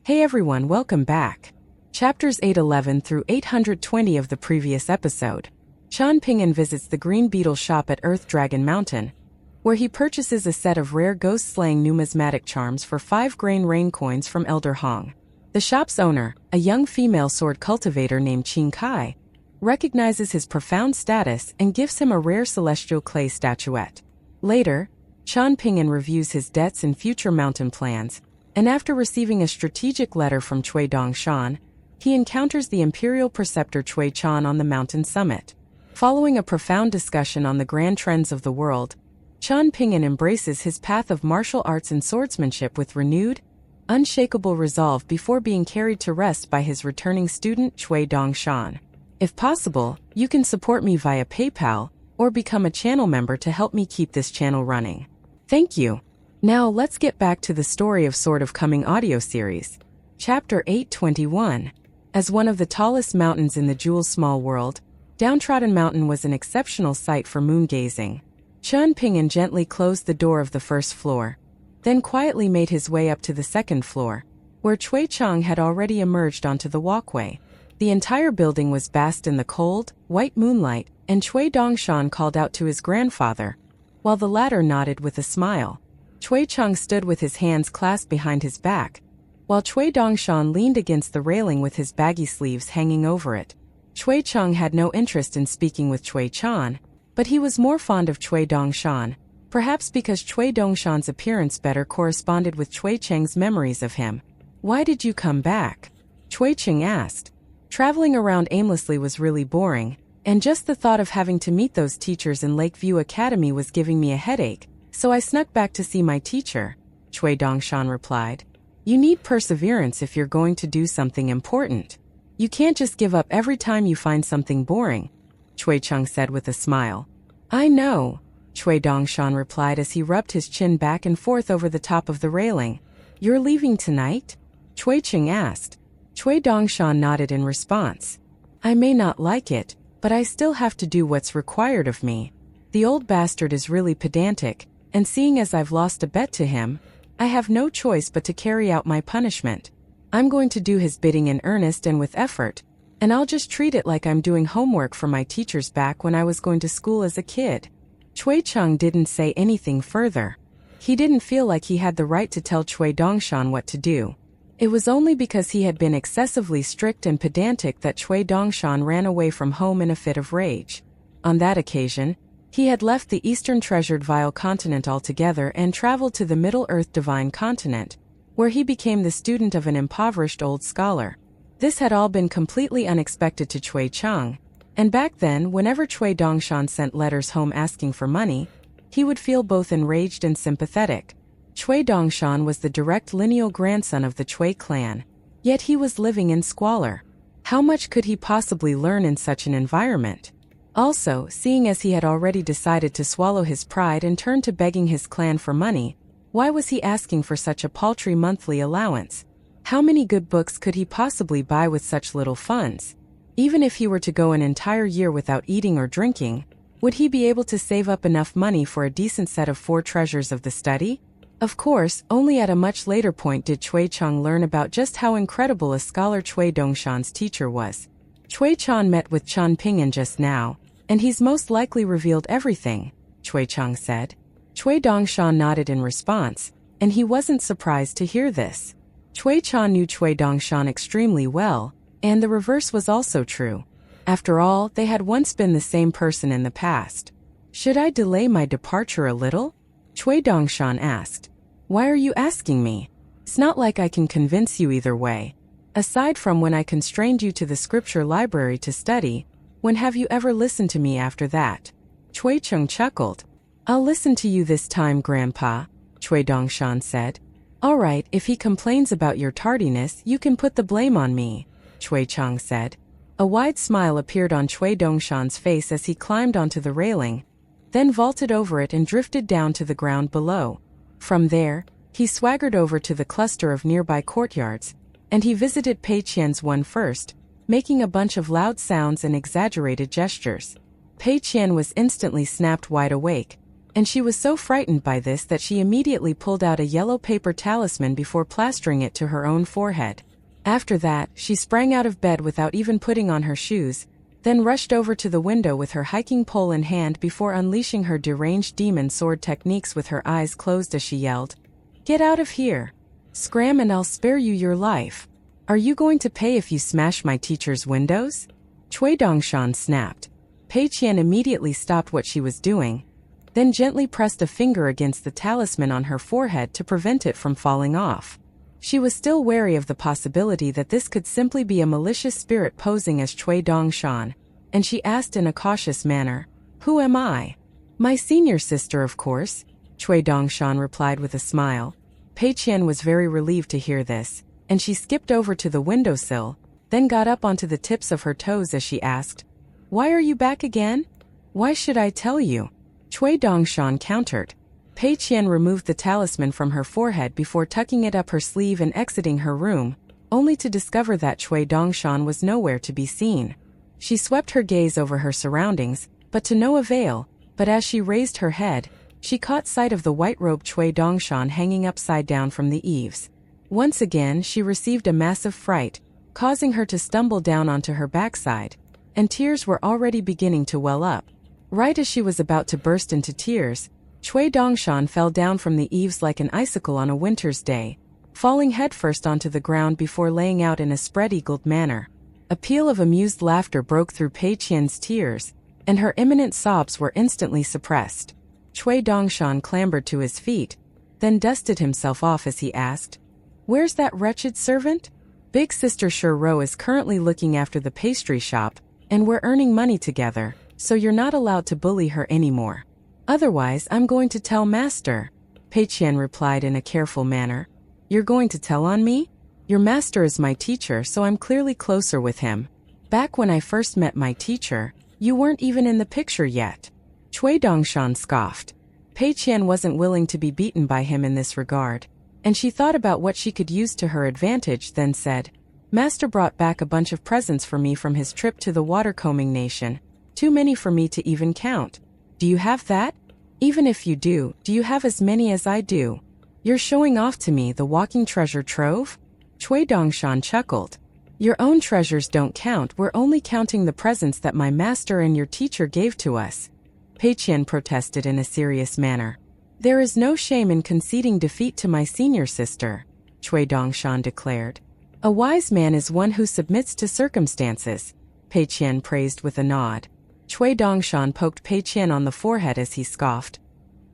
Hey everyone, welcome back. Chapters 811 through 820 of the previous episode. Chan Ping'an visits the Green Beetle shop at Earth Dragon Mountain, where he purchases a set of rare ghost-slaying numismatic charms for 5 grain rain coins from Elder Hong. The shop's owner, a young female sword cultivator named Qing Kai, recognizes his profound status and gives him a rare celestial clay statuette. Later, Chan Ping'an reviews his debts and future mountain plans, and after receiving a strategic letter from Cui Dongshan, he encounters the Imperial Preceptor Cui Chan on the mountain summit. Following a profound discussion on the grand trends of the world, Chan Ping'an embraces his path of martial arts and swordsmanship with renewed, unshakable resolve before being carried to rest by his returning student Cui Dongshan. If possible, you can support me via PayPal or become a channel member to help me keep this channel running. Thank you. Now let's get back to the story of Sword of Coming audio series. Chapter 821. As one of the tallest mountains in the Jewel's small world, Downtrodden Mountain was an exceptional sight for moon-gazing. Chan Ping'an gently closed the door of the first floor, then quietly made his way up to the second floor, where Cui Chang had already emerged onto the walkway. The entire building was basked in the cold, white moonlight, and Cui Dongshan called out to his grandfather, while the latter nodded with a smile. Cui Chang stood with his hands clasped behind his back, while Cui Dongshan leaned against the railing with his baggy sleeves hanging over it. Cui Chang had no interest in speaking with Cui Chan, but he was more fond of Cui Dongshan, perhaps because Cui Dongshan's appearance better corresponded with Cui Cheng's memories of him. "Why did you come back?" Cui Cheng asked. "Traveling around aimlessly was really boring, and just the thought of having to meet those teachers in Lakeview Academy was giving me a headache, so I snuck back to see my teacher," Cui Dongshan replied. "You need perseverance if you're going to do something important. You can't just give up every time you find something boring," Cui Cheng said with a smile. "I know," Cui Dongshan replied as he rubbed his chin back and forth over the top of the railing. "You're leaving tonight?" Cui Cheng asked. Cui Dongshan nodded in response. "I may not like it, but I still have to do what's required of me. The old bastard is really pedantic, and seeing as I've lost a bet to him, I have no choice but to carry out my punishment. I'm going to do his bidding in earnest and with effort, and I'll just treat it like I'm doing homework for my teachers back when I was going to school as a kid." Cui Cheng didn't say anything further. He didn't feel like he had the right to tell Cui Dongshan what to do. It was only because he had been excessively strict and pedantic that Cui Dongshan ran away from home in a fit of rage. On that occasion, he had left the Eastern Treasured Vile Continent altogether and traveled to the Middle Earth Divine Continent, where he became the student of an impoverished old scholar. This had all been completely unexpected to Cui Chang, and back then, whenever Cui Dongshan sent letters home asking for money, he would feel both enraged and sympathetic. Cui Dongshan was the direct lineal grandson of the Cui clan, yet he was living in squalor. How much could he possibly learn in such an environment? Also, seeing as he had already decided to swallow his pride and turn to begging his clan for money, why was he asking for such a paltry monthly allowance? How many good books could he possibly buy with such little funds? Even if he were to go an entire year without eating or drinking, would he be able to save up enough money for a decent set of 4 treasures of the study? Of course, only at a much later point did Cui Chang learn about just how incredible a scholar Cui Dongshan's teacher was. Cui Chan met with Chan Ping'an just now, and he's most likely revealed everything, Cui Chang said. Cui Dongshan nodded in response, and he wasn't surprised to hear this. Cui Chan knew Cui Dongshan extremely well, and the reverse was also true. After all, they had once been the same person in the past. "Should I delay my departure a little?" Cui Dongshan asked. "Why are you asking me? It's not like I can convince you either way. Aside from when I constrained you to the scripture library to study, when have you ever listened to me after that?" Cui Cheng chuckled. "I'll listen to you this time, Grandpa," Cui Dongshan said. "All right, if he complains about your tardiness, you can put the blame on me," Cui Chang said. A wide smile appeared on Cui Dongshan's face as he climbed onto the railing, then vaulted over it and drifted down to the ground below. From there, he swaggered over to the cluster of nearby courtyards, and he visited Pei Qian's one first, making a bunch of loud sounds and exaggerated gestures. Pei Qian was instantly snapped wide awake, and she was so frightened by this that she immediately pulled out a yellow paper talisman before plastering it to her own forehead. After that, she sprang out of bed without even putting on her shoes, then rushed over to the window with her hiking pole in hand before unleashing her deranged demon sword techniques with her eyes closed as she yelled, "Get out of here! Scram and I'll spare you your life. Are you going to pay if you smash my teacher's windows?" Cui Dongshan snapped. Pei Qian immediately stopped what she was doing, then gently pressed a finger against the talisman on her forehead to prevent it from falling off. She was still wary of the possibility that this could simply be a malicious spirit posing as Cui Dongshan, and she asked in a cautious manner, "Who am I?" "My senior sister, of course," Cui Dongshan replied with a smile. Pei Qian was very relieved to hear this, and she skipped over to the windowsill, then got up onto the tips of her toes as she asked, "Why are you back again?" "Why should I tell you?" Cui Dongshan countered. Pei Qian removed the talisman from her forehead before tucking it up her sleeve and exiting her room, only to discover that Cui Dongshan was nowhere to be seen. She swept her gaze over her surroundings, but to no avail, but as she raised her head, she caught sight of the white-robed Cui Dongshan hanging upside down from the eaves. Once again she received a massive fright, causing her to stumble down onto her backside, and tears were already beginning to well up. Right as she was about to burst into tears, Cui Dongshan fell down from the eaves like an icicle on a winter's day, falling headfirst onto the ground before laying out in a spread-eagled manner. A peal of amused laughter broke through Pei Qian's tears, and her imminent sobs were instantly suppressed. Cui Dongshan clambered to his feet, then dusted himself off as he asked, "Where's that wretched servant?" "Big Sister Shuro is currently looking after the pastry shop, and we're earning money together, so you're not allowed to bully her anymore. Otherwise, I'm going to tell Master," Pei Qian replied in a careful manner. "You're going to tell on me? Your master is my teacher, so I'm clearly closer with him. Back when I first met my teacher, you weren't even in the picture yet." Cui Dongshan scoffed. Pei Qian wasn't willing to be beaten by him in this regard, and she thought about what she could use to her advantage, then said, "Master brought back a bunch of presents for me from his trip to the watercombing nation. Too many for me to even count. Do you have that? Even if you do you have as many as I do? You're showing off to me the walking treasure trove?" Cui Dongshan chuckled. "Your own treasures don't count, we're only counting the presents that my master and your teacher gave to us," Pei Qian protested in a serious manner. "There is no shame in conceding defeat to my senior sister," Cui Dongshan declared. "A wise man is one who submits to circumstances," Pei Qian praised with a nod. Cui Dongshan poked Pei Qian on the forehead as he scoffed.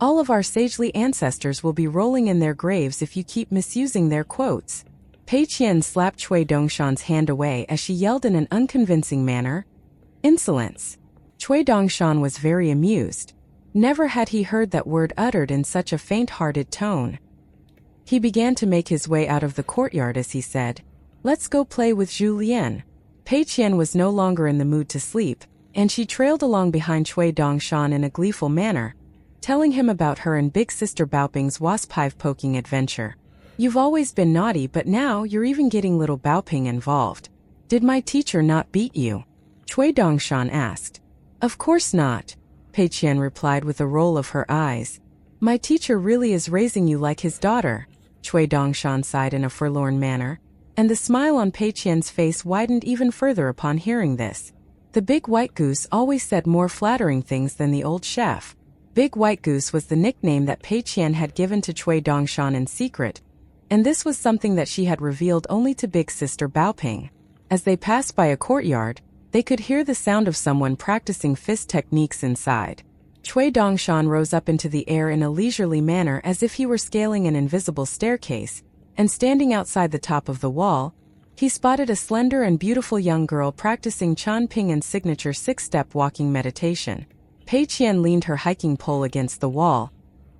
"All of our sagely ancestors will be rolling in their graves if you keep misusing their quotes." Pei Qian slapped Cui Dongshan's hand away as she yelled in an unconvincing manner, "Insolence!" Cui Dongshan was very amused. Never had he heard that word uttered in such a faint-hearted tone. He began to make his way out of the courtyard as he said, "Let's go play with Julien." Pei Qian was no longer in the mood to sleep, and she trailed along behind Cui Dongshan in a gleeful manner, telling him about her and Big Sister Baoping's wasp hive poking adventure. "You've always been naughty, but now you're even getting little Baoping involved. Did my teacher not beat you?" Cui Dongshan asked. "Of course not," Pei Qian replied with a roll of her eyes. "My teacher really is raising you like his daughter," Cui Dongshan sighed in a forlorn manner, and the smile on Pei Qian's face widened even further upon hearing this. The Big White Goose always said more flattering things than the old chef. Big White Goose was the nickname that Pei Qian had given to Cui Dongshan in secret, and this was something that she had revealed only to Big Sister Baoping. As they passed by a courtyard, they could hear the sound of someone practicing fist techniques inside. Cui Dongshan rose up into the air in a leisurely manner as if he were scaling an invisible staircase, and standing outside the top of the wall, he spotted a slender and beautiful young girl practicing Chan Ping and signature six-step walking meditation. Pei Qian leaned her hiking pole against the wall,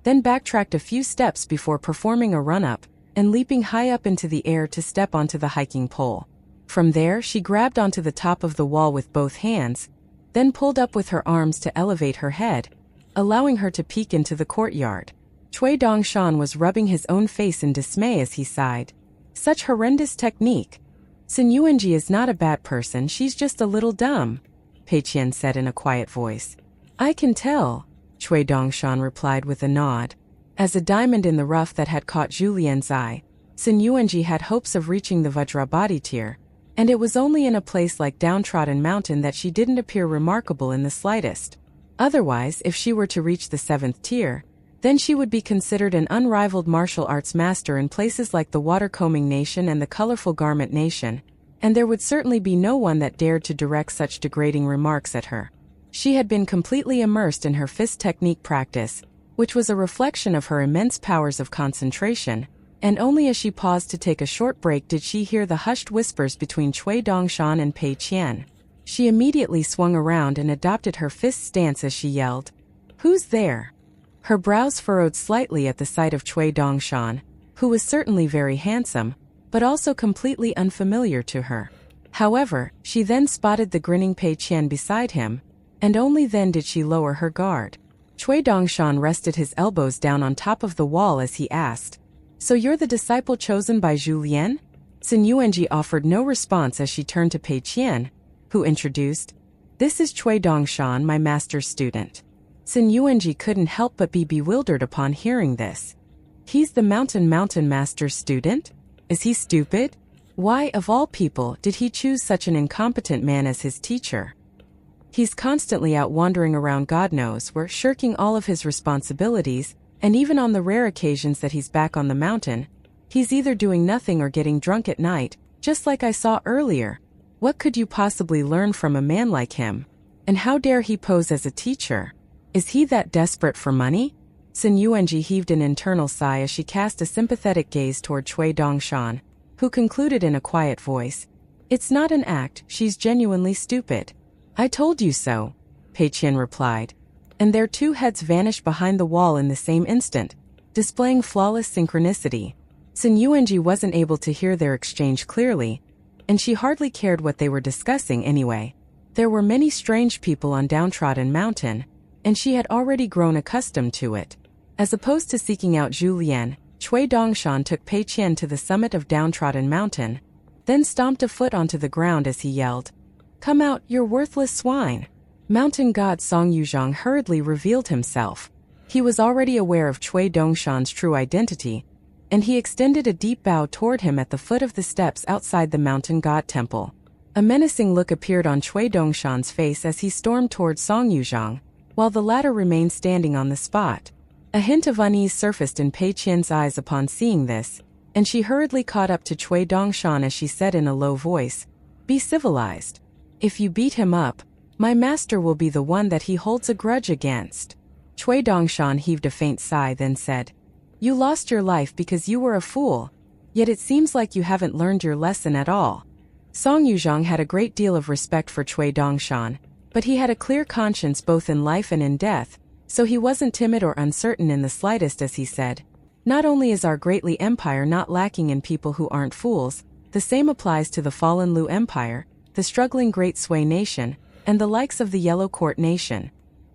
then backtracked a few steps before performing a run-up and leaping high up into the air to step onto the hiking pole. From there, she grabbed onto the top of the wall with both hands, then pulled up with her arms to elevate her head, allowing her to peek into the courtyard. Cui Dongshan was rubbing his own face in dismay as he sighed. "Such horrendous technique. Sun Yuanji is not a bad person, she's just a little dumb," Pei Qian said in a quiet voice. "I can tell," Cui Dongshan replied with a nod. As a diamond in the rough that had caught Julien's eye, Sun Yuanji had hopes of reaching the Vajrabadi tier, and it was only in a place like Downtrodden Mountain that she didn't appear remarkable in the slightest. Otherwise, if she were to reach the 7th tier, then she would be considered an unrivaled martial arts master in places like the Watercombing Nation and the Colorful Garment Nation, and there would certainly be no one that dared to direct such degrading remarks at her. She had been completely immersed in her fist technique practice, which was a reflection of her immense powers of concentration, and only as she paused to take a short break did she hear the hushed whispers between Cui Dongshan and Pei Qian. She immediately swung around and adopted her fist stance as she yelled, "Who's there?" Her brows furrowed slightly at the sight of Cui Dongshan, who was certainly very handsome, but also completely unfamiliar to her. However, she then spotted the grinning Pei Qian beside him, and only then did she lower her guard. Cui Dongshan rested his elbows down on top of the wall as he asked, "So you're the disciple chosen by Julien?" Sun Yuanji offered no response as she turned to Pei Qian, who introduced, "This is Cui Dongshan, my master's student." Sun Yuanji couldn't help but be bewildered upon hearing this. He's the mountain master's student? Is he stupid? Why, of all people, did he choose such an incompetent man as his teacher? He's constantly out wandering around God knows where, shirking all of his responsibilities, and even on the rare occasions that he's back on the mountain, he's either doing nothing or getting drunk at night, just like I saw earlier. What could you possibly learn from a man like him? And how dare he pose as a teacher? Is he that desperate for money? Sun Yuanji heaved an internal sigh as she cast a sympathetic gaze toward Cui Dongshan, who concluded in a quiet voice, "It's not an act, she's genuinely stupid." "I told you so," Pei Qian replied, and their two heads vanished behind the wall in the same instant, displaying flawless synchronicity. Sun Yuanji wasn't able to hear their exchange clearly, and she hardly cared what they were discussing anyway. There were many strange people on Downtrodden Mountain, and she had already grown accustomed to it. As opposed to seeking out Julien, Cui Dongshan took Pei Qian to the summit of Downtrodden Mountain, then stomped a foot onto the ground as he yelled, "Come out, you worthless swine!" Mountain god Song Yuzhong hurriedly revealed himself. He was already aware of Cui Dongshan's true identity, and he extended a deep bow toward him at the foot of the steps outside the mountain god temple. A menacing look appeared on Cui Dongshan's face as he stormed toward Song Yuzhong, while the latter remained standing on the spot. A hint of unease surfaced in Pei Qian's eyes upon seeing this, and she hurriedly caught up to Cui Dongshan as she said in a low voice, "Be civilized. If you beat him up, my master will be the one that he holds a grudge against." Cui Dongshan heaved a faint sigh then said, "You lost your life because you were a fool, yet it seems like you haven't learned your lesson at all." Song Yuzhong had a great deal of respect for Cui Dongshan, but he had a clear conscience both in life and in death, so he wasn't timid or uncertain in the slightest as he said, "Not only is our greatly empire not lacking in people who aren't fools, the same applies to the fallen Lu Empire, the struggling Great Sui Nation, and the likes of the Yellow Court Nation.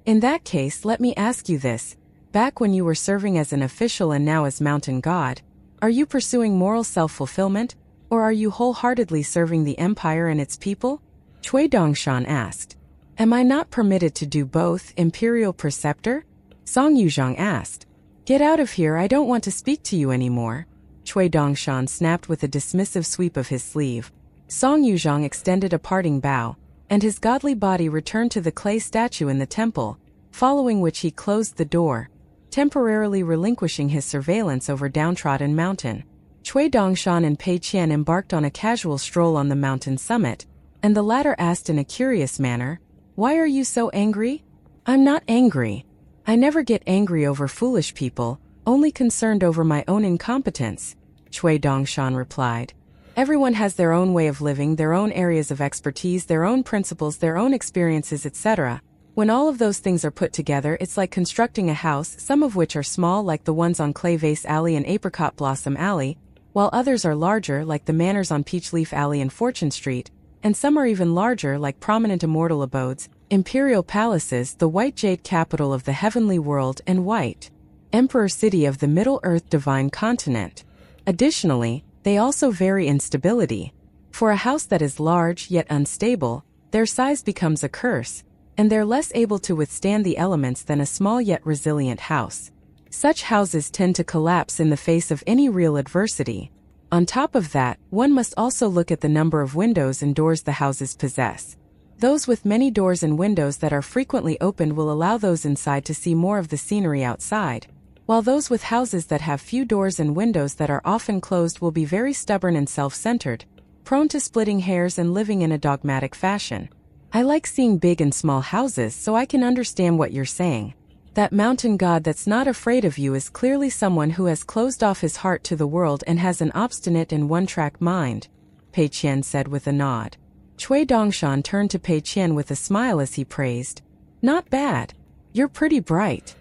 In that case, let me ask you this, back when you were serving as an official and now as mountain god, are you pursuing moral self-fulfillment, or are you wholeheartedly serving the empire and its people?" Cui Dongshan asked. "Am I not permitted to do both, Imperial Preceptor?" Song Yuzhong asked. "Get out of here, I don't want to speak to you anymore," Cui Dongshan snapped with a dismissive sweep of his sleeve. Song Yuzhong extended a parting bow, and his godly body returned to the clay statue in the temple, following which he closed the door, temporarily relinquishing his surveillance over Downtrodden Mountain. Cui Dongshan and Pei Qian embarked on a casual stroll on the mountain summit, and the latter asked in a curious manner, "Why are you so angry?" "I'm not angry. I never get angry over foolish people, only concerned over my own incompetence," Cui Dongshan replied. "Everyone has their own way of living, their own areas of expertise, their own principles, their own experiences, etc. When all of those things are put together, it's like constructing a house, some of which are small like the ones on Clay Vase Alley and Apricot Blossom Alley, while others are larger like the manors on Peach Leaf Alley and Fortune Street, and some are even larger like prominent immortal abodes, imperial palaces, the White Jade capital of the heavenly world and White Emperor City of the Middle Earth Divine Continent. Additionally, they also vary in stability. For a house that is large yet unstable, their size becomes a curse, and they're less able to withstand the elements than a small yet resilient house. Such houses tend to collapse in the face of any real adversity. On top of that, one must also look at the number of windows and doors the houses possess. Those with many doors and windows that are frequently opened will allow those inside to see more of the scenery outside, while those with houses that have few doors and windows that are often closed will be very stubborn and self-centered, prone to splitting hairs and living in a dogmatic fashion. I like seeing big and small houses, so I can understand what you're saying. That mountain god that's not afraid of you is clearly someone who has closed off his heart to the world and has an obstinate and one-track mind, Pei Qian said with a nod. Cui Dongshan turned to Pei Qian with a smile as he praised. Not bad. You're pretty bright.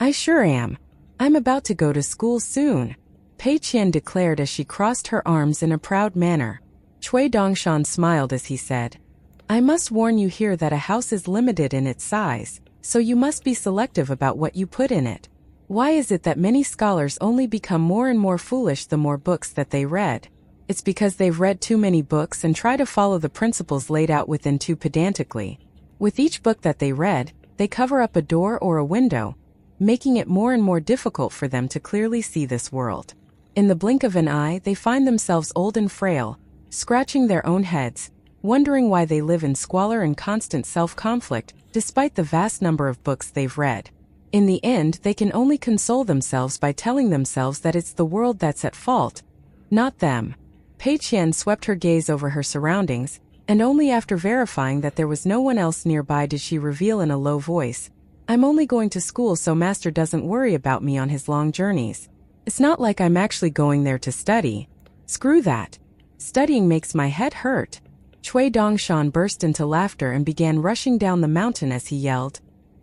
I sure am. I'm about to go to school soon, Pei Qian declared as she crossed her arms in a proud manner. Cui Dongshan smiled as he said, I must warn you here that a house is limited in its size, so you must be selective about what you put in it. Why is it that many scholars only become more and more foolish the more books that they read? It's because they've read too many books and try to follow the principles laid out within too pedantically. With each book that they read, they cover up a door or a window, making it more and more difficult for them to clearly see this world. In the blink of an eye, they find themselves old and frail, scratching their own heads, wondering why they live in squalor and constant self-conflict, despite the vast number of books they've read. In the end, they can only console themselves by telling themselves that it's the world that's at fault, not them. Pei Qian swept her gaze over her surroundings, and only after verifying that there was no one else nearby did she reveal in a low voice, I'm only going to school so Master doesn't worry about me on his long journeys. It's not like I'm actually going there to study. Screw that. Studying makes my head hurt. Cui Dongshan burst into laughter and began rushing down the mountain as he yelled,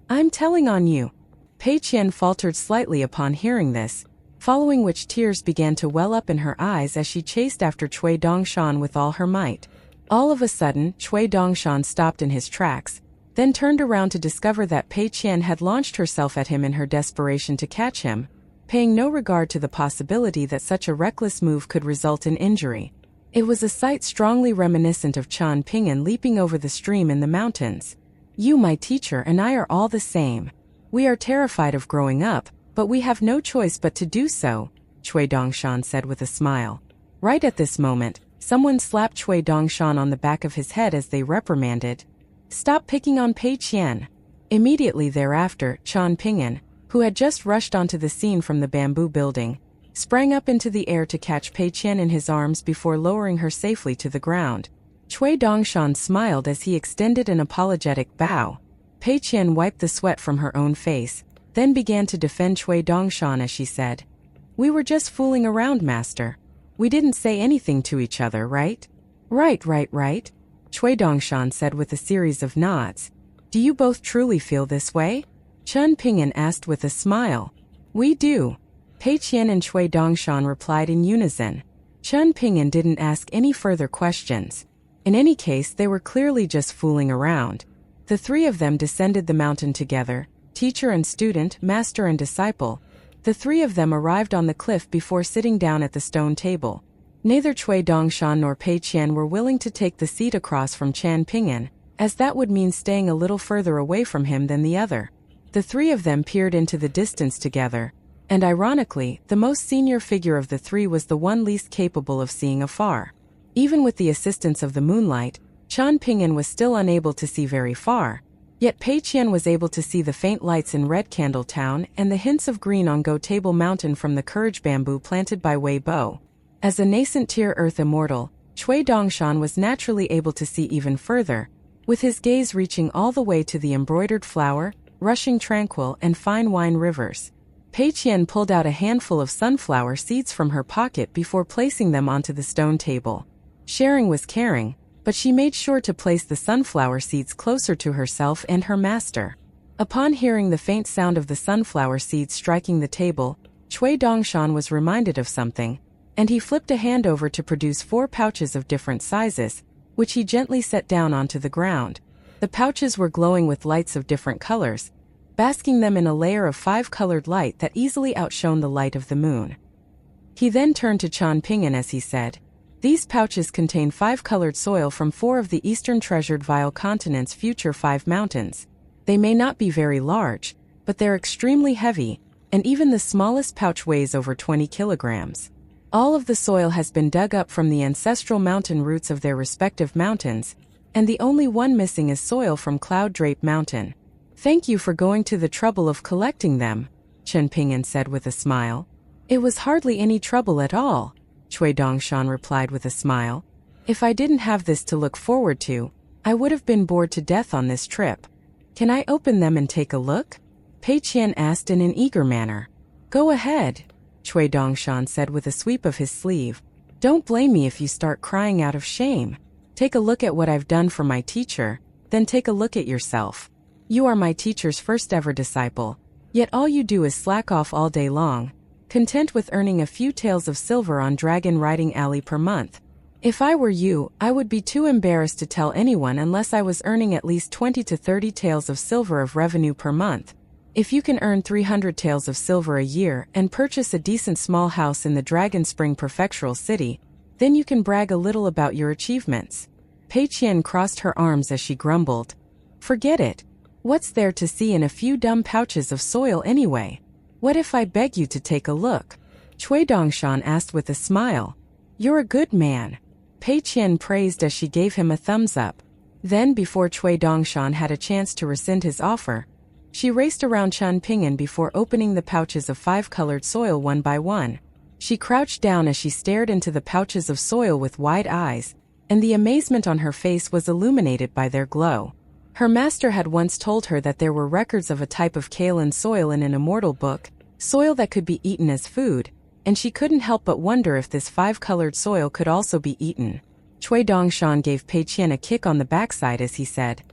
I'm telling on you. Pei Qian faltered slightly upon hearing this, following which tears began to well up in her eyes as she chased after Cui Dongshan with all her might. All of a sudden, Cui Dongshan stopped in his tracks, then turned around to discover that Pei Qian had launched herself at him in her desperation to catch him, paying no regard to the possibility that such a reckless move could result in injury. It was a sight strongly reminiscent of Chan Ping'an leaping over the stream in the mountains. You, my teacher, and I are all the same. We are terrified of growing up, but we have no choice but to do so, Cui Dongshan said with a smile. Right at this moment, someone slapped Cui Dongshan on the back of his head as they reprimanded, Stop picking on Pei Qian. Immediately thereafter, Chan Ping'an, who had just rushed onto the scene from the bamboo building, sprang up into the air to catch Pei Qian in his arms before lowering her safely to the ground. Cui Dongshan smiled as he extended an apologetic bow. Pei Qian wiped the sweat from her own face, then began to defend Cui Dongshan as she said, We were just fooling around, Master. We didn't say anything to each other, right? Right. Cui Dongshan said with a series of nods. Do you both truly feel this way? Chan Ping'an asked with a smile. We do. Pei Qian and Cui Dongshan replied in unison. Chan Ping'an didn't ask any further questions. In any case, they were clearly just fooling around. The three of them descended the mountain together, teacher and student, master and disciple. The three of them arrived on the cliff before sitting down at the stone table. Neither Cui Dongshan nor Pei Qian were willing to take the seat across from Chan Ping'an, as that would mean staying a little further away from him than the other. The three of them peered into the distance together, and ironically, the most senior figure of the three was the one least capable of seeing afar. Even with the assistance of the moonlight, Chan Ping'an was still unable to see very far, yet Pei Qian was able to see the faint lights in Red Candle Town and the hints of green on Go Table Mountain from the courage bamboo planted by Wei Bo. As a nascent tier earth immortal, Cui Dongshan was naturally able to see even further, with his gaze reaching all the way to the embroidered flower, rushing tranquil and fine wine rivers. Pei Qian pulled out a handful of sunflower seeds from her pocket before placing them onto the stone table. Sharing was caring, but she made sure to place the sunflower seeds closer to herself and her master. Upon hearing the faint sound of the sunflower seeds striking the table, Cui Dongshan was reminded of something, and he flipped a hand over to produce 4 pouches of different sizes, which he gently set down onto the ground. The pouches were glowing with lights of different colors, basking them in a layer of 5-colored light that easily outshone the light of the moon. He then turned to Chan Ping'an as he said, These pouches contain 5-colored soil from 4 of the eastern treasured vile continent's future 5 mountains. They may not be very large, but they're extremely heavy, and even the smallest pouch weighs over 20 kilograms. All of the soil has been dug up from the ancestral mountain roots of their respective mountains, and the only one missing is soil from Cloud Drape Mountain. Thank you for going to the trouble of collecting them, Chen Ping'an said with a smile. It was hardly any trouble at all, Cui Dongshan replied with a smile. If I didn't have this to look forward to, I would have been bored to death on this trip. Can I open them and take a look? Pei Qian asked in an eager manner. Go ahead, Cui Dongshan said with a sweep of his sleeve. Don't blame me if you start crying out of shame. Take a look at what I've done for my teacher, then take a look at yourself. You are my teacher's first ever disciple, yet all you do is slack off all day long, content with earning a few taels of silver on Dragon Riding Alley per month. If I were you, I would be too embarrassed to tell anyone unless I was earning at least 20 to 30 taels of silver of revenue per month. If you can earn 300 taels of silver a year and purchase a decent small house in the Dragon Spring Prefectural City, then you can brag a little about your achievements. Pei Qian crossed her arms as she grumbled. Forget it. What's there to see in a few dumb pouches of soil anyway? What if I beg you to take a look? Cui Dongshan asked with a smile. You're a good man, Pei Qian praised as she gave him a thumbs up. Then, before Cui Dongshan had a chance to rescind his offer, she raced around Chen Ping'an before opening the pouches of 5-colored soil one by one. She crouched down as she stared into the pouches of soil with wide eyes, and the amazement on her face was illuminated by their glow. Her master had once told her that there were records of a type of kaolin soil in an immortal book, soil that could be eaten as food, and she couldn't help but wonder if this 5-colored soil could also be eaten. Cui Dongshan gave Pei Qian a kick on the backside as he said,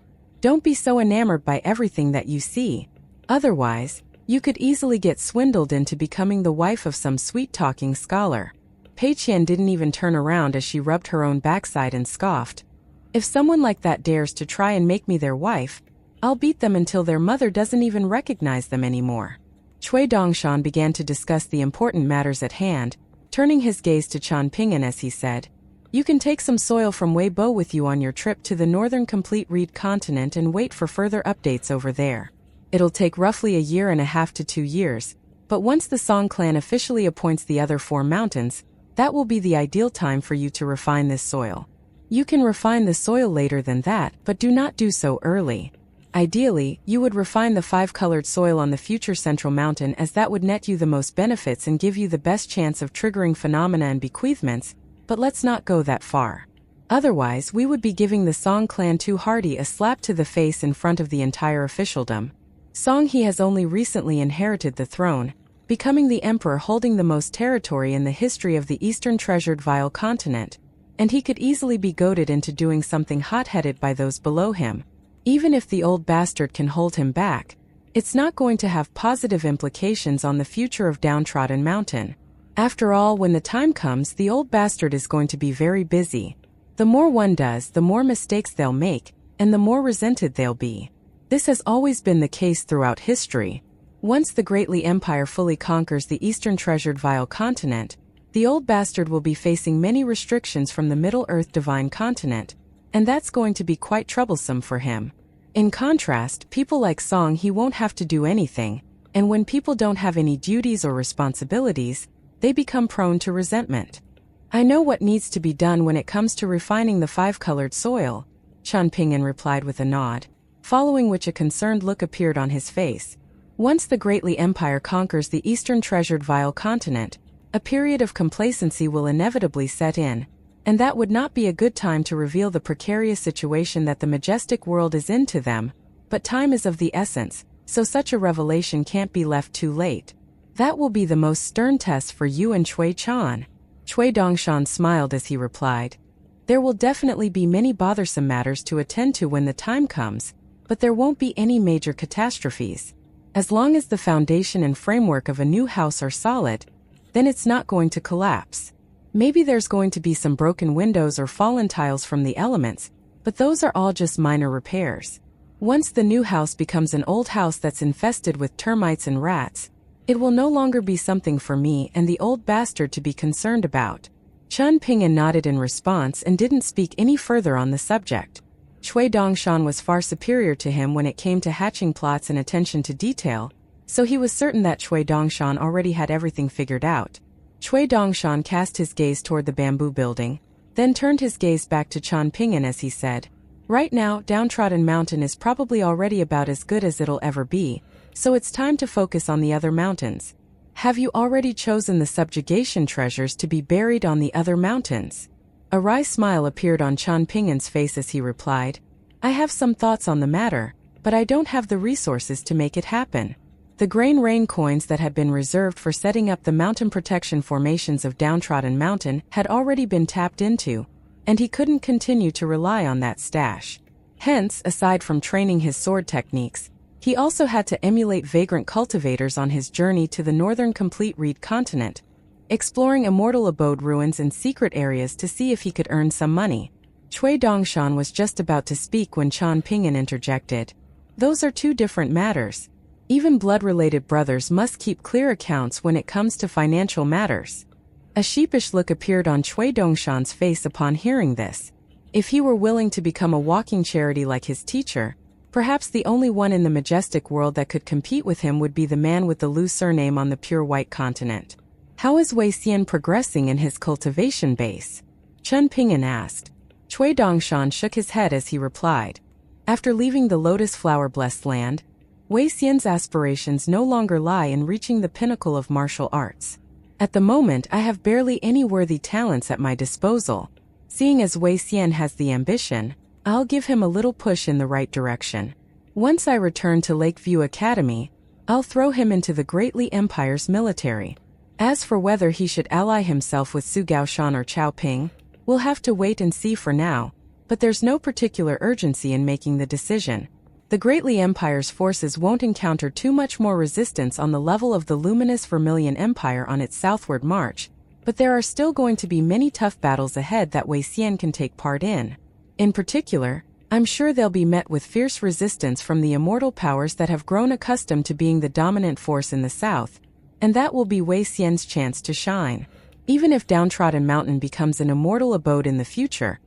Don't be so enamored by everything that you see. Otherwise, you could easily get swindled into becoming the wife of some sweet-talking scholar. Pei Qian didn't even turn around as she rubbed her own backside and scoffed. If someone like that dares to try and make me their wife, I'll beat them until their mother doesn't even recognize them anymore. Cui Dongshan began to discuss the important matters at hand, turning his gaze to Chen Ping'an as he said, You can take some soil from Weibo with you on your trip to the northern complete reed continent and wait for further updates over there. It'll take roughly a year and a half to 2 years, but once the Song clan officially appoints the other 4 mountains, that will be the ideal time for you to refine this soil. You can refine the soil later than that, but do not do so early. Ideally, you would refine the 5-colored soil on the future central mountain as that would net you the most benefits and give you the best chance of triggering phenomena and bequeathments, but let's not go that far. Otherwise, we would be giving the Song clan too hardy a slap to the face in front of the entire officialdom. Song he has only recently inherited the throne, becoming the emperor holding the most territory in the history of the Eastern Treasured Vile Continent, and he could easily be goaded into doing something hot-headed by those below him. Even if the old bastard can hold him back, it's not going to have positive implications on the future of Downtrodden Mountain. After all, when the time comes, the old bastard is going to be very busy. The more one does, the more mistakes they'll make, and the more resented they'll be. This has always been the case throughout history. Once the Greatly Empire fully conquers the Eastern Treasured Vile Continent, the old bastard will be facing many restrictions from the Middle-earth Divine Continent, and that's going to be quite troublesome for him. In contrast, people like Song he won't have to do anything, and when people don't have any duties or responsibilities, they become prone to resentment. I know what needs to be done when it comes to refining the 5-colored soil, Chen Ping'an replied with a nod, following which a concerned look appeared on his face. Once the Greatly Empire conquers the Eastern Treasured Vile Continent, a period of complacency will inevitably set in, and that would not be a good time to reveal the precarious situation that the majestic world is in to them, but time is of the essence, so such a revelation can't be left too late. That will be the most stern test for you and Cui Chan. Cui Dongshan smiled as he replied, There will definitely be many bothersome matters to attend to when the time comes, but there won't be any major catastrophes. As long as the foundation and framework of a new house are solid, then it's not going to collapse. Maybe there's going to be some broken windows or fallen tiles from the elements, but those are all just minor repairs. Once the new house becomes an old house that's infested with termites and rats, it will no longer be something for me and the old bastard to be concerned about. Chen Ping'an nodded in response and didn't speak any further on the subject. Cui Dongshan was far superior to him when it came to hatching plots and attention to detail, so he was certain that Cui Dongshan already had everything figured out. Cui Dongshan cast his gaze toward the bamboo building, then turned his gaze back to Qian Ping'an as he said, "Right now, Downtrodden Mountain is probably already about as good as it'll ever be, so it's time to focus on the other mountains. Have you already chosen the subjugation treasures to be buried on the other mountains?" A wry smile appeared on Qian Ping'an's face as he replied, "I have some thoughts on the matter, but I don't have the resources to make it happen." The grain rain coins that had been reserved for setting up the mountain protection formations of Downtrodden Mountain had already been tapped into, and he couldn't continue to rely on that stash. Hence, aside from training his sword techniques, he also had to emulate vagrant cultivators on his journey to the northern complete reed continent, exploring immortal abode ruins and secret areas to see if he could earn some money. Cui Dongshan was just about to speak when Qian Ping'an interjected, "Those are two different matters. Even blood-related brothers must keep clear accounts when it comes to financial matters." A sheepish look appeared on Cui Dongshan's face upon hearing this. If he were willing to become a walking charity like his teacher, perhaps the only one in the majestic world that could compete with him would be the man with the Lu surname on the pure white continent. "How is Wei Xian progressing in his cultivation base?" Qian Ping'an asked. Cui Dongshan shook his head as he replied, "After leaving the lotus flower-blessed land, Wei Xian's aspirations no longer lie in reaching the pinnacle of martial arts. At the moment, I have barely any worthy talents at my disposal. Seeing as Wei Xian has the ambition, I'll give him a little push in the right direction. Once I return to Lakeview Academy, I'll throw him into the Greatly Empire's military. As for whether he should ally himself with Su Gaoshan or Chao Ping, we'll have to wait and see for now, but there's no particular urgency in making the decision. The Greatly Empire's forces won't encounter too much more resistance on the level of the luminous Vermilion Empire on its southward march, but there are still going to be many tough battles ahead that Wei Xian can take part in. In particular, I'm sure they'll be met with fierce resistance from the immortal powers that have grown accustomed to being the dominant force in the south, and that will be Wei Xian's chance to shine. Even if Downtrodden Mountain becomes an immortal abode in the future,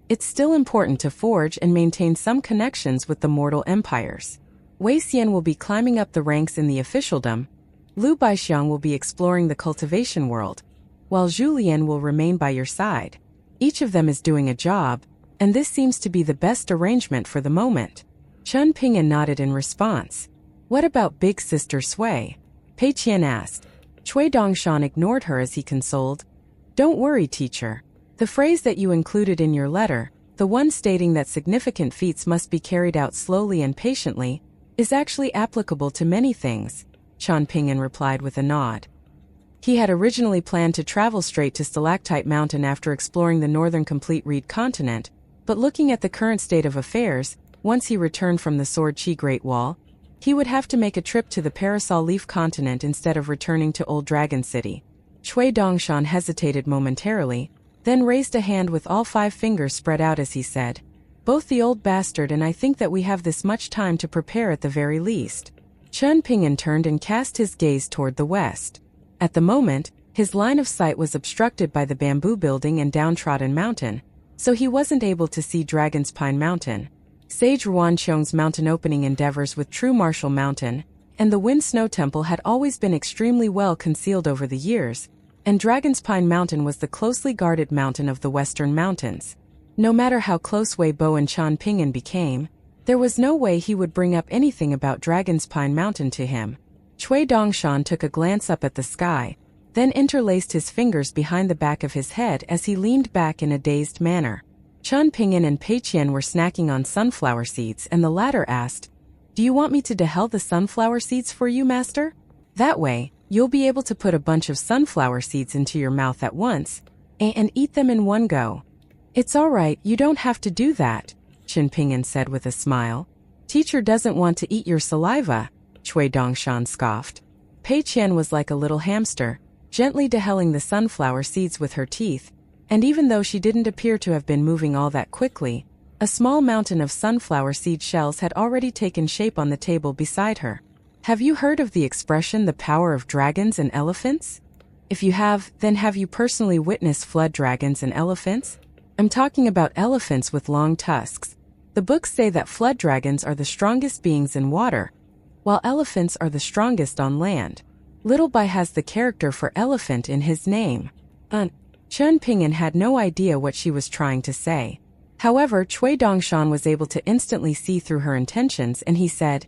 it's still important to forge and maintain some connections with the mortal empires. Wei Xian will be climbing up the ranks in the officialdom, Liu Baixiang will be exploring the cultivation world, while Zhu Lian will remain by your side. Each of them is doing a job, and this seems to be the best arrangement for the moment." Qian Ping'an nodded in response. "What about big sister Sui?" Pei Qian asked. Cui Dongshan ignored her as he consoled, "Don't worry, teacher. The phrase that you included in your letter, the one stating that significant feats must be carried out slowly and patiently, is actually applicable to many things," Qian Ping'an replied with a nod. He had originally planned to travel straight to Stalactite Mountain after exploring the northern complete reed continent, but looking at the current state of affairs, once he returned from the Sword Chi Great Wall, he would have to make a trip to the Parasol Leaf continent instead of returning to Old Dragon City. Cui Dongshan hesitated momentarily, then raised a hand with all 5 fingers spread out as he said, "Both the old bastard and I think that we have this much time to prepare at the very least." Qian Ping'an turned and cast his gaze toward the west. At the moment, his line of sight was obstructed by the bamboo building and Downtrodden Mountain, so he wasn't able to see Dragon's Pine Mountain, Sage Ruanqiong's mountain opening endeavors with True Martial Mountain, and the Wind Snow Temple had always been extremely well concealed over the years, and Dragon's Pine Mountain was the closely guarded mountain of the Western Mountains. No matter how close Wei Bo and Qian Ping'an became, there was no way he would bring up anything about Dragon's Pine Mountain to him. Cui Dongshan took a glance up at the sky, then interlaced his fingers behind the back of his head as he leaned back in a dazed manner. Qian Ping'an and Pei Qian were snacking on sunflower seeds and the latter asked, "Do you want me to dehell the sunflower seeds for you, master? That way, you'll be able to put a bunch of sunflower seeds into your mouth at once, and eat them in one go." "It's all right, you don't have to do that," Qian Ping'an said with a smile. "Teacher doesn't want to eat your saliva," Cui Dongshan scoffed. Pei Qian was like a little hamster, gently dehelling the sunflower seeds with her teeth, and even though she didn't appear to have been moving all that quickly, a small mountain of sunflower seed shells had already taken shape on the table beside her. "Have you heard of the expression the power of dragons and elephants? If you have, then have you personally witnessed flood dragons and elephants? I'm talking about elephants with long tusks. The books say that flood dragons are the strongest beings in water, while elephants are the strongest on land. Little Bai has the character for elephant in his name. Chen Ping'an had no idea what she was trying to say. However, Cui Dongshan was able to instantly see through her intentions, and he said,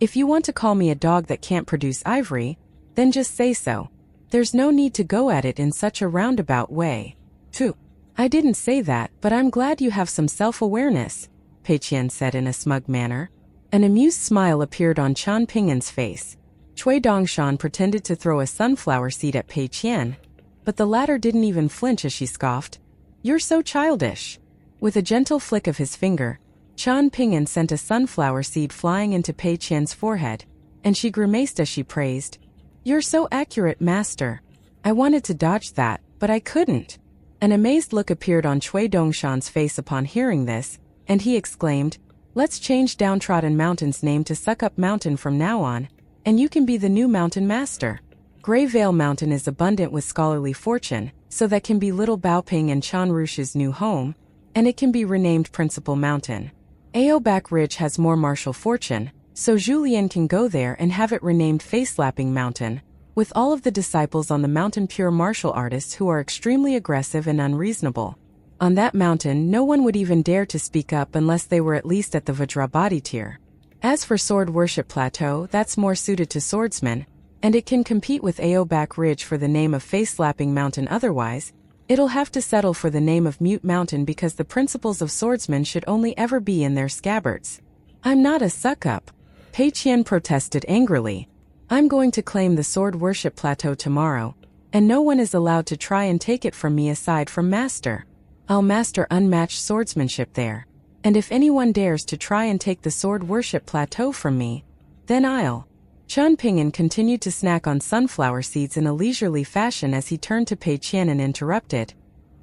"If you want to call me a dog that can't produce ivory, then just say so. There's no need to go at it in such a roundabout way." "Phew, I didn't say that, but I'm glad you have some self-awareness," Pei Qian said in a smug manner. An amused smile appeared on Chen Ping'an's face. Cui Dongshan pretended to throw a sunflower seed at Pei Qian, but the latter didn't even flinch as she scoffed. "You're so childish." With a gentle flick of his finger, Chen Ping'an sent a sunflower seed flying into Pei Qian's forehead, and she grimaced as she praised, "You're so accurate, master. I wanted to dodge that, but I couldn't." An amazed look appeared on Cui Dongshan's face upon hearing this, and he exclaimed, "Let's change Downtrodden Mountain's name to Suck Up Mountain from now on, and you can be the new mountain master." Grey Vale Mountain is abundant with scholarly fortune, so that can be Little Baoping and Chan Rush's new home, and it can be renamed Principal Mountain. Aobac Ridge has more martial fortune, so Julien can go there and have it renamed Face-Lapping Mountain, with all of the disciples on the mountain pure martial artists who are extremely aggressive and unreasonable. On that mountain, no one would even dare to speak up unless they were at least at the Vajrabadi tier. As for Sword Worship Plateau, that's more suited to swordsmen, and it can compete with Aobac Ridge for the name of Face-Lapping Mountain. Otherwise, it'll have to settle for the name of Mute Mountain because the principles of swordsmen should only ever be in their scabbards. "I'm not a suck-up," Pei Qian protested angrily. "I'm going to claim the Sword Worship Plateau tomorrow, and no one is allowed to try and take it from me aside from Master. I'll master unmatched swordsmanship there, and if anyone dares to try and take the Sword Worship Plateau from me, then I'll..." Chen Ping'an continued to snack on sunflower seeds in a leisurely fashion as he turned to Pei Qian and interrupted,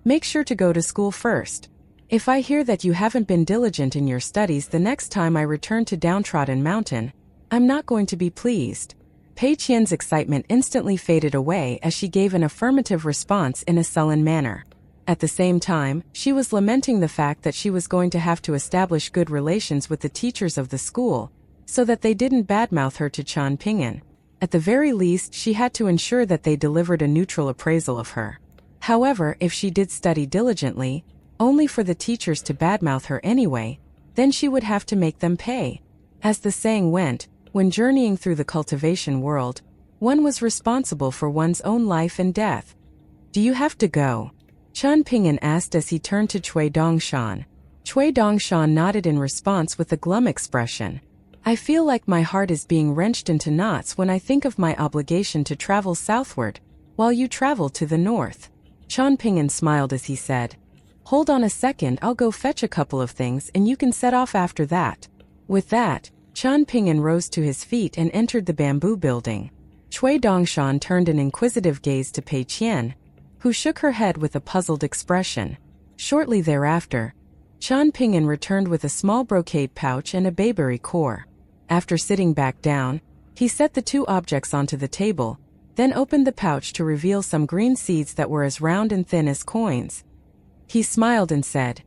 "Make sure to go to school first. If I hear that you haven't been diligent in your studies the next time I return to Downtrodden Mountain, I'm not going to be pleased." Pei Qian's excitement instantly faded away as she gave an affirmative response in a sullen manner. At the same time, she was lamenting the fact that she was going to have to establish good relations with the teachers of the school, so that they didn't badmouth her to Chen Ping'an. At the very least, she had to ensure that they delivered a neutral appraisal of her. However, if she did study diligently, only for the teachers to badmouth her anyway, then she would have to make them pay. As the saying went, when journeying through the cultivation world, one was responsible for one's own life and death. "Do you have to go?" Chen Ping'an asked as he turned to Cui Dongshan. Cui Dongshan nodded in response with a glum expression. "I feel like my heart is being wrenched into knots when I think of my obligation to travel southward, while you travel to the north." Chen Ping'an smiled as he said, "Hold on a second, I'll go fetch a couple of things and you can set off after that." With that, Chen Ping'an rose to his feet and entered the bamboo building. Cui Dongshan turned an inquisitive gaze to Pei Qian, who shook her head with a puzzled expression. Shortly thereafter, Chen Ping'an returned with a small brocade pouch and a bayberry core. After sitting back down, he set the two objects onto the table, then opened the pouch to reveal some green seeds that were as round and thin as coins. He smiled and said,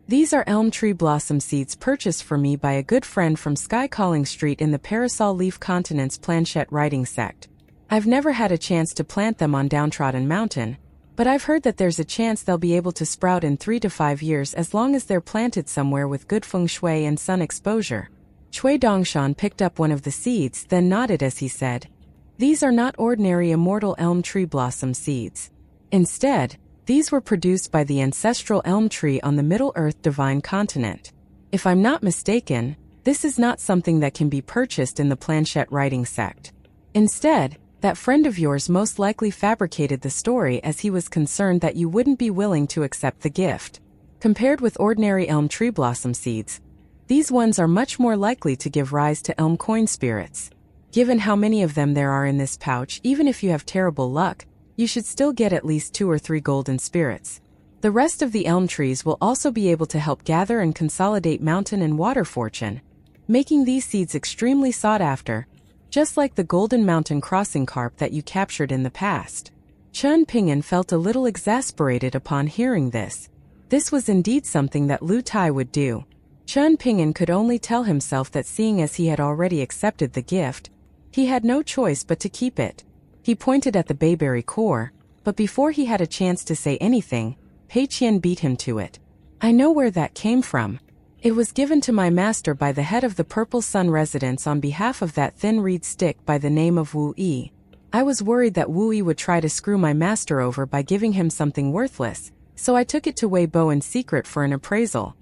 "These are elm tree blossom seeds purchased for me by a good friend from Sky Calling Street in the Parasol Leaf Continent's Planchette Writing Sect. I've never had a chance to plant them on Downtrodden Mountain, but I've heard that there's a chance they'll be able to sprout in 3 to 5 years as long as they're planted somewhere with good feng shui and sun exposure." Cui Dongshan picked up one of the seeds, then nodded as he said, "These are not ordinary immortal elm tree blossom seeds. Instead, these were produced by the ancestral elm tree on the Middle-earth Divine Continent. If I'm not mistaken, this is not something that can be purchased in the Planchette Writing Sect. Instead, that friend of yours most likely fabricated the story as he was concerned that you wouldn't be willing to accept the gift. Compared with ordinary elm tree blossom seeds, these ones are much more likely to give rise to elm coin spirits. Given how many of them there are in this pouch, even if you have terrible luck, you should still get at least 2 or 3 golden spirits. The rest of the elm trees will also be able to help gather and consolidate mountain and water fortune, making these seeds extremely sought after, just like the golden mountain crossing carp that you captured in the past." Chen Ping'an felt a little exasperated upon hearing this. This was indeed something that Lu Tai would do. Chen Ping'an could only tell himself that seeing as he had already accepted the gift, he had no choice but to keep it. He pointed at the bayberry core, but before he had a chance to say anything, Pei Qian beat him to it. I know where that came from. It was given to my master by the head of the Purple Sun residence on behalf of that thin reed stick by the name of Wu Yi. I was worried that Wu Yi would try to screw my master over by giving him something worthless, so I took it to Wei Bo in secret for an appraisal.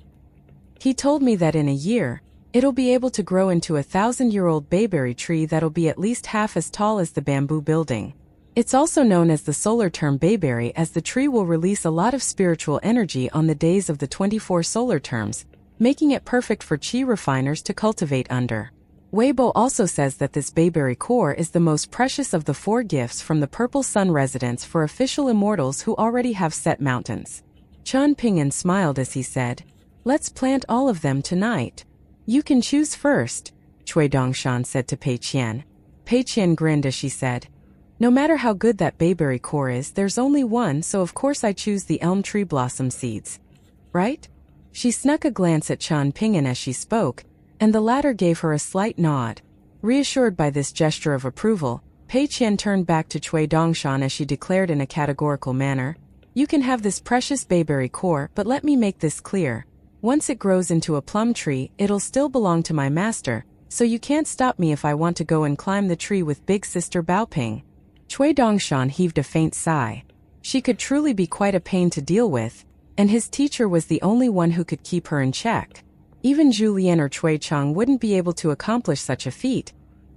He told me that in a year, it'll be able to grow into a 1,000-year-old bayberry tree that'll be at least half as tall as the bamboo building. It's also known as the solar term bayberry, as the tree will release a lot of spiritual energy on the days of the 24 solar terms, making it perfect for qi refiners to cultivate under. Weibo also says that this bayberry core is the most precious of the 4 gifts from the Purple Sun residence for official immortals who already have set mountains. Chen Ping'an smiled as he said, "Let's plant all of them tonight." "You can choose first," Cui Dongshan said to Pei Qian. Pei Qian grinned as she said, "No matter how good that bayberry core is, there's only one, so of course I choose the elm tree blossom seeds. Right?" She snuck a glance at Chen Ping'an as she spoke, and the latter gave her a slight nod. Reassured by this gesture of approval, Pei Qian turned back to Cui Dongshan as she declared in a categorical manner, "You can have this precious bayberry core, but let me make this clear. Once it grows into a plum tree, it'll still belong to my master, so you can't stop me if I want to go and climb the tree with big sister Baoping." Cui Dongshan heaved a faint sigh. She could truly be quite a pain to deal with, and his teacher was the only one who could keep her in check. Even Zhu Lian or Cui Chang wouldn't be able to accomplish such a feat,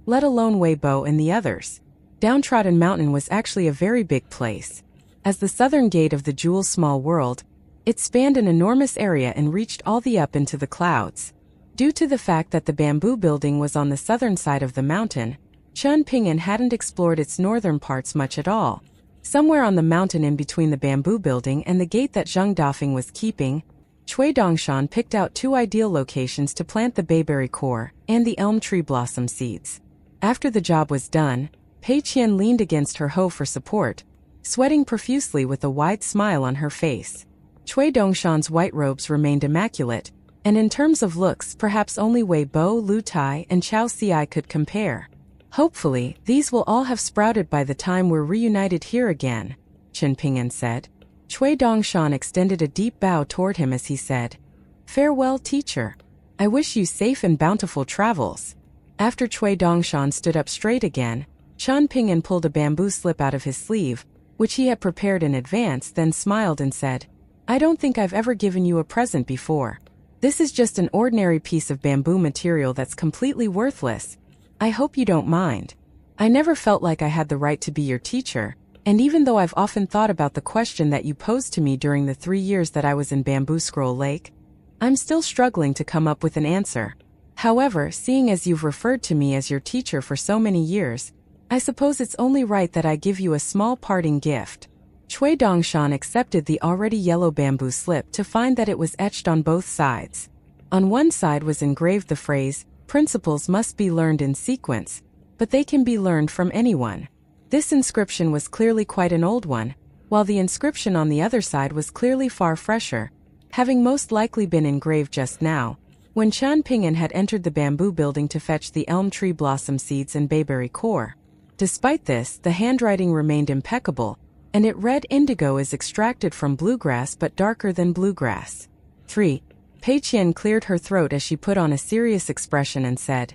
let alone Wei Bo and the others. Downtrodden Mountain was actually a very big place. As the southern gate of the Jewel's small world, it spanned an enormous area and reached all the up into the clouds. Due to the fact that the bamboo building was on the southern side of the mountain, Chen Ping'an hadn't explored its northern parts much at all. Somewhere on the mountain in between the bamboo building and the gate that Zheng Dafeng was keeping, Cui Dongshan picked out 2 ideal locations to plant the bayberry core and the elm tree blossom seeds. After the job was done, Pei Qian leaned against her hoe for support, sweating profusely with a wide smile on her face. Cui Dongshan's white robes remained immaculate, and in terms of looks perhaps only Wei Bo, Lu Tai, and Chao Ci could compare. "Hopefully, these will all have sprouted by the time we're reunited here again," Chen Ping'an said. Cui Dongshan extended a deep bow toward him as he said, "Farewell, teacher. I wish you safe and bountiful travels." After Cui Dongshan stood up straight again, Chen Ping'an pulled a bamboo slip out of his sleeve, which he had prepared in advance, then smiled and said, "I don't think I've ever given you a present before. This is just an ordinary piece of bamboo material that's completely worthless. I hope you don't mind. I never felt like I had the right to be your teacher, and even though I've often thought about the question that you posed to me during the 3 years that I was in Bamboo Scroll Lake, I'm still struggling to come up with an answer. However, seeing as you've referred to me as your teacher for so many years, I suppose it's only right that I give you a small parting gift." Cui Dongshan accepted the already yellow bamboo slip to find that it was etched on both sides. On one side was engraved the phrase, "Principles must be learned in sequence, but they can be learned from anyone." This inscription was clearly quite an old one, while the inscription on the other side was clearly far fresher, having most likely been engraved just now, when Chen Ping'an had entered the bamboo building to fetch the elm tree blossom seeds and bayberry core. Despite this, the handwriting remained impeccable, and it read, "Indigo is extracted from bluegrass but darker than bluegrass." 3. Pei Qian cleared her throat as she put on a serious expression and said,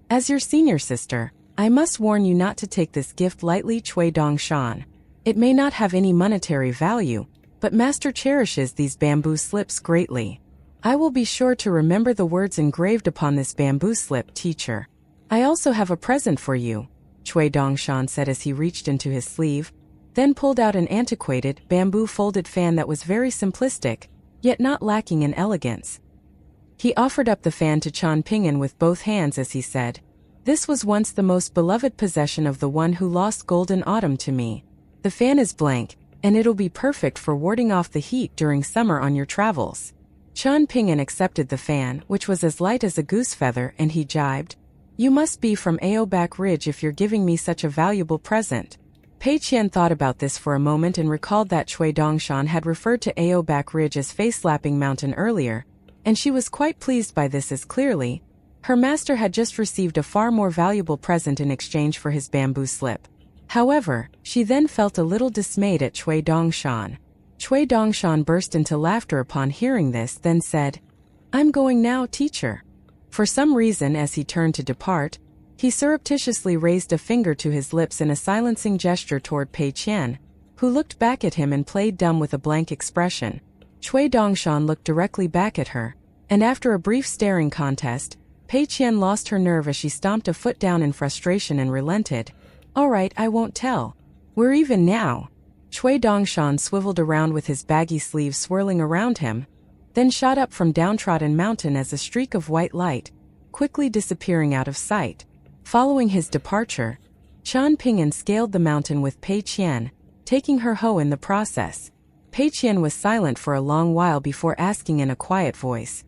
"As your senior sister, I must warn you not to take this gift lightly, Cui Dongshan. It may not have any monetary value, but Master cherishes these bamboo slips greatly. I will be sure to remember the words engraved upon this bamboo slip, teacher. I also have a present for you," Cui Dongshan said as he reached into his sleeve, then pulled out an antiquated, bamboo-folded fan that was very simplistic, yet not lacking in elegance. He offered up the fan to Chen Ping'an with both hands as he said, "This was once the most beloved possession of the one who lost Golden Autumn to me. The fan is blank, and it'll be perfect for warding off the heat during summer on your travels." Chen Ping'an accepted the fan, which was as light as a goose feather, and he jibed, "You must be from Aoback Ridge if you're giving me such a valuable present." Pei Qian thought about this for a moment and recalled that Cui Dongshan had referred to Aoback Ridge as Face-Slapping Mountain earlier, and she was quite pleased by this as clearly her master had just received a far more valuable present in exchange for his bamboo slip. However, she then felt a little dismayed at Cui Dongshan. Cui Dongshan burst into laughter upon hearing this, then said, "I'm going now, teacher." For some reason, as he turned to depart, he surreptitiously raised a finger to his lips in a silencing gesture toward Pei Qian, who looked back at him and played dumb with a blank expression. Cui Dongshan looked directly back at her, and after a brief staring contest, Pei Qian lost her nerve as she stomped a foot down in frustration and relented. "All right, I won't tell. We're even now." Cui Dongshan swiveled around with his baggy sleeves swirling around him, then shot up from downtrodden mountain as a streak of white light, quickly disappearing out of sight. Following his departure, Chan Ping'an scaled the mountain with Pei Qian, taking her hoe in the process. Pei Qian was silent for a long while before asking in a quiet voice,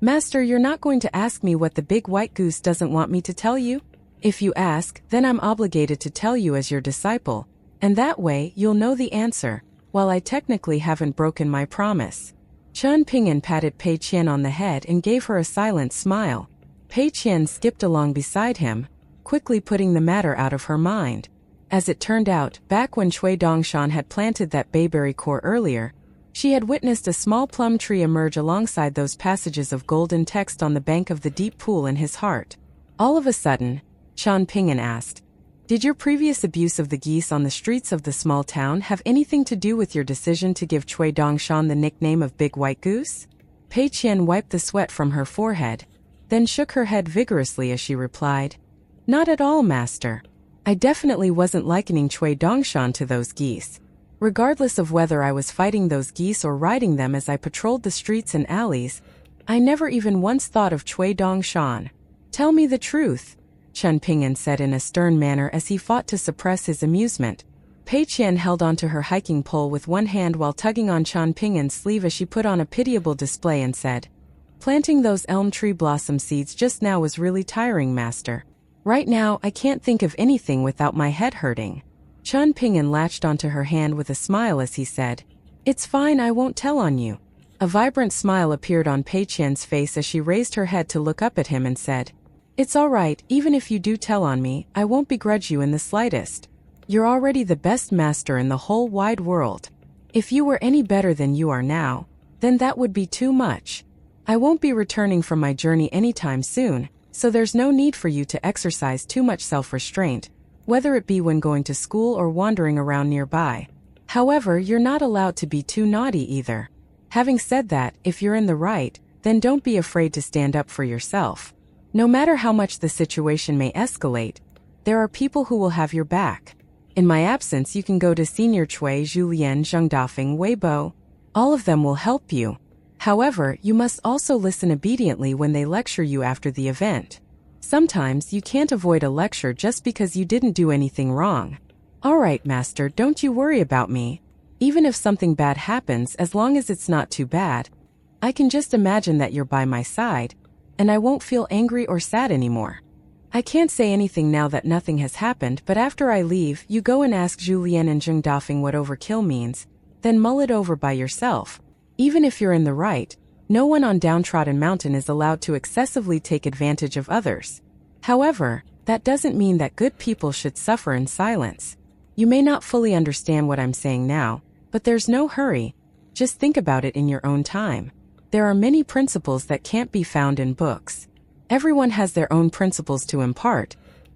"Master, you're not going to ask me what the big white goose doesn't want me to tell you? If you ask, then I'm obligated to tell you as your disciple, and that way you'll know the answer, while I technically haven't broken my promise." Chan Ping'an patted Pei Qian on the head and gave her a silent smile. Pei Qian skipped along beside him, quickly putting the matter out of her mind. As it turned out, back when Cui Dongshan had planted that bayberry core earlier, she had witnessed a small plum tree emerge alongside those passages of golden text on the bank of the deep pool in his heart. All of a sudden, Chan Ping'an asked, "Did your previous abuse of the geese on the streets of the small town have anything to do with your decision to give Cui Dongshan the nickname of Big White Goose?" Pei Qian wiped the sweat from her forehead, then shook her head vigorously as she replied, "Not at all, master. I definitely wasn't likening Cui Dongshan to those geese. Regardless of whether I was fighting those geese or riding them as I patrolled the streets and alleys, I never even once thought of Cui Dongshan." "Tell me the truth," Chan Ping'an said in a stern manner as he fought to suppress his amusement. Pei Qian held onto her hiking pole with one hand while tugging on Chan Ping'an's sleeve as she put on a pitiable display and said, "Planting those elm tree blossom seeds just now was really tiring, master. Right now, I can't think of anything without my head hurting." Chan Ping'an latched onto her hand with a smile as he said, "It's fine, I won't tell on you." A vibrant smile appeared on Pei Qian's face as she raised her head to look up at him and said, "It's all right, even if you do tell on me, I won't begrudge you in the slightest. You're already the best master in the whole wide world. If you were any better than you are now, then that would be too much. I won't be returning from my journey anytime soon, so there's no need for you to exercise too much self-restraint, whether it be when going to school or wandering around nearby. However, you're not allowed to be too naughty either. Having said that, if you're in the right, then don't be afraid to stand up for yourself. No matter how much the situation may escalate, there are people who will have your back. In my absence, you can go to Senior Cui, Julien, Zhengdafeng, Weibo. All of them will help you. However, you must also listen obediently when they lecture you after the event. Sometimes you can't avoid a lecture just because you didn't do anything wrong. All right, master, don't you worry about me. Even if something bad happens, as long as it's not too bad, I can just imagine that you're by my side, and I won't feel angry or sad anymore. I can't say anything now that nothing has happened, but after I leave, you go and ask Julien and Zhengdafeng what overkill means, then mull it over by yourself. Even if you're in the right, no one on Downtrodden Mountain is allowed to excessively take advantage of others. However, that doesn't mean that good people should suffer in silence. You may not fully understand what I'm saying now, but there's no hurry. Just think about it in your own time. There are many principles that can't be found in books. Everyone has their own principles to impart,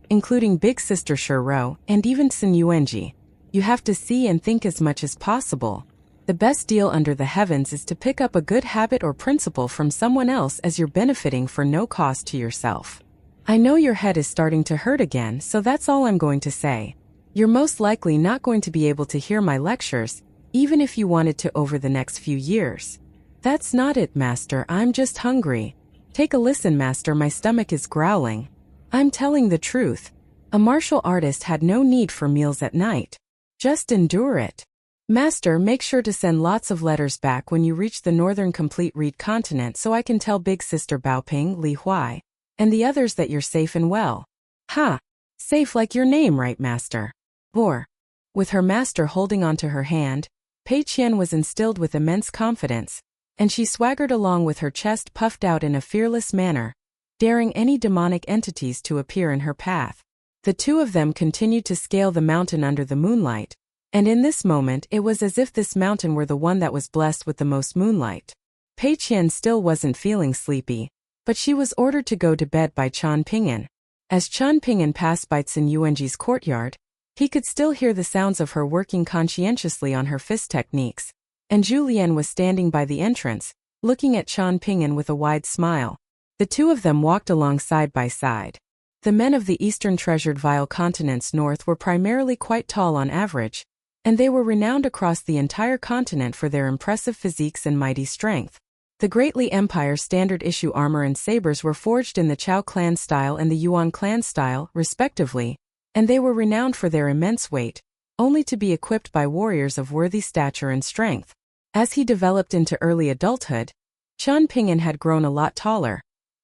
including Big Sister Shuro and even Sun Yuanji. You have to see and think as much as possible. The best deal under the heavens is to pick up a good habit or principle from someone else as you're benefiting for no cost to yourself. I know your head is starting to hurt again, so that's all I'm going to say. You're most likely not going to be able to hear my lectures, even if you wanted to over the next few years. That's not it, master, I'm just hungry. Take a listen, master, my stomach is growling. I'm telling the truth. A martial artist had no need for meals at night. Just endure it. Master, make sure to send lots of letters back when you reach the northern complete reed continent so I can tell Big Sister Baoping, Li Huai, and the others that you're safe and well. Ha! Safe like your name, right, master? Or, with her master holding onto her hand, Pei Qian was instilled with immense confidence, and she swaggered along with her chest puffed out in a fearless manner, daring any demonic entities to appear in her path. The two of them continued to scale the mountain under the moonlight, and in this moment it was as if this mountain were the one that was blessed with the most moonlight. Pei Qian still wasn't feeling sleepy, but she was ordered to go to bed by Qian Ping'an. As Qian Ping'an passed by Cin Yuanji's courtyard, he could still hear the sounds of her working conscientiously on her fist techniques, and Zhu Lian was standing by the entrance, looking at Qian Ping'an with a wide smile. The two of them walked along side by side. The men of the eastern treasured vile continent's north were primarily quite tall on average, and they were renowned across the entire continent for their impressive physiques and mighty strength. The Great Li Empire's standard-issue armor and sabers were forged in the Chao clan style and the Yuan clan style, respectively, and they were renowned for their immense weight, only to be equipped by warriors of worthy stature and strength. As he developed into early adulthood, Qian Ping'an had grown a lot taller,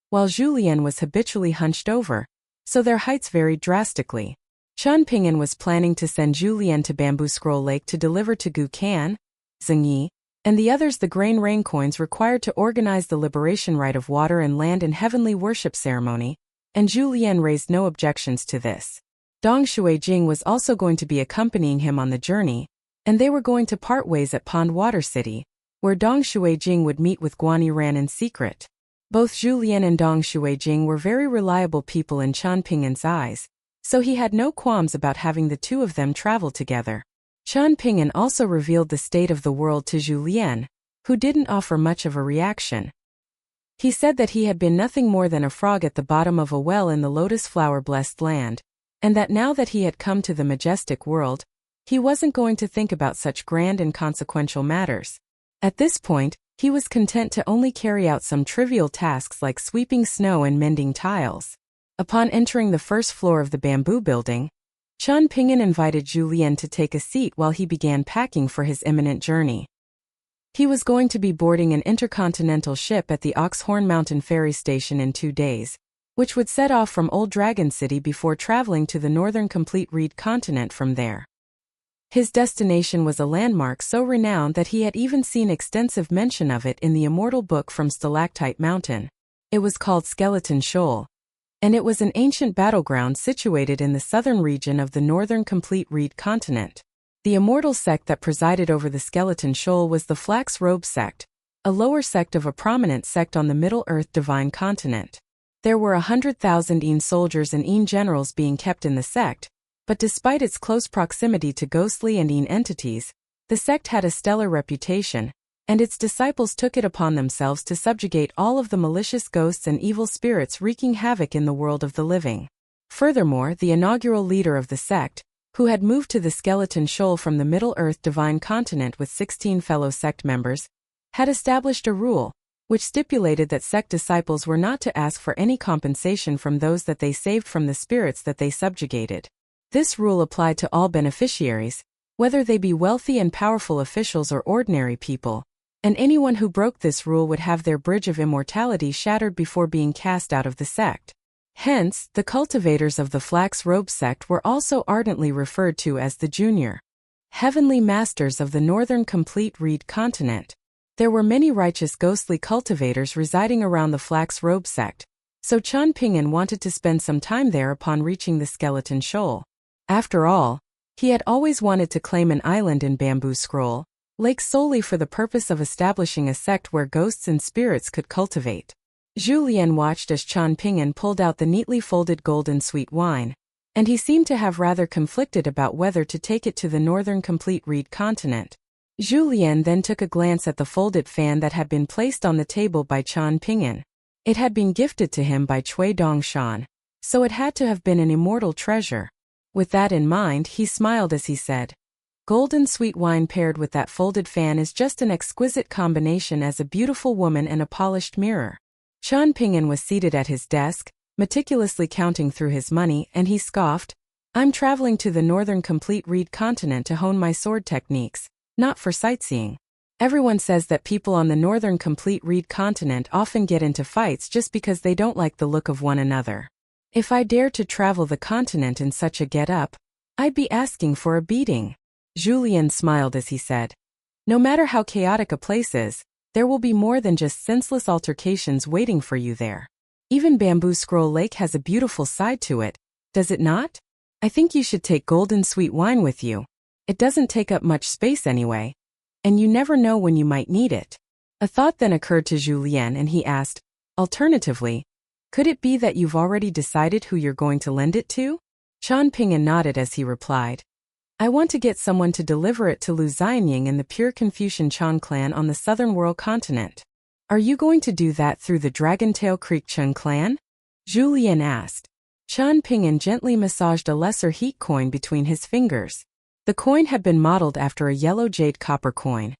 while Zhu Lian was habitually hunched over, so their heights varied drastically. Qian Ping'an was planning to send Zhu Lian to Bamboo Scroll Lake to deliver to Gu Kan, Zheng Yi, and the others the rain coins required to organize the liberation rite of water and land and heavenly worship ceremony, and Zhu Lian raised no objections to this. Dong Shuijing was also going to be accompanying him on the journey, and they were going to part ways at Pond Water City, where Dong Shuijing would meet with Guan Yiran in secret. Both Zhu Lian and Dong Shuijing were very reliable people in Qian Ping'an's eyes, so he had no qualms about having the two of them travel together. Qian Ping'an also revealed the state of the world to Zhu Lian, who didn't offer much of a reaction. He said that he had been nothing more than a frog at the bottom of a well in the lotus flower-blessed land, and that now that he had come to the majestic world, he wasn't going to think about such grand and consequential matters. At this point, he was content to only carry out some trivial tasks like sweeping snow and mending tiles. Upon entering the first floor of the bamboo building, Qian Ping'an invited Zhu Lian to take a seat while he began packing for his imminent journey. He was going to be boarding an intercontinental ship at the Oxhorn Mountain Ferry Station in 2 days, which would set off from Old Dragon City before traveling to the northern complete reed continent from there. His destination was a landmark so renowned that he had even seen extensive mention of it in the immortal book from Stalactite Mountain. It was called Skeleton Shoal, and it was an ancient battleground situated in the southern region of the northern complete reed continent. The immortal sect that presided over the Skeleton Shoal was the Flax Robe sect, a lower sect of a prominent sect on the Middle-earth divine continent. There were 100,000 Een soldiers and Een generals being kept in the sect, but despite its close proximity to ghostly and Een entities, the sect had a stellar reputation, and its disciples took it upon themselves to subjugate all of the malicious ghosts and evil spirits wreaking havoc in the world of the living. Furthermore, the inaugural leader of the sect, who had moved to the Skeleton Shoal from the Middle-earth divine continent with 16 fellow sect members, had established a rule, which stipulated that sect disciples were not to ask for any compensation from those that they saved from the spirits that they subjugated. This rule applied to all beneficiaries, whether they be wealthy and powerful officials or ordinary people, and anyone who broke this rule would have their bridge of immortality shattered before being cast out of the sect. Hence, the cultivators of the Flax Robe sect were also ardently referred to as the Junior Heavenly Masters of the Northern Complete Reed Continent. There were many righteous ghostly cultivators residing around the Flax Robe sect, so Qian Ping'an wanted to spend some time there upon reaching the Skeleton Shoal. After all, he had always wanted to claim an island in Bamboo Scroll Lake solely for the purpose of establishing a sect where ghosts and spirits could cultivate. Zhu Lian watched as Qian Ping'an pulled out the neatly folded golden sweet wine, and he seemed to have rather conflicted about whether to take it to the northern complete reed continent. Zhu Lian then took a glance at the folded fan that had been placed on the table by Qian Ping'an. It had been gifted to him by Cui Dongshan, so it had to have been an immortal treasure. With that in mind, he smiled as he said, "Golden sweet wine paired with that folded fan is just an exquisite combination as a beautiful woman and a polished mirror." Qian Ping'an was seated at his desk, meticulously counting through his money, and he scoffed, "I'm traveling to the northern complete reed continent to hone my sword techniques, not for sightseeing. Everyone says that people on the northern complete reed continent often get into fights just because they don't like the look of one another. If I dared to travel the continent in such a get-up, I'd be asking for a beating." Zhu Lian smiled as he said, "No matter how chaotic a place is, There will be more than just senseless altercations waiting for you there. Even Bamboo Scroll Lake has a beautiful side to it, does it not? I think you should take golden sweet wine with you. It doesn't take up much space anyway. And you never know when you might need it. A thought then occurred to Julien and he asked, alternatively, could it be that you've already decided who you're going to lend it to? Chan Ping'an nodded as he replied, I want to get someone to deliver it to Lu Xianying and the pure Confucian Chan clan on the southern world continent. Are you going to do that through the Dragontail Creek Chen clan? Julien asked. Chan Ping'an gently massaged a lesser heat coin between his fingers. The coin had been modeled after a yellow jade copper coin,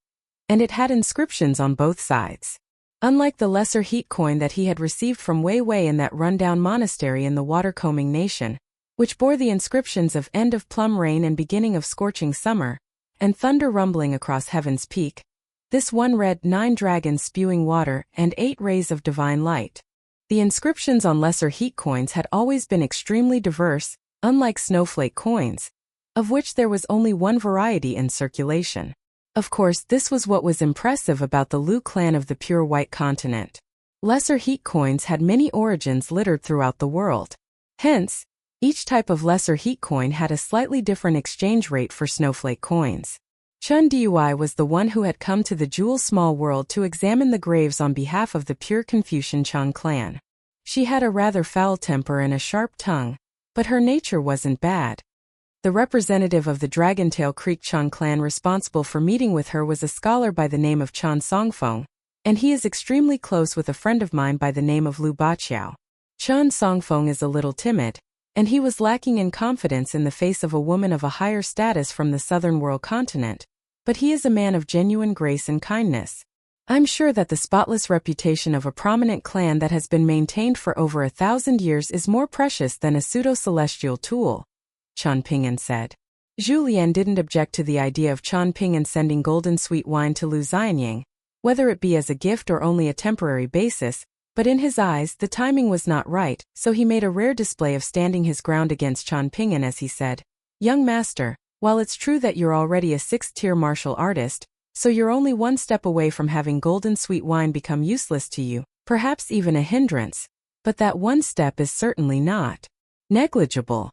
and it had inscriptions on both sides. Unlike the lesser heat coin that he had received from Wei Wei in that rundown monastery in the Watercombing Nation, which bore the inscriptions of end of plum rain and beginning of scorching summer, and thunder rumbling across heaven's peak, this one read 9 dragons spewing water and 8 rays of divine light. The inscriptions on lesser heat coins had always been extremely diverse, unlike snowflake coins, of which there was only one variety in circulation. Of course, this was what was impressive about the Lu clan of the pure white continent. Lesser heat coins had many origins littered throughout the world. Hence, each type of lesser heat coin had a slightly different exchange rate for snowflake coins. Chun Dui was the one who had come to the Jewel Small World to examine the graves on behalf of the pure Confucian Chan clan. She had a rather foul temper and a sharp tongue, but her nature wasn't bad. The representative of the Dragontail Creek Chan clan responsible for meeting with her was a scholar by the name of Chan Songfeng, and he is extremely close with a friend of mine by the name of Lu Baqiao. Chan Songfeng is a little timid, and he was lacking in confidence in the face of a woman of a higher status from the southern world continent, but he is a man of genuine grace and kindness. I'm sure that the spotless reputation of a prominent clan that has been maintained for over 1,000 years is more precious than a pseudo-celestial tool, Chan Ping'an said. Julien didn't object to the idea of Chan Ping'an sending golden sweet wine to Lu Xianying, whether it be as a gift or only a temporary basis, but in his eyes the timing was not right, so he made a rare display of standing his ground against Chan Ping'an as he said, Young master, while it's true that you're already a 6th-tier martial artist, so you're only one step away from having golden sweet wine become useless to you, perhaps even a hindrance, but that one step is certainly not negligible.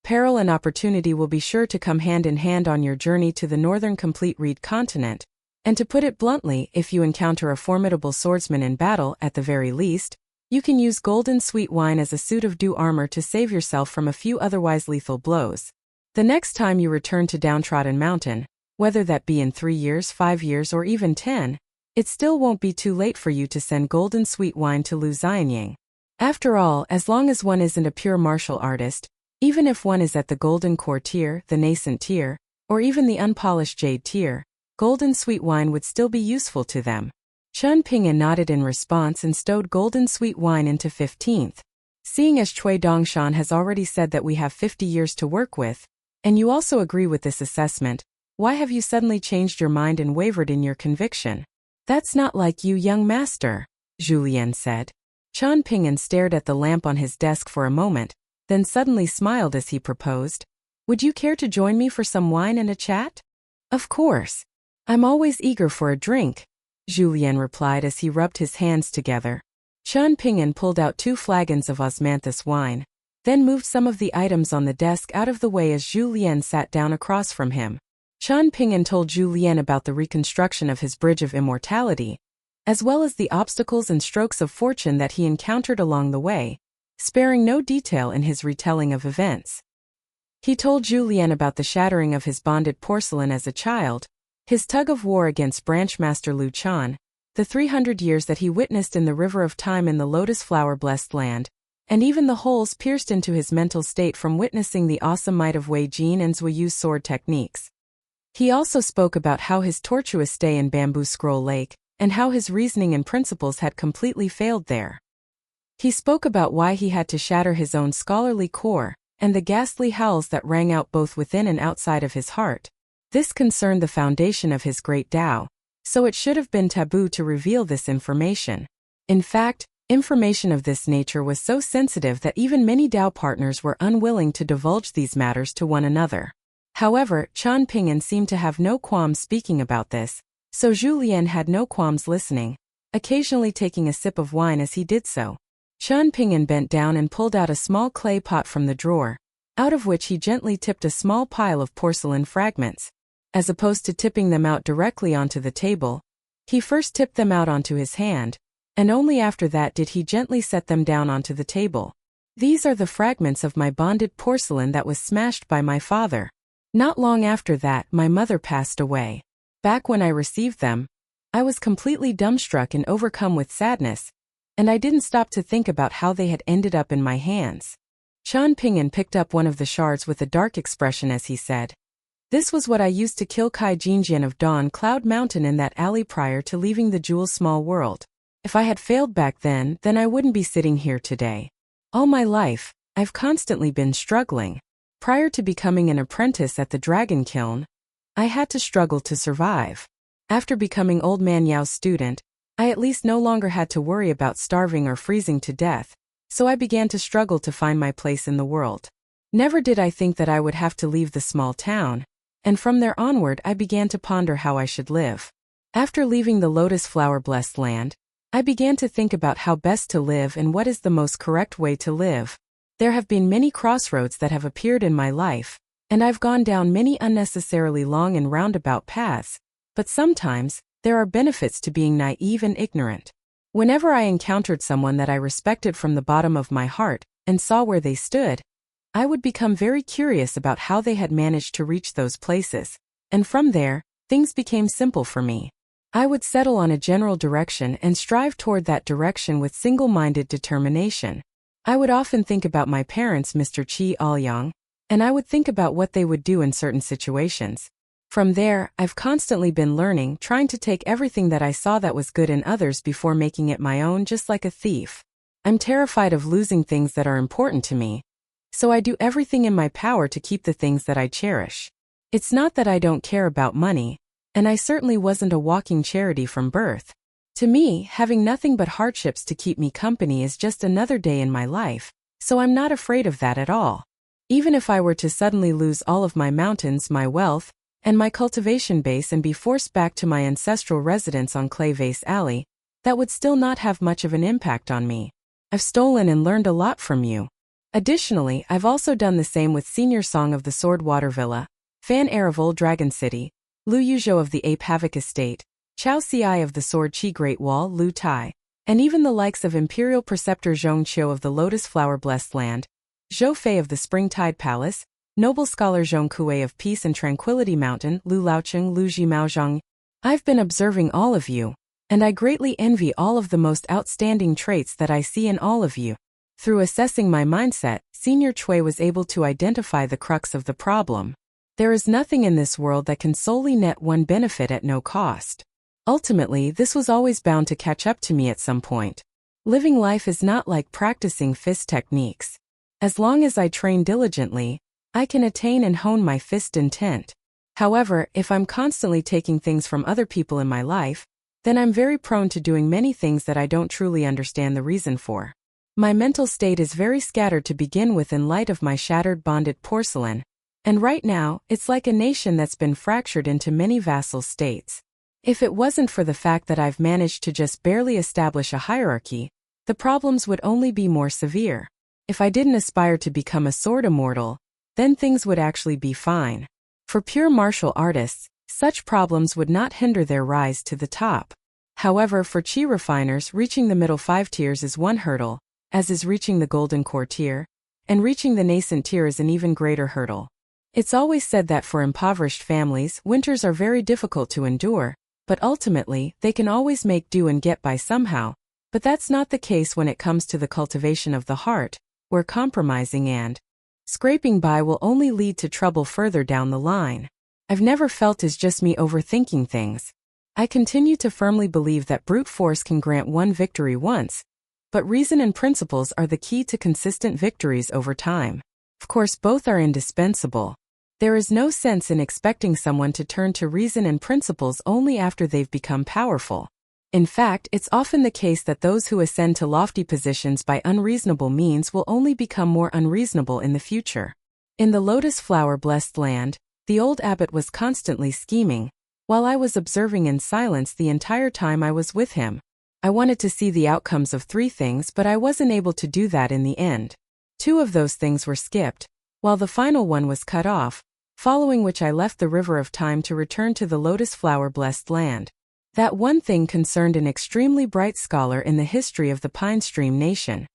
Peril and opportunity will be sure to come hand in hand on your journey to the northern complete reed continent, and to put it bluntly, if you encounter a formidable swordsman in battle at the very least, you can use golden sweet wine as a suit of dew armor to save yourself from a few otherwise lethal blows. The next time you return to Downtrodden Mountain, whether that be in 3 years, 5 years, or even 10, it still won't be too late for you to send golden sweet wine to Lu Xianying. After all, as long as one isn't a pure martial artist, even if one is at the golden core tier, the nascent tier, or even the unpolished jade tier, golden sweet wine would still be useful to them. Chun Ping'an nodded in response and stowed golden sweet wine into 15th. Seeing as Cui Dongshan has already said that we have 50 years to work with, and you also agree with this assessment, why have you suddenly changed your mind and wavered in your conviction? That's not like you, young master, Julien said. Chan Ping'an stared at the lamp on his desk for a moment, then suddenly smiled as he proposed, Would you care to join me for some wine and a chat? Of course. I'm always eager for a drink, Julien replied as he rubbed his hands together. Chan Ping'an pulled out 2 flagons of osmanthus wine, then moved some of the items on the desk out of the way as Julien sat down across from him. Chan Ping'an told Julien about the reconstruction of his Bridge of Immortality, as well as the obstacles and strokes of fortune that he encountered along the way, sparing no detail in his retelling of events. He told Julien about the shattering of his bonded porcelain as a child, his tug-of-war against Branchmaster Lu Chan, the 300 years that he witnessed in the River of Time in the Lotus Flower-blessed land, and even the holes pierced into his mental state from witnessing the awesome might of Wei Jin and Zui Yu's sword techniques. He also spoke about how his tortuous stay in Bamboo Scroll Lake, and how his reasoning and principles had completely failed there. He spoke about why he had to shatter his own scholarly core, and the ghastly howls that rang out both within and outside of his heart. This concerned the foundation of his great Tao, so it should have been taboo to reveal this information. In fact, information of this nature was so sensitive that even many Tao partners were unwilling to divulge these matters to one another. However, Chan Ping'an seemed to have no qualms speaking about this, So Julien had no qualms listening, occasionally taking a sip of wine as he did so. Qian Ping'an bent down and pulled out a small clay pot from the drawer, out of which he gently tipped a small pile of porcelain fragments. As opposed to tipping them out directly onto the table, he first tipped them out onto his hand, and only after that did he gently set them down onto the table. These are the fragments of my bonded porcelain that was smashed by my father. Not long after that, my mother passed away. Back when I received them, I was completely dumbstruck and overcome with sadness, and I didn't stop to think about how they had ended up in my hands. Qian Ping'an picked up one of the shards with a dark expression as he said, "This was what I used to kill Kai Jinjian of Dawn Cloud Mountain in that alley prior to leaving the Jewel's small world. If I had failed back then I wouldn't be sitting here today. All my life, I've constantly been struggling. Prior to becoming an apprentice at the Dragon Kiln, I had to struggle to survive. After becoming Old Man Yao's student, I at least no longer had to worry about starving or freezing to death, so I began to struggle to find my place in the world. Never did I think that I would have to leave the small town, and from there onward I began to ponder how I should live. After leaving the Lotus Flower-blessed land, I began to think about how best to live and what is the most correct way to live. There have been many crossroads that have appeared in my life, and I've gone down many unnecessarily long and roundabout paths, but sometimes, there are benefits to being naive and ignorant. Whenever I encountered someone that I respected from the bottom of my heart, and saw where they stood, I would become very curious about how they had managed to reach those places, and from there, things became simple for me. I would settle on a general direction and strive toward that direction with single-minded determination. I would often think about my parents, Mr. Qi Aoyang, and I would think about what they would do in certain situations. From there, I've constantly been learning, trying to take everything that I saw that was good in others before making it my own, just like a thief. I'm terrified of losing things that are important to me, so I do everything in my power to keep the things that I cherish. It's not that I don't care about money, and I certainly wasn't a walking charity from birth. To me, having nothing but hardships to keep me company is just another day in my life, so I'm not afraid of that at all. Even if I were to suddenly lose all of my mountains, my wealth, and my cultivation base and be forced back to my ancestral residence on Clay Vase Alley, that would still not have much of an impact on me. I've stolen and learned a lot from you. Additionally, I've also done the same with Senior Song of the Sword Water Villa, Fan Aravel Dragon City, Lu Yuzhou of the Ape Havoc Estate, Chao Ci of the Sword Qi Great Wall, Lu Tai, and even the likes of Imperial Preceptor Zhong Qiu of the Lotus Flower Blessed Land, Zhou Fei of the Springtide Palace, Noble Scholar Zhong Kuei of Peace and Tranquility Mountain, Lu Laocheng, Lu Jimao Zhang. I've been observing all of you, and I greatly envy all of the most outstanding traits that I see in all of you. Through assessing my mindset, Senior Chui was able to identify the crux of the problem. There is nothing in this world that can solely net one benefit at no cost. Ultimately, this was always bound to catch up to me at some point. Living life is not like practicing fist techniques. As long as I train diligently, I can attain and hone my fist intent. However, if I'm constantly taking things from other people in my life, then I'm very prone to doing many things that I don't truly understand the reason for. My mental state is very scattered to begin with in light of my shattered bonded porcelain, and right now, it's like a nation that's been fractured into many vassal states. If it wasn't for the fact that I've managed to just barely establish a hierarchy, the problems would only be more severe. If I didn't aspire to become a sword immortal, then things would actually be fine. For pure martial artists, such problems would not hinder their rise to the top. However, for Qi refiners, reaching the middle 5 tiers is one hurdle, as is reaching the golden core tier, and reaching the nascent tier is an even greater hurdle. It's always said that for impoverished families, winters are very difficult to endure, but ultimately, they can always make do and get by somehow. But that's not the case when it comes to the cultivation of the heart, where compromising and scraping by will only lead to trouble further down the line. I've never felt it's just me overthinking things. I continue to firmly believe that brute force can grant one victory once, but reason and principles are the key to consistent victories over time. Of course, both are indispensable. There is no sense in expecting someone to turn to reason and principles only after they've become powerful. In fact, it's often the case that those who ascend to lofty positions by unreasonable means will only become more unreasonable in the future. In the Lotus Flower blessed land, the old abbot was constantly scheming, while I was observing in silence the entire time I was with him. I wanted to see the outcomes of 3 things, but I wasn't able to do that in the end. 2 of those things were skipped, while the final one was cut off, following which I left the river of time to return to the lotus flower-blessed land. That one thing concerned an extremely bright scholar in the history of the Pine Stream Nation.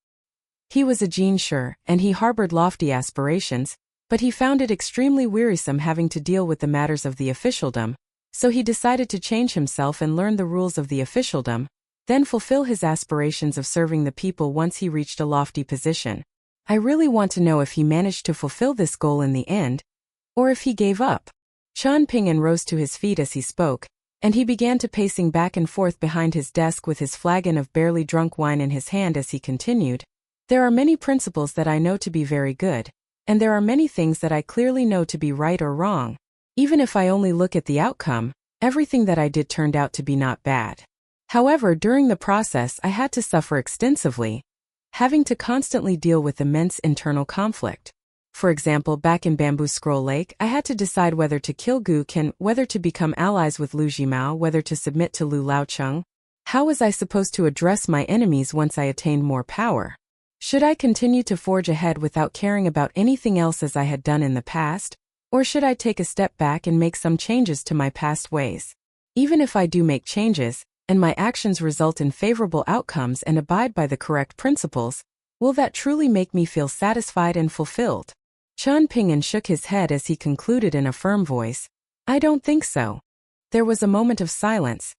He was a Jian, and he harbored lofty aspirations, but he found it extremely wearisome having to deal with the matters of the officialdom, so he decided to change himself and learn the rules of the officialdom, then fulfill his aspirations of serving the people once he reached a lofty position. I really want to know if he managed to fulfill this goal in the end, or if he gave up. Qian Ping'an rose to his feet as he spoke, and he began to pacing back and forth behind his desk with his flagon of barely drunk wine in his hand as he continued. There are many principles that I know to be very good, and there are many things that I clearly know to be right or wrong. Even if I only look at the outcome, everything that I did turned out to be not bad. However, during the process I had to suffer extensively, having to constantly deal with immense internal conflict. For example, back in Bamboo Scroll Lake, I had to decide whether to kill Gu Qin, whether to become allies with Lu Jimao, whether to submit to Lu Laocheng. How was I supposed to address my enemies once I attained more power? Should I continue to forge ahead without caring about anything else as I had done in the past? Or should I take a step back and make some changes to my past ways? Even if I do make changes, and my actions result in favorable outcomes and abide by the correct principles, will that truly make me feel satisfied and fulfilled? Qian Ping'an shook his head as he concluded in a firm voice. I don't think so. There was a moment of silence.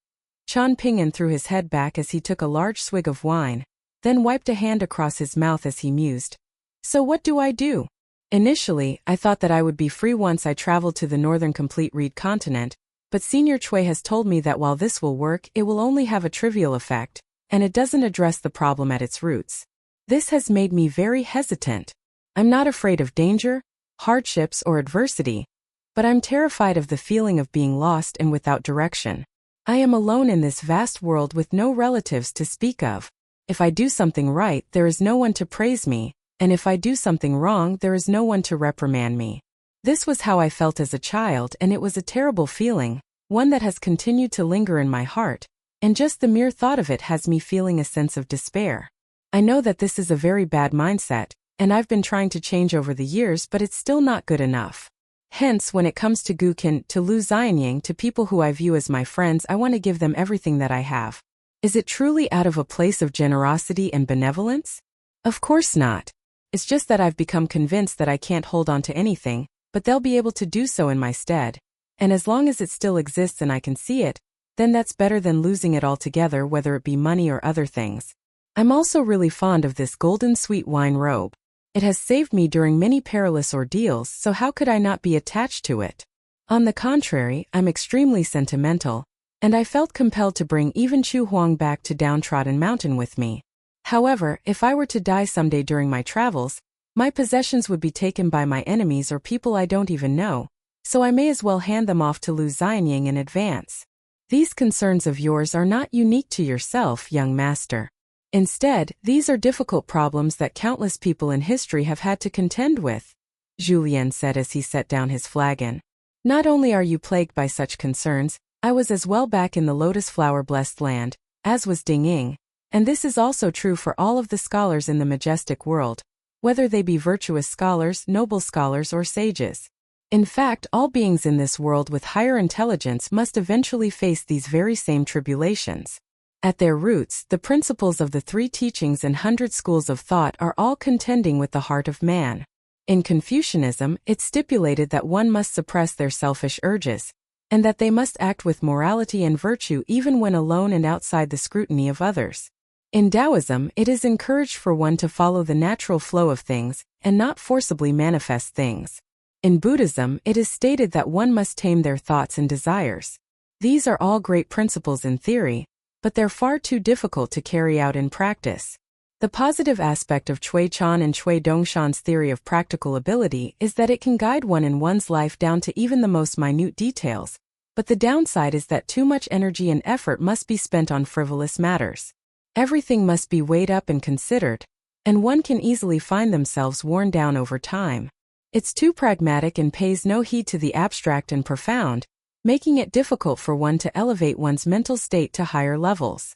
Qian Ping'an threw his head back as he took a large swig of wine, then wiped a hand across his mouth as he mused. So what do I do? Initially, I thought that I would be free once I traveled to the northern complete reed continent, but Senior Cui has told me that while this will work, it will only have a trivial effect, and it doesn't address the problem at its roots. This has made me very hesitant. I'm not afraid of danger, hardships, or adversity, but I'm terrified of the feeling of being lost and without direction. I am alone in this vast world with no relatives to speak of. If I do something right, there is no one to praise me, and if I do something wrong, there is no one to reprimand me. This was how I felt as a child, and it was a terrible feeling, one that has continued to linger in my heart, and just the mere thought of it has me feeling a sense of despair. I know that this is a very bad mindset, and I've been trying to change over the years, but it's still not good enough. Hence, when it comes to Gu Qin, to Lu Xianying, to people who I view as my friends, I want to give them everything that I have. Is it truly out of a place of generosity and benevolence? Of course not. It's just that I've become convinced that I can't hold on to anything, but they'll be able to do so in my stead. And as long as it still exists and I can see it, then that's better than losing it altogether, whether it be money or other things. I'm also really fond of this golden sweet wine robe. It has saved me during many perilous ordeals, so how could I not be attached to it? On the contrary, I'm extremely sentimental, and I felt compelled to bring even Chu Huang back to Downtrodden Mountain with me. However, if I were to die someday during my travels, my possessions would be taken by my enemies or people I don't even know, so I may as well hand them off to Lu Xianying in advance. These concerns of yours are not unique to yourself, young master. Instead, these are difficult problems that countless people in history have had to contend with, Julien said as he set down his flagon. Not only are you plagued by such concerns, I was as well back in the lotus flower-blessed land, as was Ding Ying, and this is also true for all of the scholars in the majestic world, whether they be virtuous scholars, noble scholars, or sages. In fact, all beings in this world with higher intelligence must eventually face these very same tribulations. At their roots, the principles of the 3 teachings and 100 schools of thought are all contending with the heart of man. In Confucianism, it's stipulated that one must suppress their selfish urges, and that they must act with morality and virtue even when alone and outside the scrutiny of others. In Taoism, it is encouraged for one to follow the natural flow of things, and not forcibly manifest things. In Buddhism, it is stated that one must tame their thoughts and desires. These are all great principles in theory, but they're far too difficult to carry out in practice. The positive aspect of Cui Chan and Cui Dongshan's theory of practical ability is that it can guide one in one's life down to even the most minute details, but the downside is that too much energy and effort must be spent on frivolous matters. Everything must be weighed up and considered, and one can easily find themselves worn down over time. It's too pragmatic and pays no heed to the abstract and profound, making it difficult for one to elevate one's mental state to higher levels.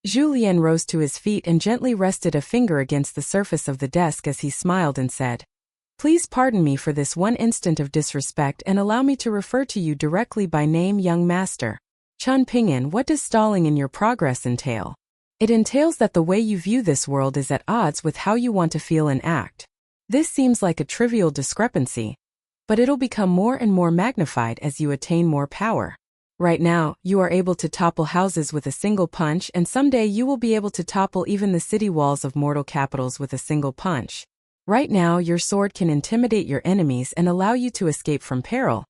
Julien rose to his feet and gently rested a finger against the surface of the desk as he smiled and said, "Please pardon me for this one instant of disrespect and allow me to refer to you directly by name, young master. Qian Ping'an, what does stalling in your progress entail?" "It entails that the way you view this world is at odds with how you want to feel and act. This seems like a trivial discrepancy, but it'll become more and more magnified as you attain more power. Right now, you are able to topple houses with a single punch, and someday you will be able to topple even the city walls of mortal capitals with a single punch. Right now, your sword can intimidate your enemies and allow you to escape from peril.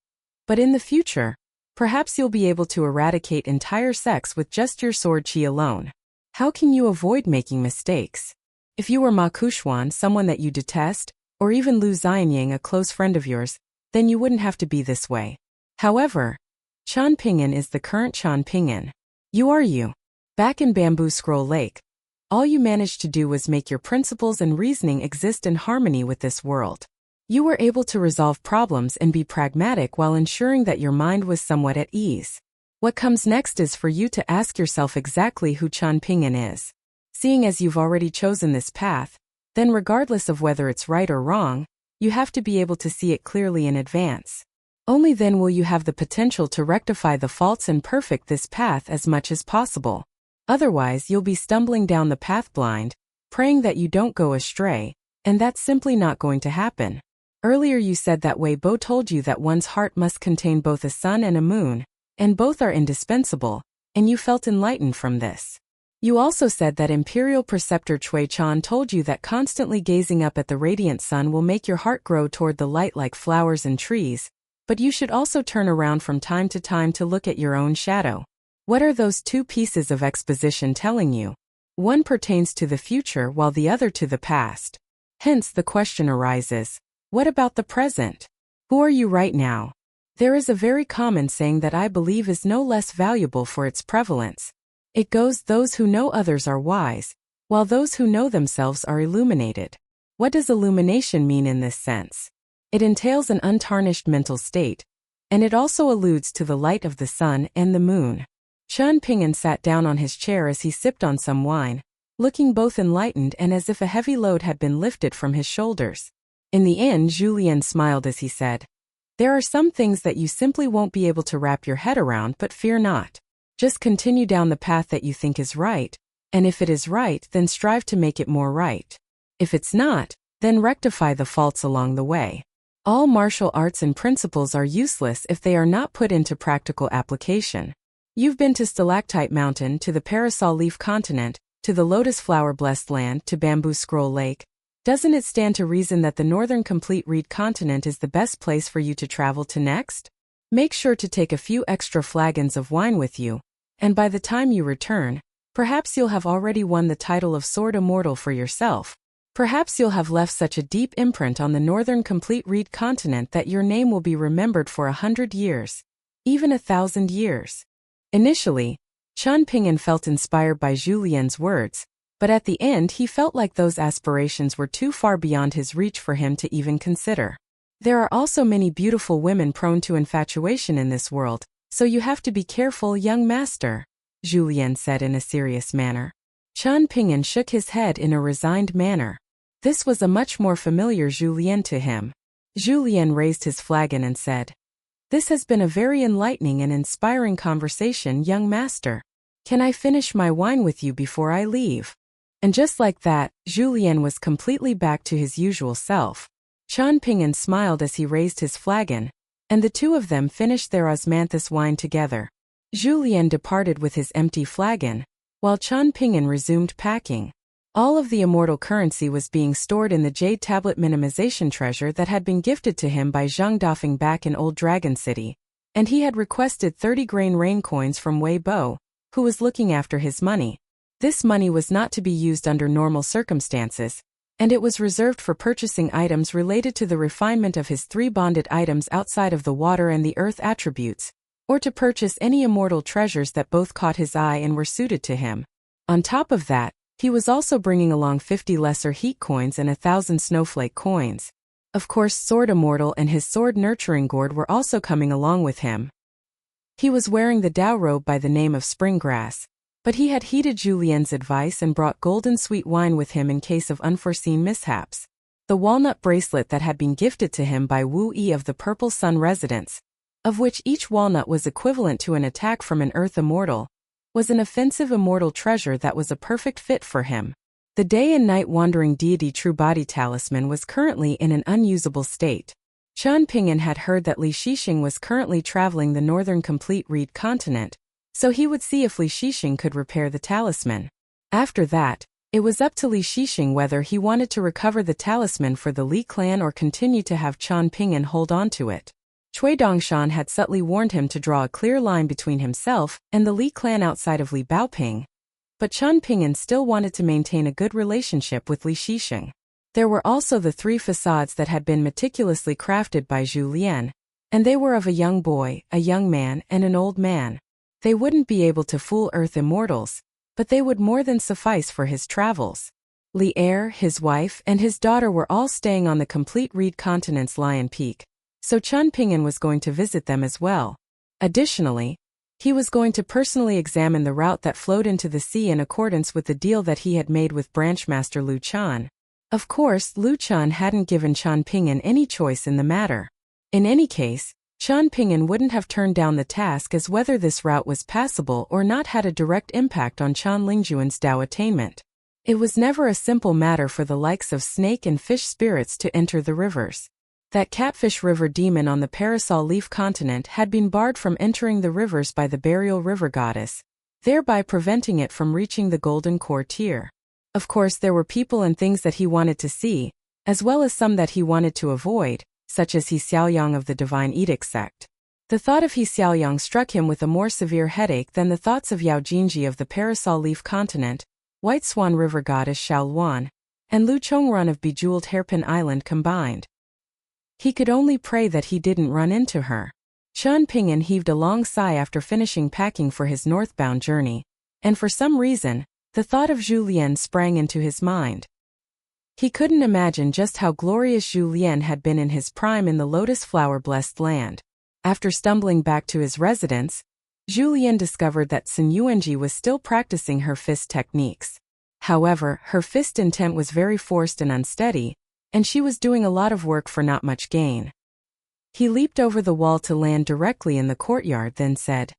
But in the future, perhaps you'll be able to eradicate entire sects with just your sword qi alone. How can you avoid making mistakes? If you were Ma Kuxuan, someone that you detest, or even Lu Xianying, a close friend of yours, then you wouldn't have to be this way. However, Qian Ping'an is the current Qian Ping'an. You are you. Back in Bamboo Scroll Lake, all you managed to do was make your principles and reasoning exist in harmony with this world. You were able to resolve problems and be pragmatic while ensuring that your mind was somewhat at ease. What comes next is for you to ask yourself exactly who Qian Ping'an is. Seeing as you've already chosen this path, then regardless of whether it's right or wrong, you have to be able to see it clearly in advance. Only then will you have the potential to rectify the faults and perfect this path as much as possible. Otherwise, you'll be stumbling down the path blind, praying that you don't go astray, and that's simply not going to happen. Earlier you said that Wei Bo told you that one's heart must contain both a sun and a moon, and both are indispensable, and you felt enlightened from this. You also said that Imperial Preceptor Cui Chan told you that constantly gazing up at the radiant sun will make your heart grow toward the light like flowers and trees, but you should also turn around from time to time to look at your own shadow. What are those two pieces of exposition telling you? One pertains to the future while the other to the past. Hence the question arises, what about the present? Who are you right now? There is a very common saying that I believe is no less valuable for its prevalence. It goes, those who know others are wise, while those who know themselves are illuminated. What does illumination mean in this sense? It entails an untarnished mental state, and it also alludes to the light of the sun and the moon. Qian Ping'an sat down on his chair as he sipped on some wine, looking both enlightened and as if a heavy load had been lifted from his shoulders. In the end, Julien smiled as he said, "There are some things that you simply won't be able to wrap your head around, but fear not. Just continue down the path that you think is right, and if it is right, then strive to make it more right. If it's not, then rectify the faults along the way. All martial arts and principles are useless if they are not put into practical application. You've been to Stalactite Mountain, to the Parasol Leaf Continent, to the Lotus Flower Blessed Land, to Bamboo Scroll Lake. Doesn't it stand to reason that the Northern Complete Reed Continent is the best place for you to travel to next? Make sure to take a few extra flagons of wine with you, and by the time you return, perhaps you'll have already won the title of Sword Immortal for yourself. Perhaps you'll have left such a deep imprint on the Northern Complete Reed Continent that your name will be remembered for 100 years, even 1,000 years. Initially, Qian Ping'an felt inspired by Julien's words, but at the end he felt like those aspirations were too far beyond his reach for him to even consider. There are also many beautiful women prone to infatuation in this world, so you have to be careful, young master, Julien said in a serious manner. Qian Ping'an shook his head in a resigned manner. This was a much more familiar Julien to him. Julien raised his flagon and said, "This has been a very enlightening and inspiring conversation, young master. Can I finish my wine with you before I leave?" And just like that, Julien was completely back to his usual self. Qian Ping'an smiled as he raised his flagon, and the two of them finished their osmanthus wine together. Julien departed with his empty flagon, while Qian Ping'an resumed packing. All of the immortal currency was being stored in the Jade Tablet minimization treasure that had been gifted to him by Zhang Dafeng back in Old Dragon City, and he had requested 30 grain rain coins from Wei Bo, who was looking after his money. This money was not to be used under normal circumstances, and it was reserved for purchasing items related to the refinement of his 3 bonded items outside of the water and the earth attributes, or to purchase any immortal treasures that both caught his eye and were suited to him. On top of that, he was also bringing along 50 lesser heat coins and 1,000 snowflake coins. Of course, Sword Immortal and his sword nurturing gourd were also coming along with him. He was wearing the Dao robe by the name of Springgrass, but he had heeded Julien's advice and brought golden sweet wine with him in case of unforeseen mishaps. The walnut bracelet that had been gifted to him by Wu Yi of the Purple Sun residence, of which each walnut was equivalent to an attack from an earth immortal, was an offensive immortal treasure that was a perfect fit for him. The day and night wandering deity True Body Talisman was currently in an unusable state. Qian Pingyan had heard that Li Shixing was currently traveling the northern complete reed continent, so he would see if Li Shixing could repair the talisman. After that, it was up to Li Shixing whether he wanted to recover the talisman for the Li clan or continue to have Qian Pingyan hold on to it. Cui Dongshan had subtly warned him to draw a clear line between himself and the Li clan outside of Li Baoping, but Qian Pingyan still wanted to maintain a good relationship with Li Shixing. There were also the 3 facades that had been meticulously crafted by Zhu Lian, and they were of a young boy, a young man, and an old man. They wouldn't be able to fool Earth immortals, but they would more than suffice for his travels. Li Er, his wife, and his daughter were all staying on the complete reed continent's Lion Peak, so Qian Pingyan was going to visit them as well. Additionally, he was going to personally examine the route that flowed into the sea in accordance with the deal that he had made with Branchmaster Lu Chan. Of course, Lu Chan hadn't given Qian Pingyan any choice in the matter. In any case, Qian Pingyan wouldn't have turned down the task, as whether this route was passable or not had a direct impact on Qian Lingjuan's Dao attainment. It was never a simple matter for the likes of snake and fish spirits to enter the rivers. That catfish river demon on the Parasol Leaf continent had been barred from entering the rivers by the burial river goddess, thereby preventing it from reaching the golden core tier. Of course, there were people and things that he wanted to see, as well as some that he wanted to avoid, such as He Xiaoyang of the Divine Edict sect. The thought of He Xiaoyang struck him with a more severe headache than the thoughts of Yao Jinji of the Parasol Leaf continent, White Swan River goddess Xiao Luan, and Lu Chongrun of Bejeweled Hairpin Island combined. He could only pray that he didn't run into her. Qian Pingyan heaved a long sigh after finishing packing for his northbound journey, and for some reason, the thought of Zhu Lian sprang into his mind. He couldn't imagine just how glorious Zhu Lian had been in his prime in the lotus flower-blessed land. After stumbling back to his residence, Zhu Lian discovered that Sun Yuanji was still practicing her fist techniques. However, her fist intent was very forced and unsteady, and she was doing a lot of work for not much gain. He leaped over the wall to land directly in the courtyard, then said,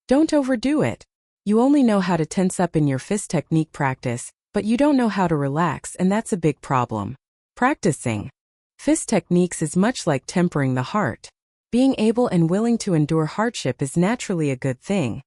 "Don't overdo it. You only know how to tense up in your fist technique practice, but you don't know how to relax, and that's a big problem. Practicing fist techniques is much like tempering the heart. Being able and willing to endure hardship is naturally a good thing,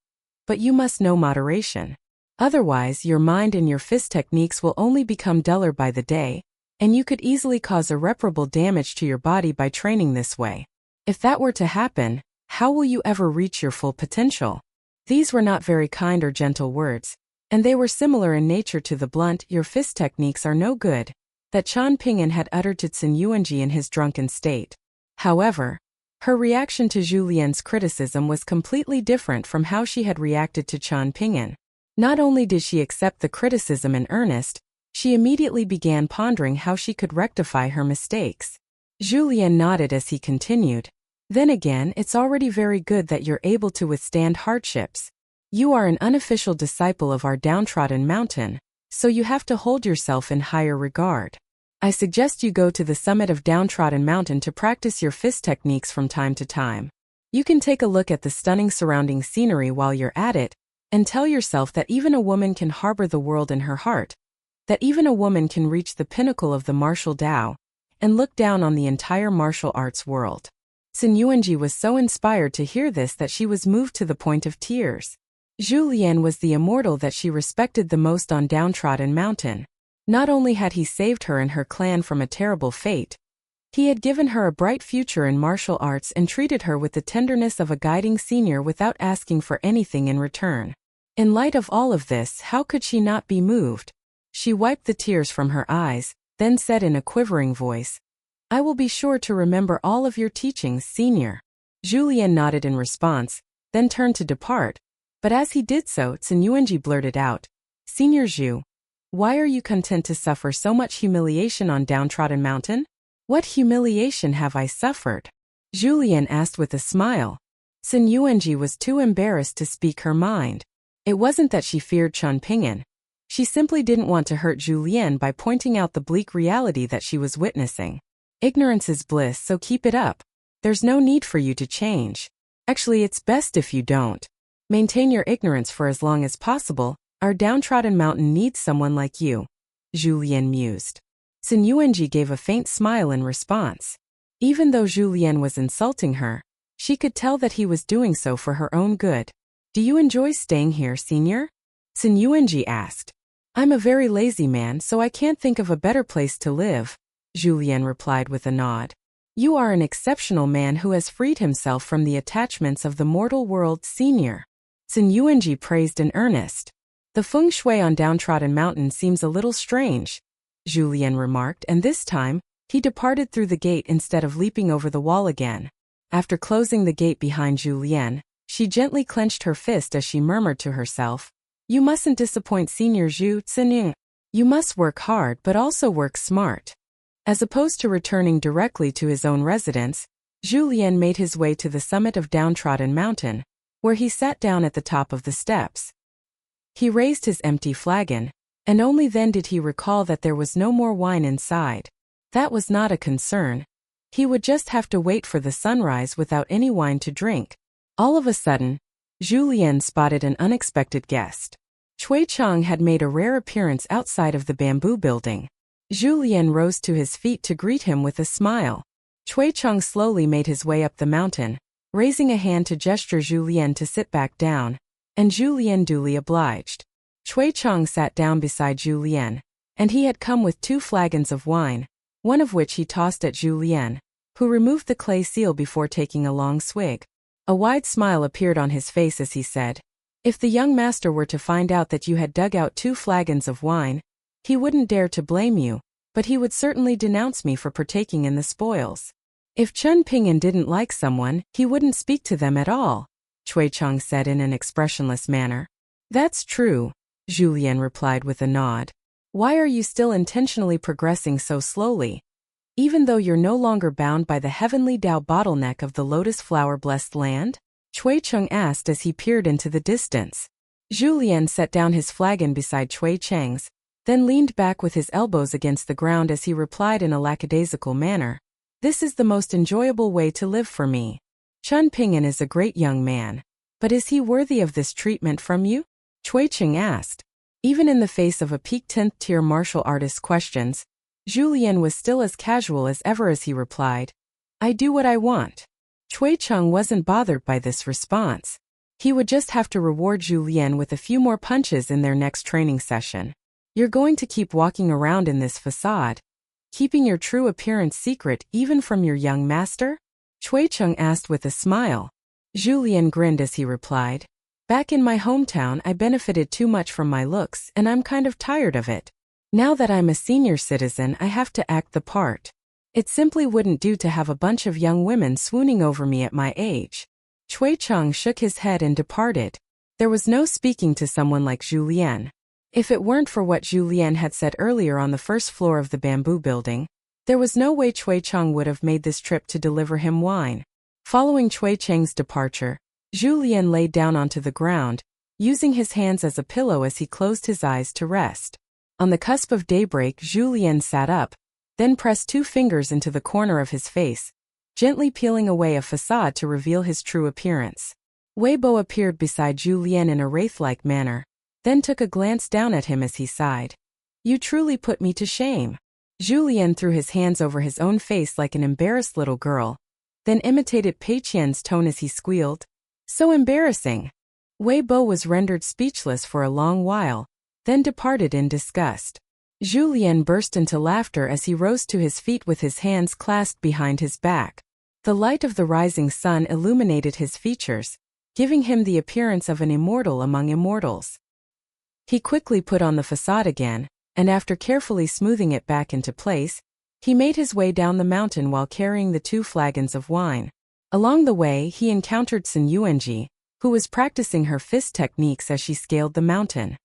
but you must know moderation. Otherwise, your mind and your fist techniques will only become duller by the day, and you could easily cause irreparable damage to your body by training this way. If that were to happen, how will you ever reach your full potential?" These were not very kind or gentle words, and they were similar in nature to the blunt "your fist techniques are no good" that Qian Pingyan had uttered to Sun Yuanji in his drunken state. However, her reaction to Zhu Lian's criticism was completely different from how she had reacted to Qian Pingyan. Not only did she accept the criticism in earnest, she immediately began pondering how she could rectify her mistakes. Zhu Lian nodded as he continued, "Then again, it's already very good that you're able to withstand hardships. You are an unofficial disciple of our downtrodden mountain, so you have to hold yourself in higher regard. I suggest you go to the summit of Downtrodden Mountain to practice your fist techniques from time to time. You can take a look at the stunning surrounding scenery while you're at it, and tell yourself that even a woman can harbor the world in her heart, that even a woman can reach the pinnacle of the martial Tao, and look down on the entire martial arts world." Sun Yuanji was so inspired to hear this that she was moved to the point of tears. Zhu Lian was the immortal that she respected the most on Downtrodden Mountain. Not only had he saved her and her clan from a terrible fate, he had given her a bright future in martial arts and treated her with the tenderness of a guiding senior without asking for anything in return. In light of all of this, how could she not be moved? She wiped the tears from her eyes, then said in a quivering voice, "I will be sure to remember all of your teachings, senior." Zhu Lian nodded in response, then turned to depart, but as he did so, Sun Yuanji blurted out, "Senior Zhu, why are you content to suffer so much humiliation on Downtrodden Mountain?" "What humiliation have I suffered?" Zhu Lian asked with a smile. Sun Yuanji was too embarrassed to speak her mind. It wasn't that she feared Chen Ping'an. She simply didn't want to hurt Julian by pointing out the bleak reality that she was witnessing. Ignorance is bliss, so keep it up. There's no need for you to change. Actually, it's best if you don't. Maintain your ignorance for as long as possible. Our downtrodden mountain needs someone like you. Julian mused. Sun Yuanji gave a faint smile in response. Even though Julian was insulting her, she could tell that he was doing so for her own good. Do you enjoy staying here, senior? Sun Yuanji asked. I'm a very lazy man, so I can't think of a better place to live, Julian replied with a nod. You are an exceptional man who has freed himself from the attachments of the mortal world, senior. Sun Yuanji praised in earnest. The feng shui on downtrodden mountain seems a little strange, Julian remarked, and this time, he departed through the gate instead of leaping over the wall again. After closing the gate behind Julian, she gently clenched her fist as she murmured to herself, You mustn't disappoint Senior Zhu Zining. You must work hard but also work smart. As opposed to returning directly to his own residence, Julian made his way to the summit of downtrodden mountain, where he sat down at the top of the steps. He raised his empty flagon, and only then did he recall that there was no more wine inside. That was not a concern. He would just have to wait for the sunrise without any wine to drink. All of a sudden, Julian spotted an unexpected guest. Cui Cheng had made a rare appearance outside of the bamboo building. Julian rose to his feet to greet him with a smile. Cui Cheng slowly made his way up the mountain, raising a hand to gesture Julian to sit back down, and Julian duly obliged. Cui Cheng sat down beside Julian, and he had come with 2 flagons of wine, one of which he tossed at Julian, who removed the clay seal before taking a long swig. A wide smile appeared on his face as he said, If the young master were to find out that you had dug out 2 flagons of wine, he wouldn't dare to blame you, but he would certainly denounce me for partaking in the spoils. If Chen Ping'an didn't like someone, he wouldn't speak to them at all, Cui Cheng said in an expressionless manner. That's true, Julian replied with a nod. Why are you still intentionally progressing so slowly? Even though you're no longer bound by the heavenly Tao bottleneck of the lotus flower-blessed land? Cui Cheng asked as he peered into the distance. Julian set down his flagon beside Cui Cheng's, then leaned back with his elbows against the ground as he replied in a lackadaisical manner. This is the most enjoyable way to live for me. Chen Ping'an is a great young man. But is he worthy of this treatment from you? Cui Cheng asked. Even in the face of a peak 10th tier martial artist's questions, Julian was still as casual as ever as he replied, I do what I want. Cui Cheng wasn't bothered by this response. He would just have to reward Julian with a few more punches in their next training session. You're going to keep walking around in this facade, keeping your true appearance secret even from your young master? Cui Cheng asked with a smile. Julian grinned as he replied, Back in my hometown I benefited too much from my looks and I'm kind of tired of it. Now that I'm a senior citizen I have to act the part. It simply wouldn't do to have a bunch of young women swooning over me at my age. Cui Cheng shook his head and departed. There was no speaking to someone like Julian. If it weren't for what Julian had said earlier on the first floor of the bamboo building, there was no way Cui Cheng would have made this trip to deliver him wine. Following Cui Cheng's departure, Julian laid down onto the ground, using his hands as a pillow as he closed his eyes to rest. On the cusp of daybreak, Julian sat up, then pressed 2 fingers into the corner of his face, gently peeling away a facade to reveal his true appearance. Weibo appeared beside Julian in a wraith-like manner, then took a glance down at him as he sighed. You truly put me to shame. Julian threw his hands over his own face like an embarrassed little girl, then imitated Pei Qian's tone as he squealed, So embarrassing. Weibo was rendered speechless for a long while, then departed in disgust. Julian burst into laughter as he rose to his feet with his hands clasped behind his back. The light of the rising sun illuminated his features, giving him the appearance of an immortal among immortals. He quickly put on the facade again, and after carefully smoothing it back into place, he made his way down the mountain while carrying the 2 flagons of wine. Along the way, he encountered Sun Yuanji, who was practicing her fist techniques as she scaled the mountain.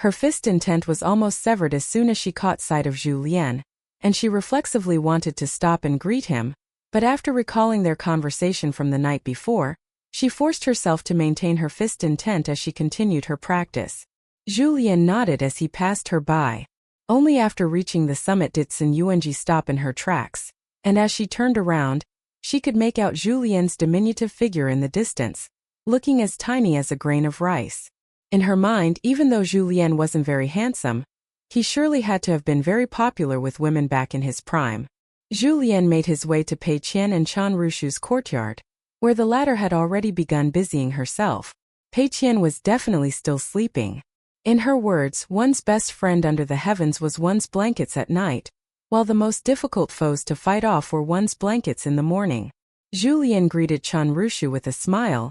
Her fist intent was almost severed as soon as she caught sight of Julian, and she reflexively wanted to stop and greet him, but after recalling their conversation from the night before, She forced herself to maintain her fist intent as she continued her practice. Julien nodded as he passed her by. Only after reaching the summit did Sun Yuanji stop in her tracks, and as she turned around, she could make out Julien's diminutive figure in the distance, looking as tiny as a grain of rice. In her mind, even though Julien wasn't very handsome, he surely had to have been very popular with women back in his prime. Julien made his way to Pei Qian and Chan Rushu's courtyard, where the latter had already begun busying herself. Pei Qian was definitely still sleeping. In her words, one's best friend under the heavens was one's blankets at night, while the most difficult foes to fight off were one's blankets in the morning. Julien greeted Chan Rushu with a smile,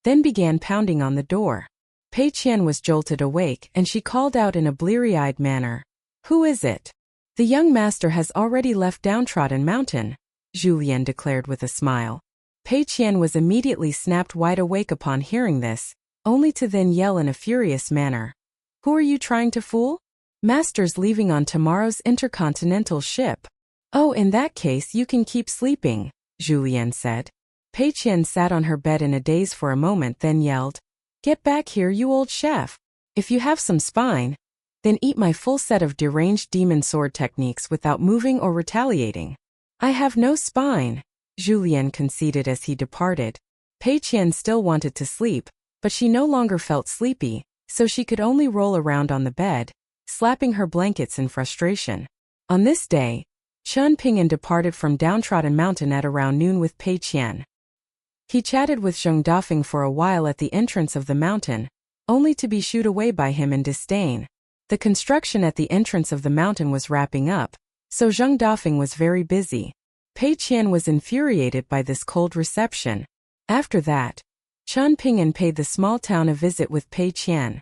then began pounding on the door. Pei Qian was jolted awake and she called out in a bleary-eyed manner, "Who is it?" "The young master has already left Downtrodden Mountain," Julien declared with a smile. Pei Qian was immediately snapped wide awake upon hearing this, only to then yell in a furious manner, "Who are you trying to fool? Master's leaving on tomorrow's intercontinental ship." "Oh, in that case you can keep sleeping," Julien said. Pei Qian sat on her bed in a daze for a moment, then yelled, "Get back here, you old chef. If you have some spine, then eat my full set of deranged demon sword techniques without moving or retaliating." "I have no spine," Julien conceded as he departed. Pei Qian still wanted to sleep, but she no longer felt sleepy, so she could only roll around on the bed, slapping her blankets in frustration. On this day, Chen Ping'an departed from Downtrodden Mountain at around noon with Pei Qian. He chatted with Zheng Dafeng for a while at the entrance of the mountain, only to be shooed away by him in disdain. The construction at the entrance of the mountain was wrapping up, so Zheng Dafeng was very busy. Pei Qian was infuriated by this cold reception. After that, Chen Ping'an paid the small town a visit with Pei Qian.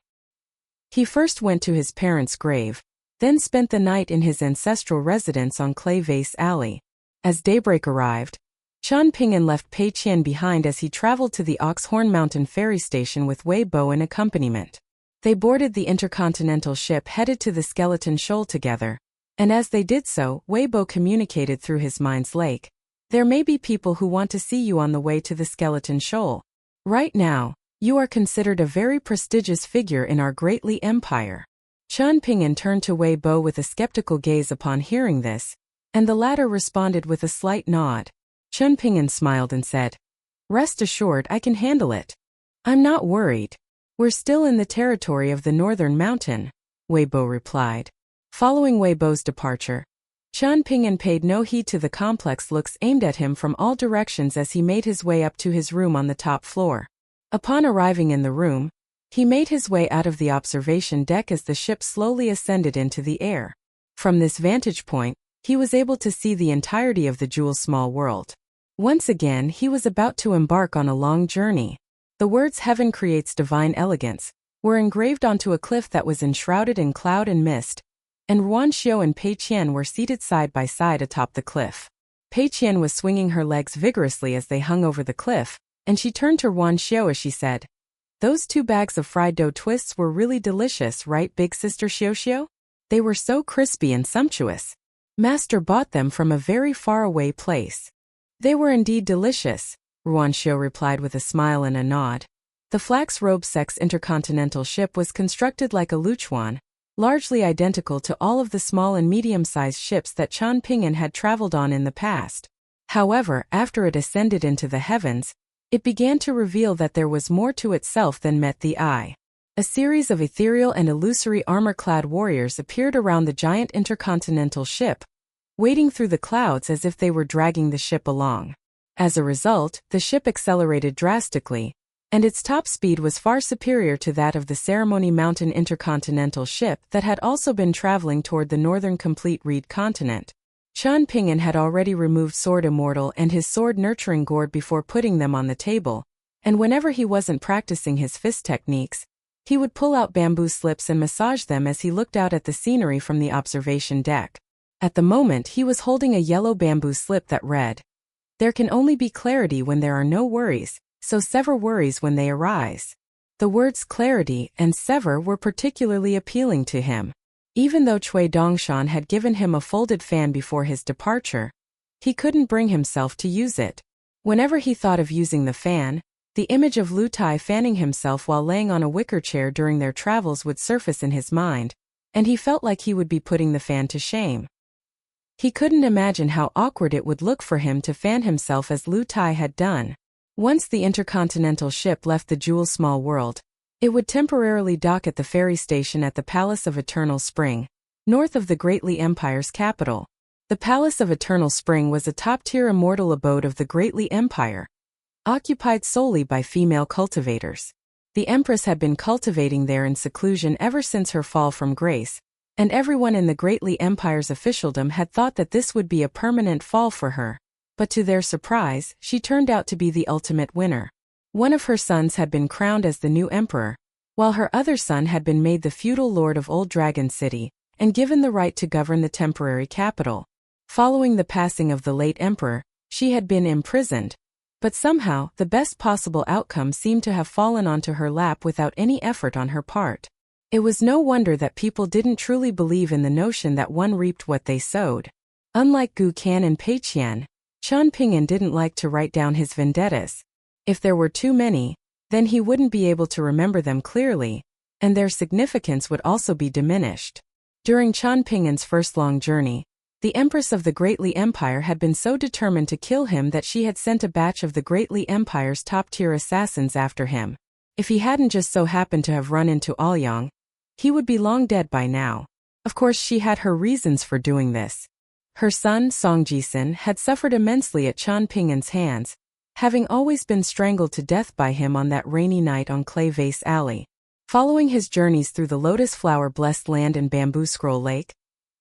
He first went to his parents' grave, then spent the night in his ancestral residence on Clay Vase Alley. As daybreak arrived, Chen Ping'an left Pei Qian behind as he traveled to the Oxhorn Mountain ferry station with Wei Bo in accompaniment. They boarded the intercontinental ship headed to the Skeleton Shoal together, and as they did so, Wei Bo communicated through his mind's lake, "There may be people who want to see you on the way to the Skeleton Shoal. Right now, you are considered a very prestigious figure in our greatly empire." Chen Ping'an turned to Wei Bo with a skeptical gaze upon hearing this, and the latter responded with a slight nod. Chen Ping'an smiled and said, "Rest assured I can handle it. I'm not worried. We're still in the territory of the Northern Mountain," Wei Bo replied. Following Wei Bo's departure, Chen Ping'an paid no heed to the complex looks aimed at him from all directions as he made his way up to his room on the top floor. Upon arriving in the room, he made his way out of the observation deck as the ship slowly ascended into the air. From this vantage point, he was able to see the entirety of the Jewel's small world. Once again, he was about to embark on a long journey. The words "Heaven creates divine elegance" were engraved onto a cliff that was enshrouded in cloud and mist, and Ruan Xiao and Pei Qian were seated side by side atop the cliff. Pei Qian was swinging her legs vigorously as they hung over the cliff, and she turned to Ruan Xiao as she said, "Those 2 bags of fried dough twists were really delicious, right, big sister Xiao Xiao? They were so crispy and sumptuous. Master bought them from a very far-away place." "They were indeed delicious," Ruan Xiao replied with a smile and a nod. The Flax-Robe Sex intercontinental ship was constructed like a luchuan, largely identical to all of the small and medium-sized ships that Chen Ping'an had traveled on in the past. However, after it ascended into the heavens, it began to reveal that there was more to itself than met the eye. A series of ethereal and illusory armor-clad warriors appeared around the giant intercontinental ship, wading through the clouds as if they were dragging the ship along. As a result, the ship accelerated drastically, and its top speed was far superior to that of the Ceremony Mountain intercontinental ship that had also been traveling toward the northern complete reed continent. Chen Ping'an had already removed Sword Immortal and his Sword Nurturing Gourd before putting them on the table, and whenever he wasn't practicing his fist techniques, he would pull out bamboo slips and massage them as he looked out at the scenery from the observation deck. At the moment he was holding a yellow bamboo slip that read, "There can only be clarity when there are no worries, so sever worries when they arise." The words clarity and sever were particularly appealing to him. Even though Cui Dongshan had given him a folded fan before his departure, he couldn't bring himself to use it. Whenever he thought of using the fan, The image of Lu Tai fanning himself while laying on a wicker chair during their travels would surface in his mind, and he felt like he would be putting the fan to shame. He couldn't imagine how awkward it would look for him to fan himself as Lu Tai had done. Once the intercontinental ship left the Jewel Small World, it would temporarily dock at the ferry station at the Palace of Eternal Spring, north of the Great Li Empire's capital. The Palace of Eternal Spring was a top-tier immortal abode of the Great Li Empire, occupied solely by female cultivators. The Empress had been cultivating there in seclusion ever since her fall from grace, and everyone in the Great Li Empire's officialdom had thought that this would be a permanent fall for her. But to their surprise, she turned out to be the ultimate winner. One of her sons had been crowned as the new emperor, while her other son had been made the feudal lord of Old Dragon City, and given the right to govern the temporary capital. Following the passing of the late emperor, she had been imprisoned, but somehow, the best possible outcome seemed to have fallen onto her lap without any effort on her part. It was no wonder that people didn't truly believe in the notion that one reaped what they sowed. Unlike Gu Qian and Pei Qian, Qian Ping'an didn't like to write down his vendettas. If there were too many, then he wouldn't be able to remember them clearly, and their significance would also be diminished. During Qian Ping'an's first long journey, the Empress of the Great Li Empire had been so determined to kill him that she had sent a batch of the Great Li Empire's top-tier assassins after him. If he hadn't just so happened to have run into Aoyang, he would be long dead by now. Of course, she had her reasons for doing this. Her son, Song Jisun, had suffered immensely at Qian Ping'an's hands, having always been strangled to death by him on that rainy night on Clay Vase Alley. Following his journeys through the Lotus Flower-blessed land and Bamboo Scroll Lake,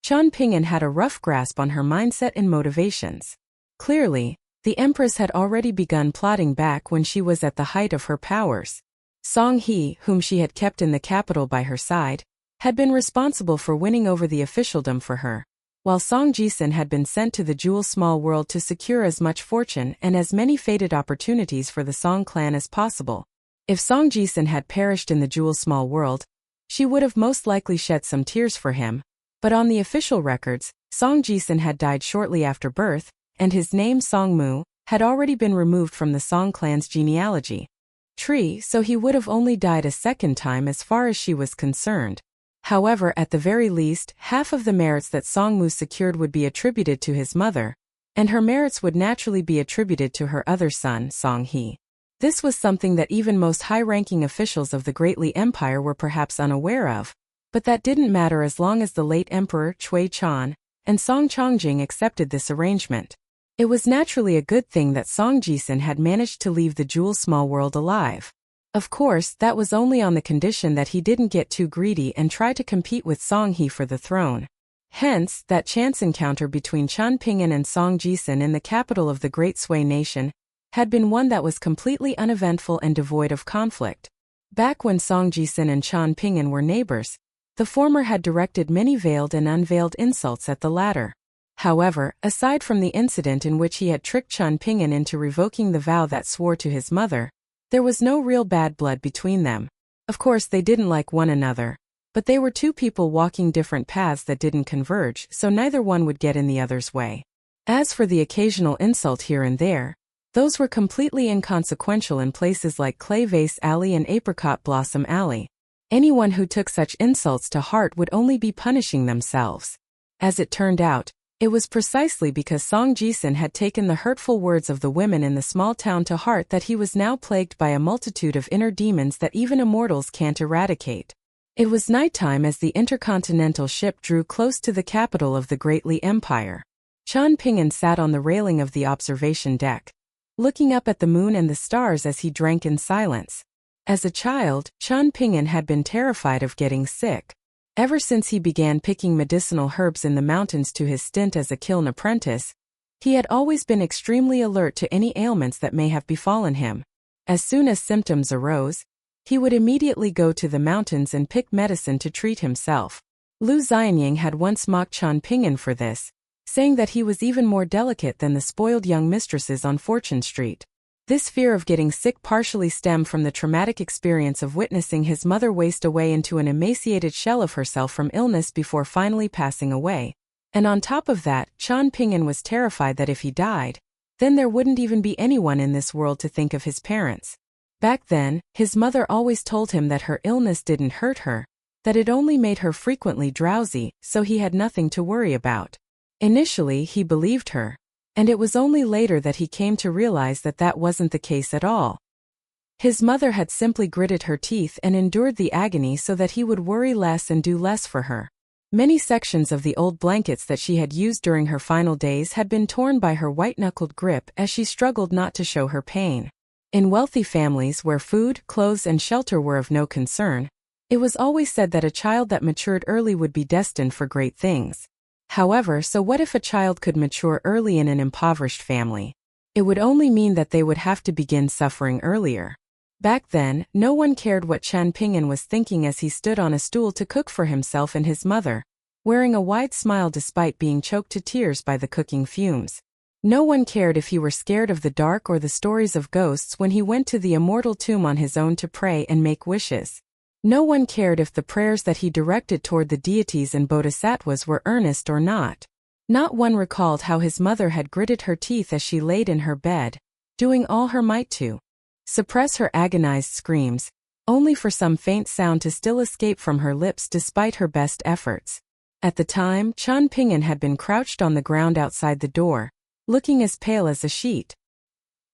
Qian Ping'an had a rough grasp on her mindset and motivations. Clearly, the Empress had already begun plotting back when she was at the height of her powers. Song He, whom she had kept in the capital by her side, had been responsible for winning over the officialdom for her, while Song Jisun had been sent to the Jewel Small World to secure as much fortune and as many fated opportunities for the Song clan as possible. If Song Jisun had perished in the Jewel Small World, she would have most likely shed some tears for him, but on the official records, Song Jisun had died shortly after birth, and his name Song Mu had already been removed from the Song clan's genealogy tree, so he would have only died a second time as far as she was concerned. However, at the very least, half of the merits that Song Mu secured would be attributed to his mother, and her merits would naturally be attributed to her other son, Song He. This was something that even most high-ranking officials of the Great Li Empire were perhaps unaware of, but that didn't matter as long as the late Emperor Cui Chan and Song Chongjing accepted this arrangement. It was naturally a good thing that Song Jisun had managed to leave the Jewel Small World alive. Of course, that was only on the condition that he didn't get too greedy and try to compete with Song He for the throne. Hence, that chance encounter between Qian Ping'an and Song Jisun in the capital of the Great Sui nation had been one that was completely uneventful and devoid of conflict. Back when Song Jisun and Qian Ping'an were neighbors, the former had directed many veiled and unveiled insults at the latter. However, aside from the incident in which he had tricked Qian Ping'an into revoking the vow that swore to his mother, there was no real bad blood between them. Of course, they didn't like one another, but they were two people walking different paths that didn't converge, so neither one would get in the other's way. As for the occasional insult here and there, those were completely inconsequential in places like Clay Vase Alley and Apricot Blossom Alley. Anyone who took such insults to heart would only be punishing themselves. As it turned out, it was precisely because Song Jisun had taken the hurtful words of the women in the small town to heart that he was now plagued by a multitude of inner demons that even immortals can't eradicate. It was nighttime as the intercontinental ship drew close to the capital of the Great Li Empire. Qian Ping'an sat on the railing of the observation deck, looking up at the moon and the stars as he drank in silence. As a child, Qian Ping'an had been terrified of getting sick. Ever since he began picking medicinal herbs in the mountains to his stint as a kiln apprentice, he had always been extremely alert to any ailments that may have befallen him. As soon as symptoms arose, he would immediately go to the mountains and pick medicine to treat himself. Lu Xianying had once mocked Qian Ping'an for this, saying that he was even more delicate than the spoiled young mistresses on Fortune Street. This fear of getting sick partially stemmed from the traumatic experience of witnessing his mother waste away into an emaciated shell of herself from illness before finally passing away. And on top of that, Qian Ping'an was terrified that if he died, then there wouldn't even be anyone in this world to think of his parents. Back then, his mother always told him that her illness didn't hurt her, that it only made her frequently drowsy, so he had nothing to worry about. Initially, he believed her, and it was only later that he came to realize that that wasn't the case at all. His mother had simply gritted her teeth and endured the agony so that he would worry less and do less for her. Many sections of the old blankets that she had used during her final days had been torn by her white-knuckled grip as she struggled not to show her pain. In wealthy families where food, clothes, and shelter were of no concern, it was always said that a child that matured early would be destined for great things. However, so what if a child could mature early in an impoverished family? It would only mean that they would have to begin suffering earlier. Back then, no one cared what Chen Ping'an was thinking as he stood on a stool to cook for himself and his mother, wearing a wide smile despite being choked to tears by the cooking fumes. No one cared if he were scared of the dark or the stories of ghosts when he went to the immortal tomb on his own to pray and make wishes. No one cared if the prayers that he directed toward the deities and bodhisattvas were earnest or not. Not one recalled how his mother had gritted her teeth as she laid in her bed, doing all her might to suppress her agonized screams, only for some faint sound to still escape from her lips despite her best efforts. At the time, Chen Ping'an had been crouched on the ground outside the door, looking as pale as a sheet.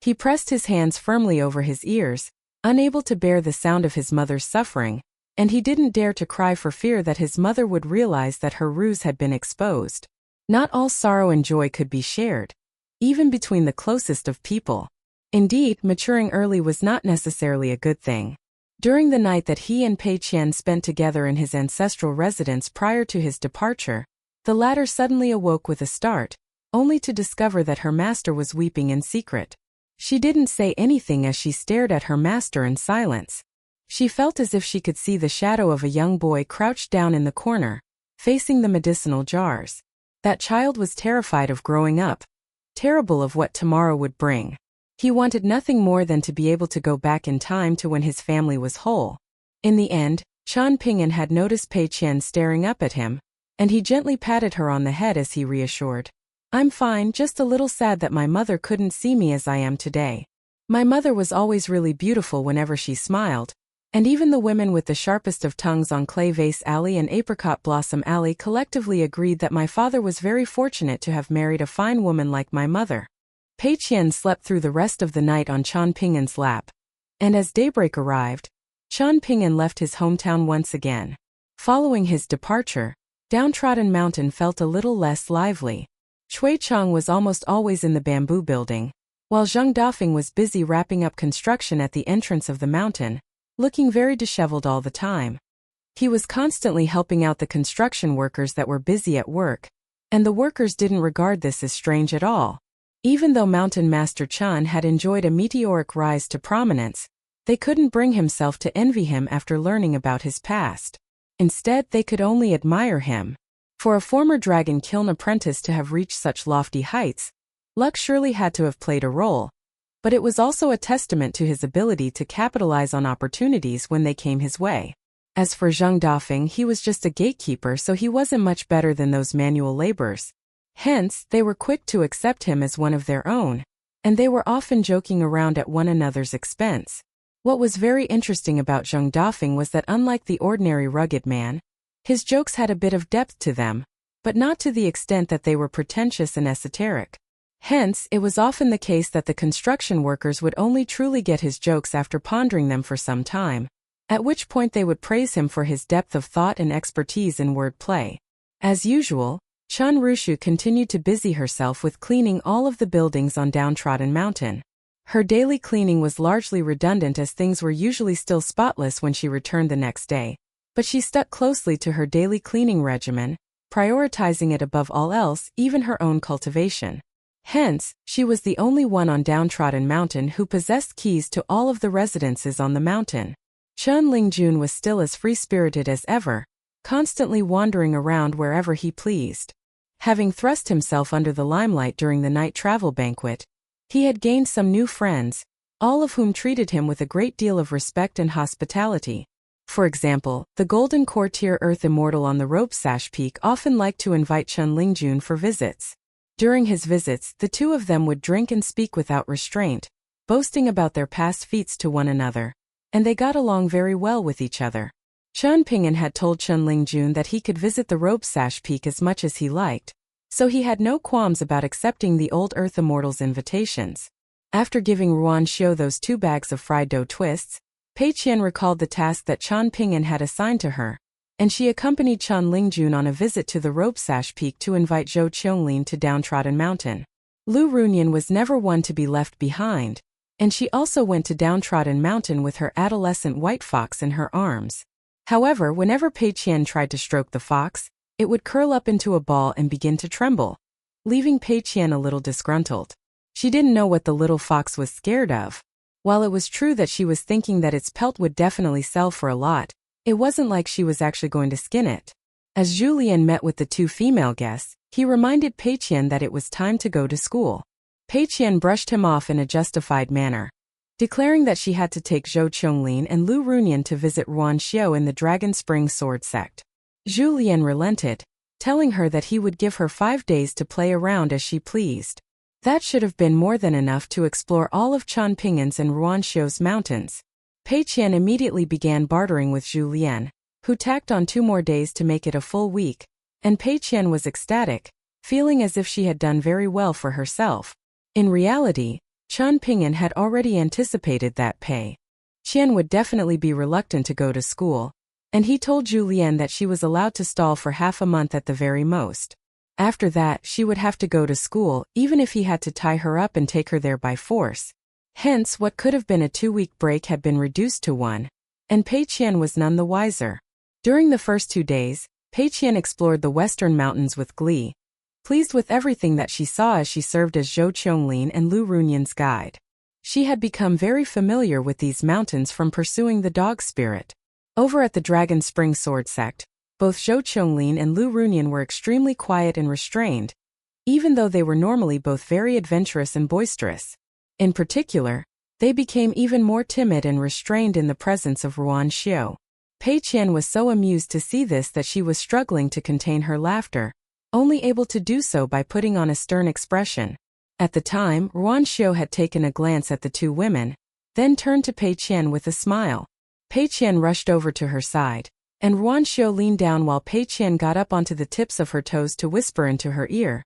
He pressed his hands firmly over his ears, unable to bear the sound of his mother's suffering, and he didn't dare to cry for fear that his mother would realize that her ruse had been exposed. Not all sorrow and joy could be shared, even between the closest of people. Indeed, maturing early was not necessarily a good thing. During the night that he and Pei Qian spent together in his ancestral residence prior to his departure, the latter suddenly awoke with a start, only to discover that her master was weeping in secret. She didn't say anything as she stared at her master in silence. She felt as if she could see the shadow of a young boy crouched down in the corner, facing the medicinal jars. That child was terrified of growing up, terrible of what tomorrow would bring. He wanted nothing more than to be able to go back in time to when his family was whole. In the end, Chen Ping'an had noticed Pei Qian staring up at him, and he gently patted her on the head as he reassured, "I'm fine, just a little sad that my mother couldn't see me as I am today. My mother was always really beautiful whenever she smiled, and even the women with the sharpest of tongues on Clay Vase Alley and Apricot Blossom Alley collectively agreed that my father was very fortunate to have married a fine woman like my mother." Pei Qian slept through the rest of the night on Chen Ping'an's lap, and as daybreak arrived, Chen Ping'an left his hometown once again. Following his departure, Downtrodden Mountain felt a little less lively. Shui Cheng was almost always in the bamboo building, while Zheng Dafeng was busy wrapping up construction at the entrance of the mountain, looking very disheveled all the time. He was constantly helping out the construction workers that were busy at work, and the workers didn't regard this as strange at all. Even though Mountain Master Chen had enjoyed a meteoric rise to prominence, they couldn't bring himself to envy him after learning about his past. Instead, they could only admire him. For a former dragon kiln apprentice to have reached such lofty heights, luck surely had to have played a role, but it was also a testament to his ability to capitalize on opportunities when they came his way. As for Zheng Dafeng, he was just a gatekeeper, so he wasn't much better than those manual laborers. Hence, they were quick to accept him as one of their own, and they were often joking around at one another's expense. What was very interesting about Zheng Dafeng was that unlike the ordinary rugged man, his jokes had a bit of depth to them, but not to the extent that they were pretentious and esoteric. Hence, it was often the case that the construction workers would only truly get his jokes after pondering them for some time, at which point they would praise him for his depth of thought and expertise in wordplay. As usual, Chen Rushu continued to busy herself with cleaning all of the buildings on Downtrodden Mountain. Her daily cleaning was largely redundant as things were usually still spotless when she returned the next day, but she stuck closely to her daily cleaning regimen, prioritizing it above all else, even her own cultivation. Hence, she was the only one on Downtrodden Mountain who possessed keys to all of the residences on the mountain. Chen Lingjun was still as free-spirited as ever, constantly wandering around wherever he pleased. Having thrust himself under the limelight during the night travel banquet, he had gained some new friends, all of whom treated him with a great deal of respect and hospitality. For example, the Golden Courtier Earth Immortal on the Rope Sash Peak often liked to invite Chen Lingjun for visits. During his visits, the two of them would drink and speak without restraint, boasting about their past feats to one another, and they got along very well with each other. Chen Ping'an had told Chen Lingjun that he could visit the Robe Sash Peak as much as he liked, so he had no qualms about accepting the old Earth Immortals' invitations. After giving Ruan Xiu those 2 bags of fried dough twists, Pei Qian recalled the task that Chen Ping'an had assigned to her, and she accompanied Chen Lingjun on a visit to the Robe Sash Peak to invite Zhou Qianglin to Downtrodden Mountain. Lu Runyan was never one to be left behind, and she also went to Downtrodden Mountain with her adolescent white fox in her arms. However, whenever Pei Qian tried to stroke the fox, it would curl up into a ball and begin to tremble, leaving Pei Qian a little disgruntled. She didn't know what the little fox was scared of. While it was true that she was thinking that its pelt would definitely sell for a lot, it wasn't like she was actually going to skin it. As Julien met with the 2 female guests, he reminded Pei Qian that it was time to go to school. Pei Qian brushed him off in a justified manner, declaring that she had to take Zhou Qianglin and Lu Runyan to visit Ruan Xiu in the Dragon Spring Sword sect. Julien relented, telling her that he would give her 5 days to play around as she pleased. That should have been more than enough to explore all of Chen Ping'an's and Ruan Xiu's mountains. Pei Qian immediately began bartering with Julien, who tacked on 2 more days to make it a full week, and Pei Qian was ecstatic, feeling as if she had done very well for herself. In reality, Chen Ping'an had already anticipated that Pei Qian would definitely be reluctant to go to school, and he told Julien that she was allowed to stall for half a month at the very most. After that, she would have to go to school, even if he had to tie her up and take her there by force. Hence, what could have been a 2-week break had been reduced to 1, and Pei Qian was none the wiser. During the first 2 days, Pei Qian explored the western mountains with glee, pleased with everything that she saw as she served as Zhou Qianglin and Lu Runyan's guide. She had become very familiar with these mountains from pursuing the dog spirit. Over at the Dragon Spring Sword sect, both Zhou Qianglin and Lu Runyan were extremely quiet and restrained, even though they were normally both very adventurous and boisterous. In particular, they became even more timid and restrained in the presence of Ruan Xiu. Pei Qian was so amused to see this that she was struggling to contain her laughter, only able to do so by putting on a stern expression. At the time, Ruan Xiu had taken a glance at the 2 women, then turned to Pei Qian with a smile. Pei Qian rushed over to her side, and Ruan Xiu leaned down while Pei Qian got up onto the tips of her toes to whisper into her ear,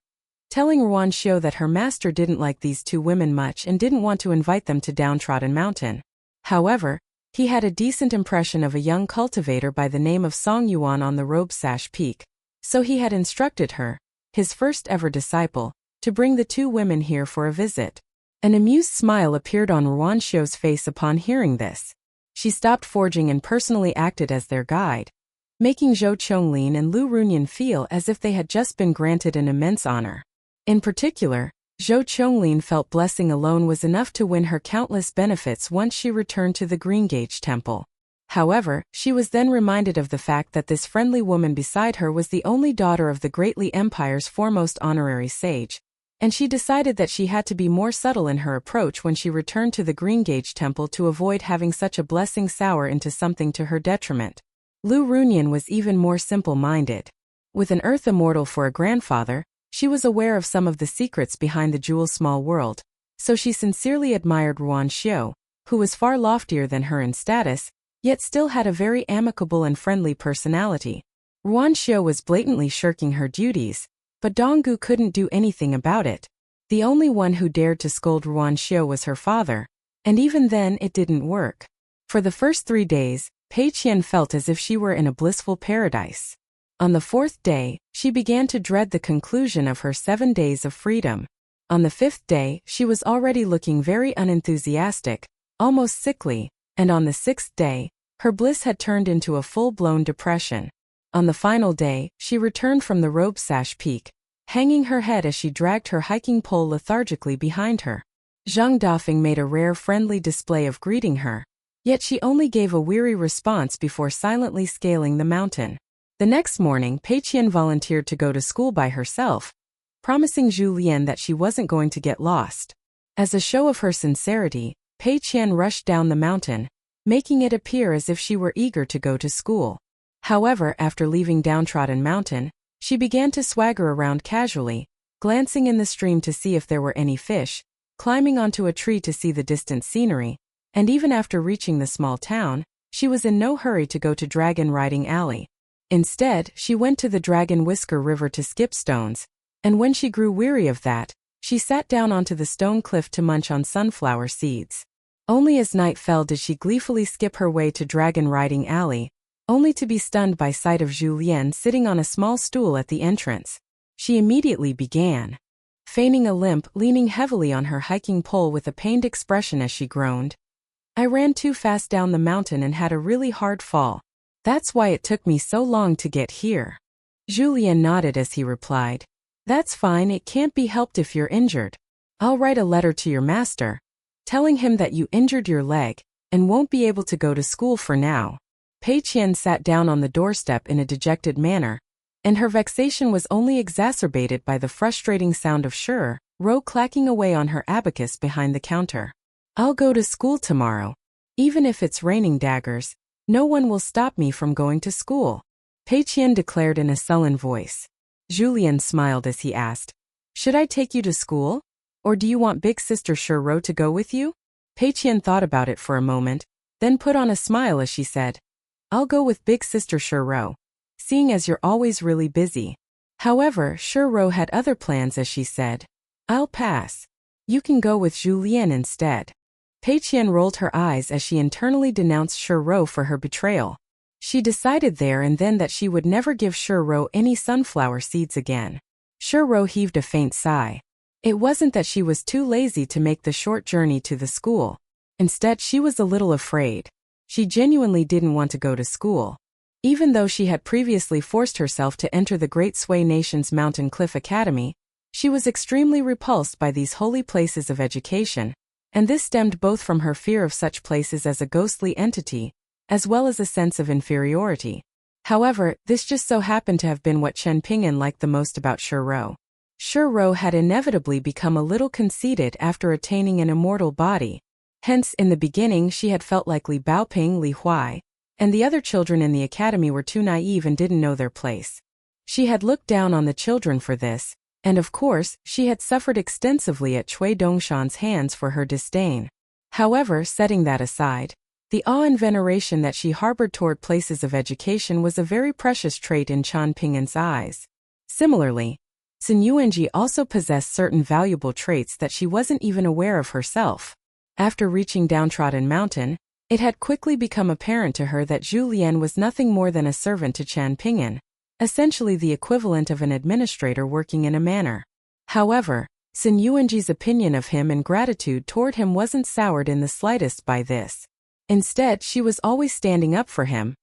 telling Ruan Xiu that her master didn't like these 2 women much and didn't want to invite them to Downtrodden Mountain. However, he had a decent impression of a young cultivator by the name of Song Yuan on the Robe Sash Peak, so he had instructed her, his first ever disciple, to bring the 2 women here for a visit. An amused smile appeared on Ruan Xiu's face upon hearing this. She stopped forging and personally acted as their guide, making Zhou Qianglin and Lu Runyan feel as if they had just been granted an immense honor. In particular, Zhou Qianglin felt blessing alone was enough to win her countless benefits once she returned to the Greengage Temple. However, she was then reminded of the fact that this friendly woman beside her was the only daughter of the Great Li Empire's foremost honorary sage, and she decided that she had to be more subtle in her approach when she returned to the Greengage Temple to avoid having such a blessing sour into something to her detriment. Lu Runyan was even more simple-minded. With an Earth Immortal for a grandfather, she was aware of some of the secrets behind the jewel's small world, so she sincerely admired Ruan Xiu, who was far loftier than her in status, yet still had a very amicable and friendly personality. Ruan Xiu was blatantly shirking her duties, but Donggu couldn't do anything about it. The only one who dared to scold Ruan Xiu was her father, and even then it didn't work. For the first 3 days, Pei Qian felt as if she were in a blissful paradise. On the 4th day, she began to dread the conclusion of her 7 days of freedom. On the 5th day, she was already looking very unenthusiastic, almost sickly, and on the 6th day, her bliss had turned into a full-blown depression. On the final day, she returned from the Robe Sash Peak, hanging her head as she dragged her hiking pole lethargically behind her. Zhang Dafeng made a rare friendly display of greeting her, yet she only gave a weary response before silently scaling the mountain. The next morning, Pei Qian volunteered to go to school by herself, promising Julien that she wasn't going to get lost. As a show of her sincerity, Pei Qian rushed down the mountain, making it appear as if she were eager to go to school. However, after leaving Downtrodden Mountain, she began to swagger around casually, glancing in the stream to see if there were any fish, climbing onto a tree to see the distant scenery, and even after reaching the small town, she was in no hurry to go to Dragon Riding Alley. Instead, she went to the Dragon Whisker River to skip stones, and when she grew weary of that, she sat down onto the stone cliff to munch on sunflower seeds. Only as night fell did she gleefully skip her way to Dragon Riding Alley, only to be stunned by sight of Julien sitting on a small stool at the entrance. She immediately began, feigning a limp, leaning heavily on her hiking pole with a pained expression as she groaned. "I ran too fast down the mountain and had a really hard fall. That's why it took me so long to get here." Julien nodded as he replied, "That's fine, it can't be helped if you're injured. I'll write a letter to your master, telling him that you injured your leg, and won't be able to go to school for now." Pei Qian sat down on the doorstep in a dejected manner, and her vexation was only exacerbated by the frustrating sound of Ro clacking away on her abacus behind the counter. "I'll go to school tomorrow. Even if it's raining daggers, no one will stop me from going to school," Pei Qian declared in a sullen voice. Julien smiled as he asked, "Should I take you to school? Or do you want big sister Ro to go with you?" Pei Qian thought about it for a moment, then put on a smile as she said, "I'll go with big sister Ro, seeing as you're always really busy." However, Ro had other plans as she said, "I'll pass. You can go with Julien instead." Pei Qian rolled her eyes as she internally denounced Ro for her betrayal. She decided there and then that she would never give Ro any sunflower seeds again. Ro heaved a faint sigh. It wasn't that she was too lazy to make the short journey to the school. Instead, she was a little afraid. She genuinely didn't want to go to school. Even though she had previously forced herself to enter the Great Sway Nation's Mountain Cliff Academy, she was extremely repulsed by these holy places of education, and this stemmed both from her fear of such places as a ghostly entity, as well as a sense of inferiority. However, this just so happened to have been what Chen Ping'an liked the most about Ro. Ro had inevitably become a little conceited after attaining an immortal body. Hence, in the beginning she had felt like Li Baoping, Li Huai, and the other children in the academy were too naive and didn't know their place. She had looked down on the children for this, and of course, she had suffered extensively at Cui Dongshan's hands for her disdain. However, setting that aside, the awe and veneration that she harbored toward places of education was a very precious trait in Chen Ping'an's eyes. Similarly, Sun Yuanji also possessed certain valuable traits that she wasn't even aware of herself. After reaching Downtrodden Mountain, it had quickly become apparent to her that Julien was nothing more than a servant to Chen Ping'an, essentially the equivalent of an administrator working in a manor. However, Sun Yuanji's opinion of him and gratitude toward him wasn't soured in the slightest by this. Instead, she was always standing up for him,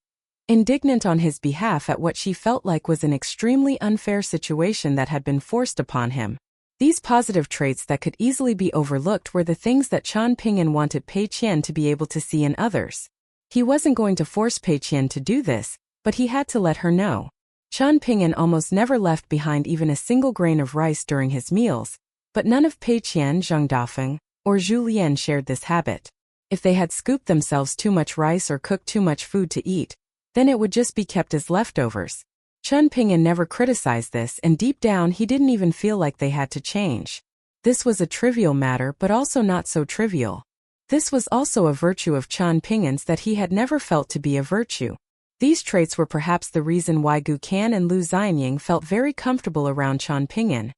indignant on his behalf at what she felt like was an extremely unfair situation that had been forced upon him. These positive traits that could easily be overlooked were the things that Chen Ping'an wanted Pei Qian to be able to see in others. He wasn't going to force Pei Qian to do this, but he had to let her know. Chen Ping'an almost never left behind even a single grain of rice during his meals, but none of Pei Qian, Zheng Dafeng, or Julien shared this habit. If they had scooped themselves too much rice or cooked too much food to eat, then it would just be kept as leftovers. Chen Ping'an never criticized this, and deep down he didn't even feel like they had to change. This was a trivial matter, but also not so trivial. This was also a virtue of Chen Ping'an's that he had never felt to be a virtue. These traits were perhaps the reason why Gu Kan and Lu Xianying felt very comfortable around Chen Ping'an,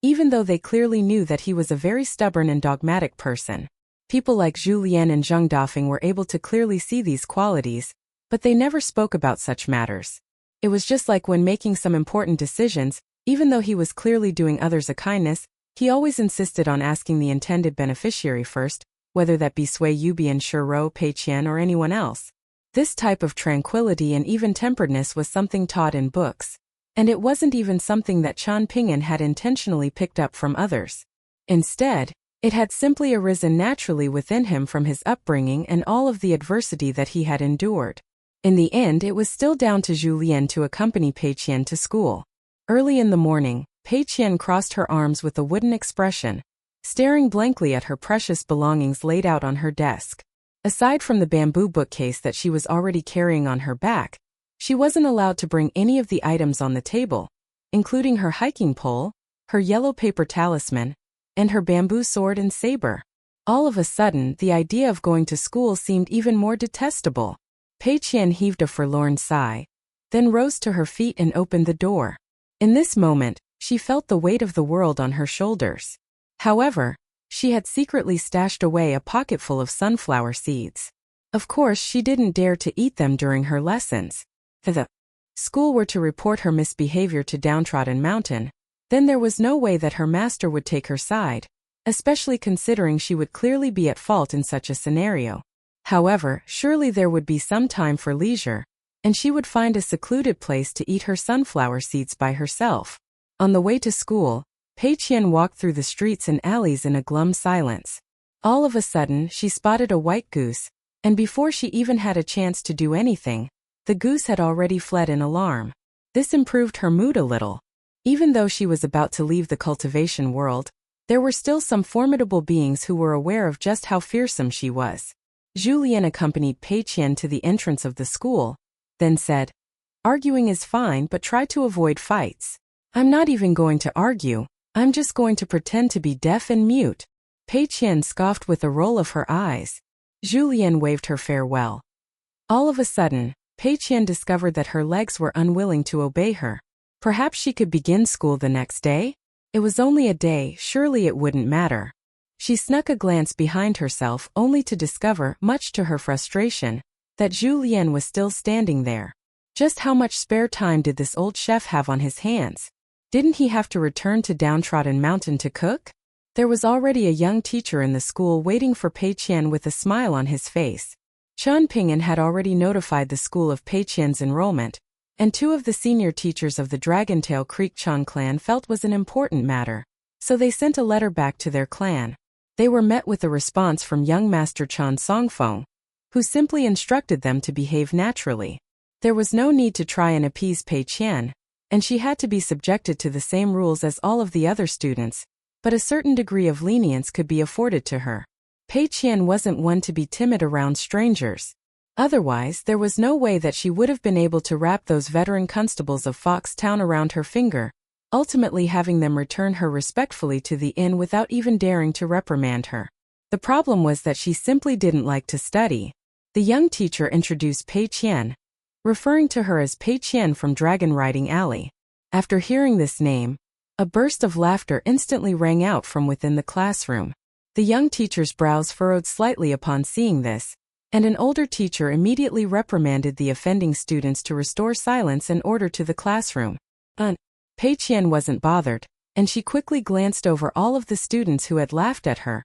even though they clearly knew that he was a very stubborn and dogmatic person. People like Julien and Zheng Dafeng were able to clearly see these qualities, but they never spoke about such matters. It was just like when making some important decisions, even though he was clearly doing others a kindness, he always insisted on asking the intended beneficiary first, whether that be Sui Yubian, Ro, Pei Qian, or anyone else. This type of tranquility and even-temperedness was something taught in books, and it wasn't even something that Chen Ping'an had intentionally picked up from others. Instead, it had simply arisen naturally within him from his upbringing and all of the adversity that he had endured. In the end, it was still down to Julien to accompany Pei Qian to school. Early in the morning, Pei Qian crossed her arms with a wooden expression, staring blankly at her precious belongings laid out on her desk. Aside from the bamboo bookcase that she was already carrying on her back, she wasn't allowed to bring any of the items on the table, including her hiking pole, her yellow paper talisman, and her bamboo sword and saber. All of a sudden, the idea of going to school seemed even more detestable. Pei Qian heaved a forlorn sigh, then rose to her feet and opened the door. In this moment, she felt the weight of the world on her shoulders. However, she had secretly stashed away a pocketful of sunflower seeds. Of course, she didn't dare to eat them during her lessons. If the school were to report her misbehavior to Downtrodden Mountain, then there was no way that her master would take her side, especially considering she would clearly be at fault in such a scenario. However, surely there would be some time for leisure, and she would find a secluded place to eat her sunflower seeds by herself. On the way to school, Pei Qian walked through the streets and alleys in a glum silence. All of a sudden, she spotted a white goose, and before she even had a chance to do anything, the goose had already fled in alarm. This improved her mood a little. Even though she was about to leave the cultivation world, there were still some formidable beings who were aware of just how fearsome she was. Julien accompanied Pei Qian to the entrance of the school, then said, "Arguing is fine, but try to avoid fights." "I'm not even going to argue, I'm just going to pretend to be deaf and mute." Pei Qian scoffed with a roll of her eyes. Julien waved her farewell. All of a sudden, Pei Qian discovered that her legs were unwilling to obey her. Perhaps she could begin school the next day? It was only a day, surely it wouldn't matter. She snuck a glance behind herself only to discover, much to her frustration, that Julien was still standing there. Just how much spare time did this old chef have on his hands? Didn't he have to return to Downtrodden Mountain to cook? There was already a young teacher in the school waiting for Pei Qian with a smile on his face. Chen Ping'an had already notified the school of Pei Qian's enrollment, and two of the senior teachers of the Dragontail Creek Chan clan felt was an important matter, so they sent a letter back to their clan. They were met with a response from young Master Chan Songfeng, who simply instructed them to behave naturally. There was no need to try and appease Pei Qian, and she had to be subjected to the same rules as all of the other students, but a certain degree of lenience could be afforded to her. Pei Qian wasn't one to be timid around strangers. Otherwise, there was no way that she would have been able to wrap those veteran constables of Fox Town around her finger, ultimately having them return her respectfully to the inn without even daring to reprimand her. The problem was that she simply didn't like to study. The young teacher introduced Pei Qian, referring to her as Pei Qian from Dragon Riding Alley. After hearing this name, a burst of laughter instantly rang out from within the classroom. The young teacher's brows furrowed slightly upon seeing this, and an older teacher immediately reprimanded the offending students to restore silence and order to the classroom. Pei Qian wasn't bothered, and she quickly glanced over all of the students who had laughed at her,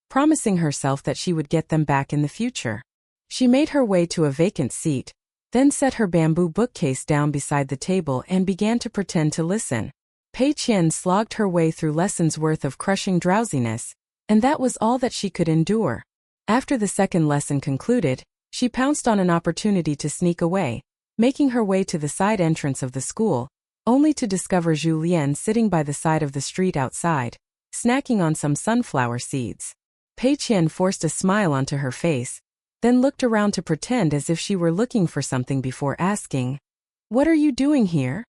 promising herself that she would get them back in the future. She made her way to a vacant seat, then set her bamboo bookcase down beside the table and began to pretend to listen. Pei Qian slogged her way through lessons worth of crushing drowsiness, and that was all that she could endure. After the second lesson concluded, she pounced on an opportunity to sneak away, making her way to the side entrance of the school, only to discover Julien sitting by the side of the street outside, snacking on some sunflower seeds. Pei Qian forced a smile onto her face, then looked around to pretend as if she were looking for something before asking, "What are you doing here?"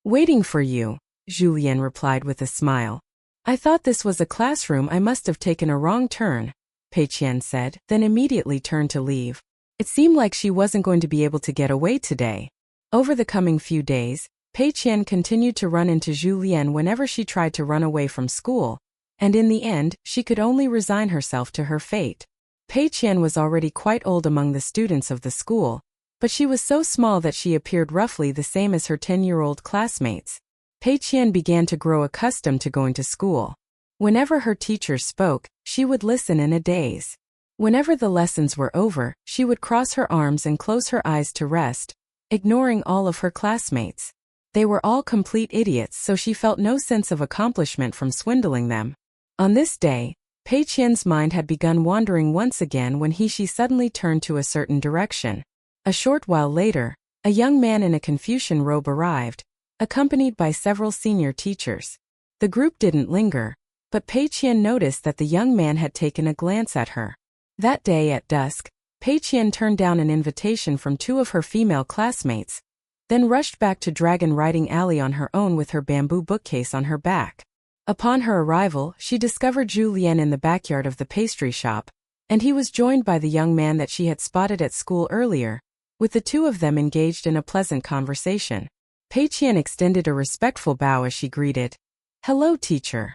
"Waiting for you," Julien replied with a smile. "I thought this was a classroom. I must have taken a wrong turn," Pei Qian said, then immediately turned to leave. It seemed like she wasn't going to be able to get away today. Over the coming few days, Pei Qian continued to run into Julien whenever she tried to run away from school, and in the end, she could only resign herself to her fate. Pei Qian was already quite old among the students of the school, but she was so small that she appeared roughly the same as her 10-year-old classmates. Pei Qian began to grow accustomed to going to school. Whenever her teacher spoke, she would listen in a daze. Whenever the lessons were over, she would cross her arms and close her eyes to rest, ignoring all of her classmates. They were all complete idiots, so she felt no sense of accomplishment from swindling them. On this day, Pei Qian's mind had begun wandering once again when she suddenly turned to a certain direction. A short while later, a young man in a Confucian robe arrived, accompanied by several senior teachers. The group didn't linger, but Pei Qian noticed that the young man had taken a glance at her. That day at dusk, Pei Qian turned down an invitation from two of her female classmates, then rushed back to Dragon Riding Alley on her own with her bamboo bookcase on her back. Upon her arrival, she discovered Julien in the backyard of the pastry shop, and he was joined by the young man that she had spotted at school earlier, with the two of them engaged in a pleasant conversation. Pei Qian extended a respectful bow as she greeted, "Hello, teacher."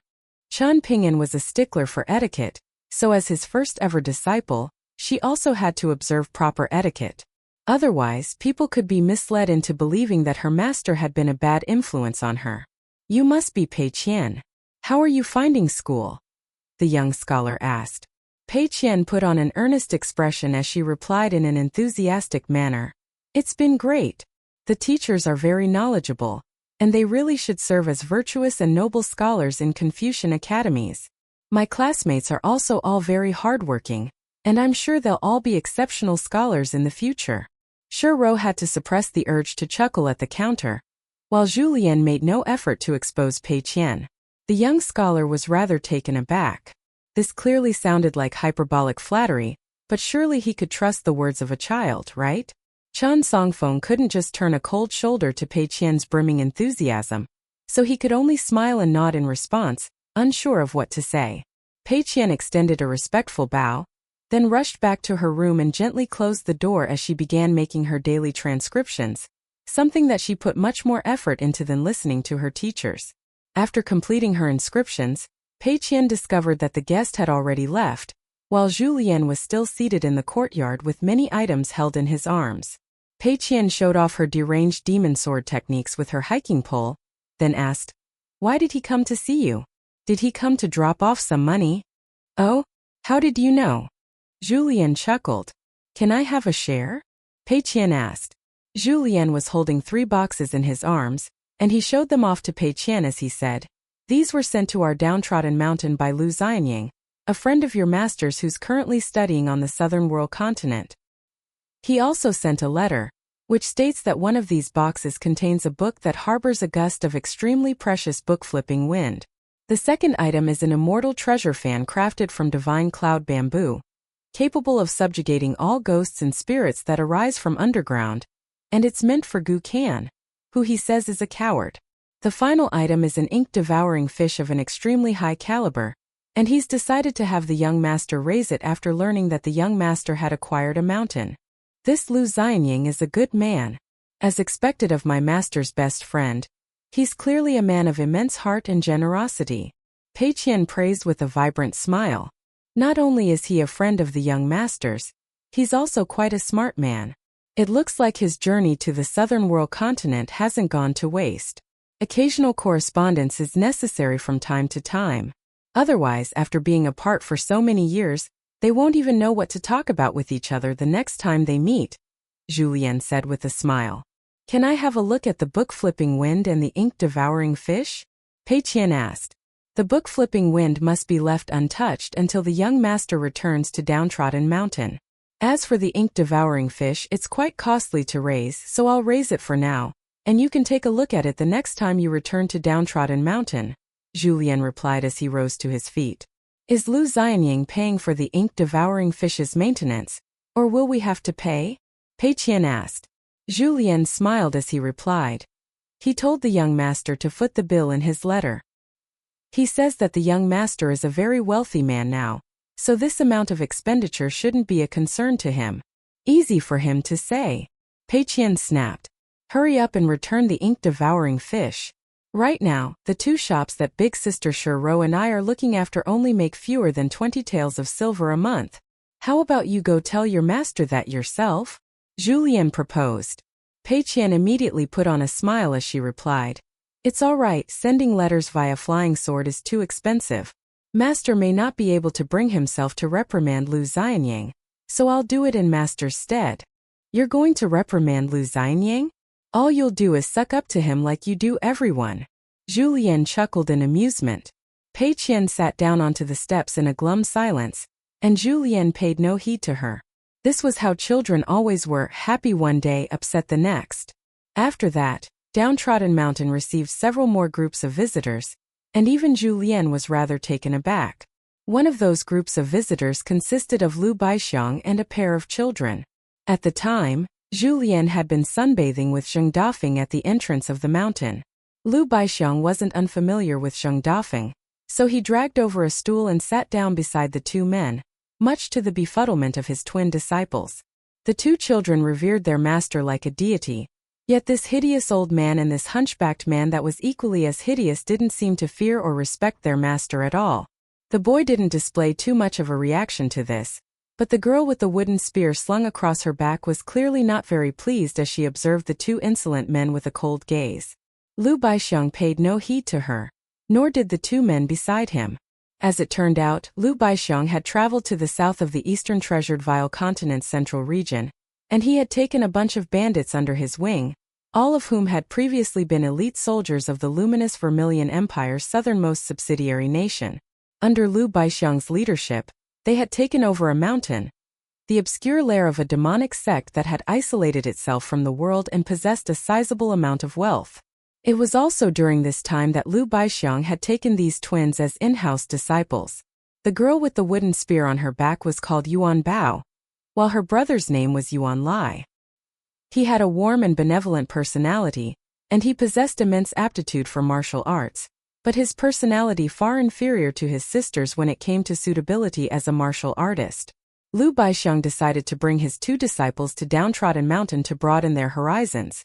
Qian Ping'an was a stickler for etiquette, so as his first ever disciple, she also had to observe proper etiquette. Otherwise, people could be misled into believing that her master had been a bad influence on her. "You must be Pei Qian. How are you finding school?" the young scholar asked. Pei Qian put on an earnest expression as she replied in an enthusiastic manner, "It's been great. The teachers are very knowledgeable, and they really should serve as virtuous and noble scholars in Confucian academies. My classmates are also all very hardworking, and I'm sure they'll all be exceptional scholars in the future." Shi Ro had to suppress the urge to chuckle at the counter, while Julien made no effort to expose Pei Qian. The young scholar was rather taken aback. This clearly sounded like hyperbolic flattery, but surely he could trust the words of a child, right? Qian Songfeng couldn't just turn a cold shoulder to Pei Qian's brimming enthusiasm, so he could only smile and nod in response, unsure of what to say. Pei Qian extended a respectful bow, then rushed back to her room and gently closed the door as she began making her daily transcriptions, something that she put much more effort into than listening to her teachers. After completing her inscriptions, Pei Qian discovered that the guest had already left, while Julien was still seated in the courtyard with many items held in his arms. Pei Qian showed off her deranged demon sword techniques with her hiking pole, then asked, "Why did he come to see you? Did he come to drop off some money?" "Oh, how did you know?" Julien chuckled. "Can I have a share?" Pei Qian asked. Julien was holding 3 boxes in his arms, and he showed them off to Pei Qian as he said, "These were sent to our downtrodden mountain by Lu Xianying, a friend of your master's who's currently studying on the southern world continent. He also sent a letter, which states that one of these boxes contains a book that harbors a gust of extremely precious book-flipping wind. The second item is an immortal treasure fan crafted from divine cloud bamboo, capable of subjugating all ghosts and spirits that arise from underground, and it's meant for Gu Kan, who he says is a coward. The final item is an ink-devouring fish of an extremely high caliber, and he's decided to have the young master raise it after learning that the young master had acquired a mountain. This Lu Xianying is a good man. As expected of my master's best friend, he's clearly a man of immense heart and generosity." Pei Qian praised with a vibrant smile. Not only is he a friend of the young master's, he's also quite a smart man. It looks like his journey to the southern world continent hasn't gone to waste. Occasional correspondence is necessary from time to time. Otherwise, after being apart for so many years, they won't even know what to talk about with each other the next time they meet, Julien said with a smile. "Can I have a look at the book-flipping wind and the ink-devouring fish?" Pei Qian asked. The book-flipping wind must be left untouched until the young master returns to Downtrodden Mountain. As for the ink-devouring fish, it's quite costly to raise, so I'll raise it for now, and you can take a look at it the next time you return to Downtrodden Mountain, Julien replied as he rose to his feet. "Is Lu Xianying paying for the ink-devouring fish's maintenance, or will we have to pay?" Pei Qian asked. Julien smiled as he replied. He told the young master to foot the bill in his letter. He says that the young master is a very wealthy man now, so this amount of expenditure shouldn't be a concern to him. Easy for him to say. Pei Qian snapped. "Hurry up and return the ink-devouring fish. Right now, the 2 shops that big sister Shi Ro and I are looking after only make fewer than 20 taels of silver a month. How about you go tell your master that yourself?" Julien proposed. Pei Qian immediately put on a smile as she replied, "It's all right, sending letters via flying sword is too expensive. Master may not be able to bring himself to reprimand Lu Xianying, so I'll do it in master's stead." "You're going to reprimand Lu Xianying? All you'll do is suck up to him like you do everyone." Julien chuckled in amusement. Pei Qian sat down onto the steps in a glum silence, and Julien paid no heed to her. This was how children always were, happy one day, upset the next. After that, Downtrodden Mountain received several more groups of visitors, and even Julien was rather taken aback. One of those groups of visitors consisted of Lu Baixiang and a pair of children. At the time, Julien had been sunbathing with Zheng Dafeng at the entrance of the mountain. Lu Baixiang wasn't unfamiliar with Zheng Dafeng, so he dragged over a stool and sat down beside the two men, much to the befuddlement of his twin disciples. The two children revered their master like a deity, yet this hideous old man and this hunchbacked man that was equally as hideous didn't seem to fear or respect their master at all. The boy didn't display too much of a reaction to this, but the girl with the wooden spear slung across her back was clearly not very pleased as she observed the two insolent men with a cold gaze. Lu Baixiang paid no heed to her, nor did the two men beside him. As it turned out, Lu Baixiang had traveled to the south of the eastern treasured Vile Continent's central region, and he had taken a bunch of bandits under his wing, all of whom had previously been elite soldiers of the luminous Vermilion Empire's southernmost subsidiary nation. Under Lu Baixiang's leadership, they had taken over a mountain, the obscure lair of a demonic sect that had isolated itself from the world and possessed a sizable amount of wealth. It was also during this time that Lu Baixiang had taken these twins as in-house disciples. The girl with the wooden spear on her back was called Yuan Bao, while her brother's name was Jian Lai. He had a warm and benevolent personality, and he possessed immense aptitude for martial arts, but his personality far inferior to his sister's when it came to suitability as a martial artist. Lu Baixiang decided to bring his two disciples to Downtrodden Mountain to broaden their horizons,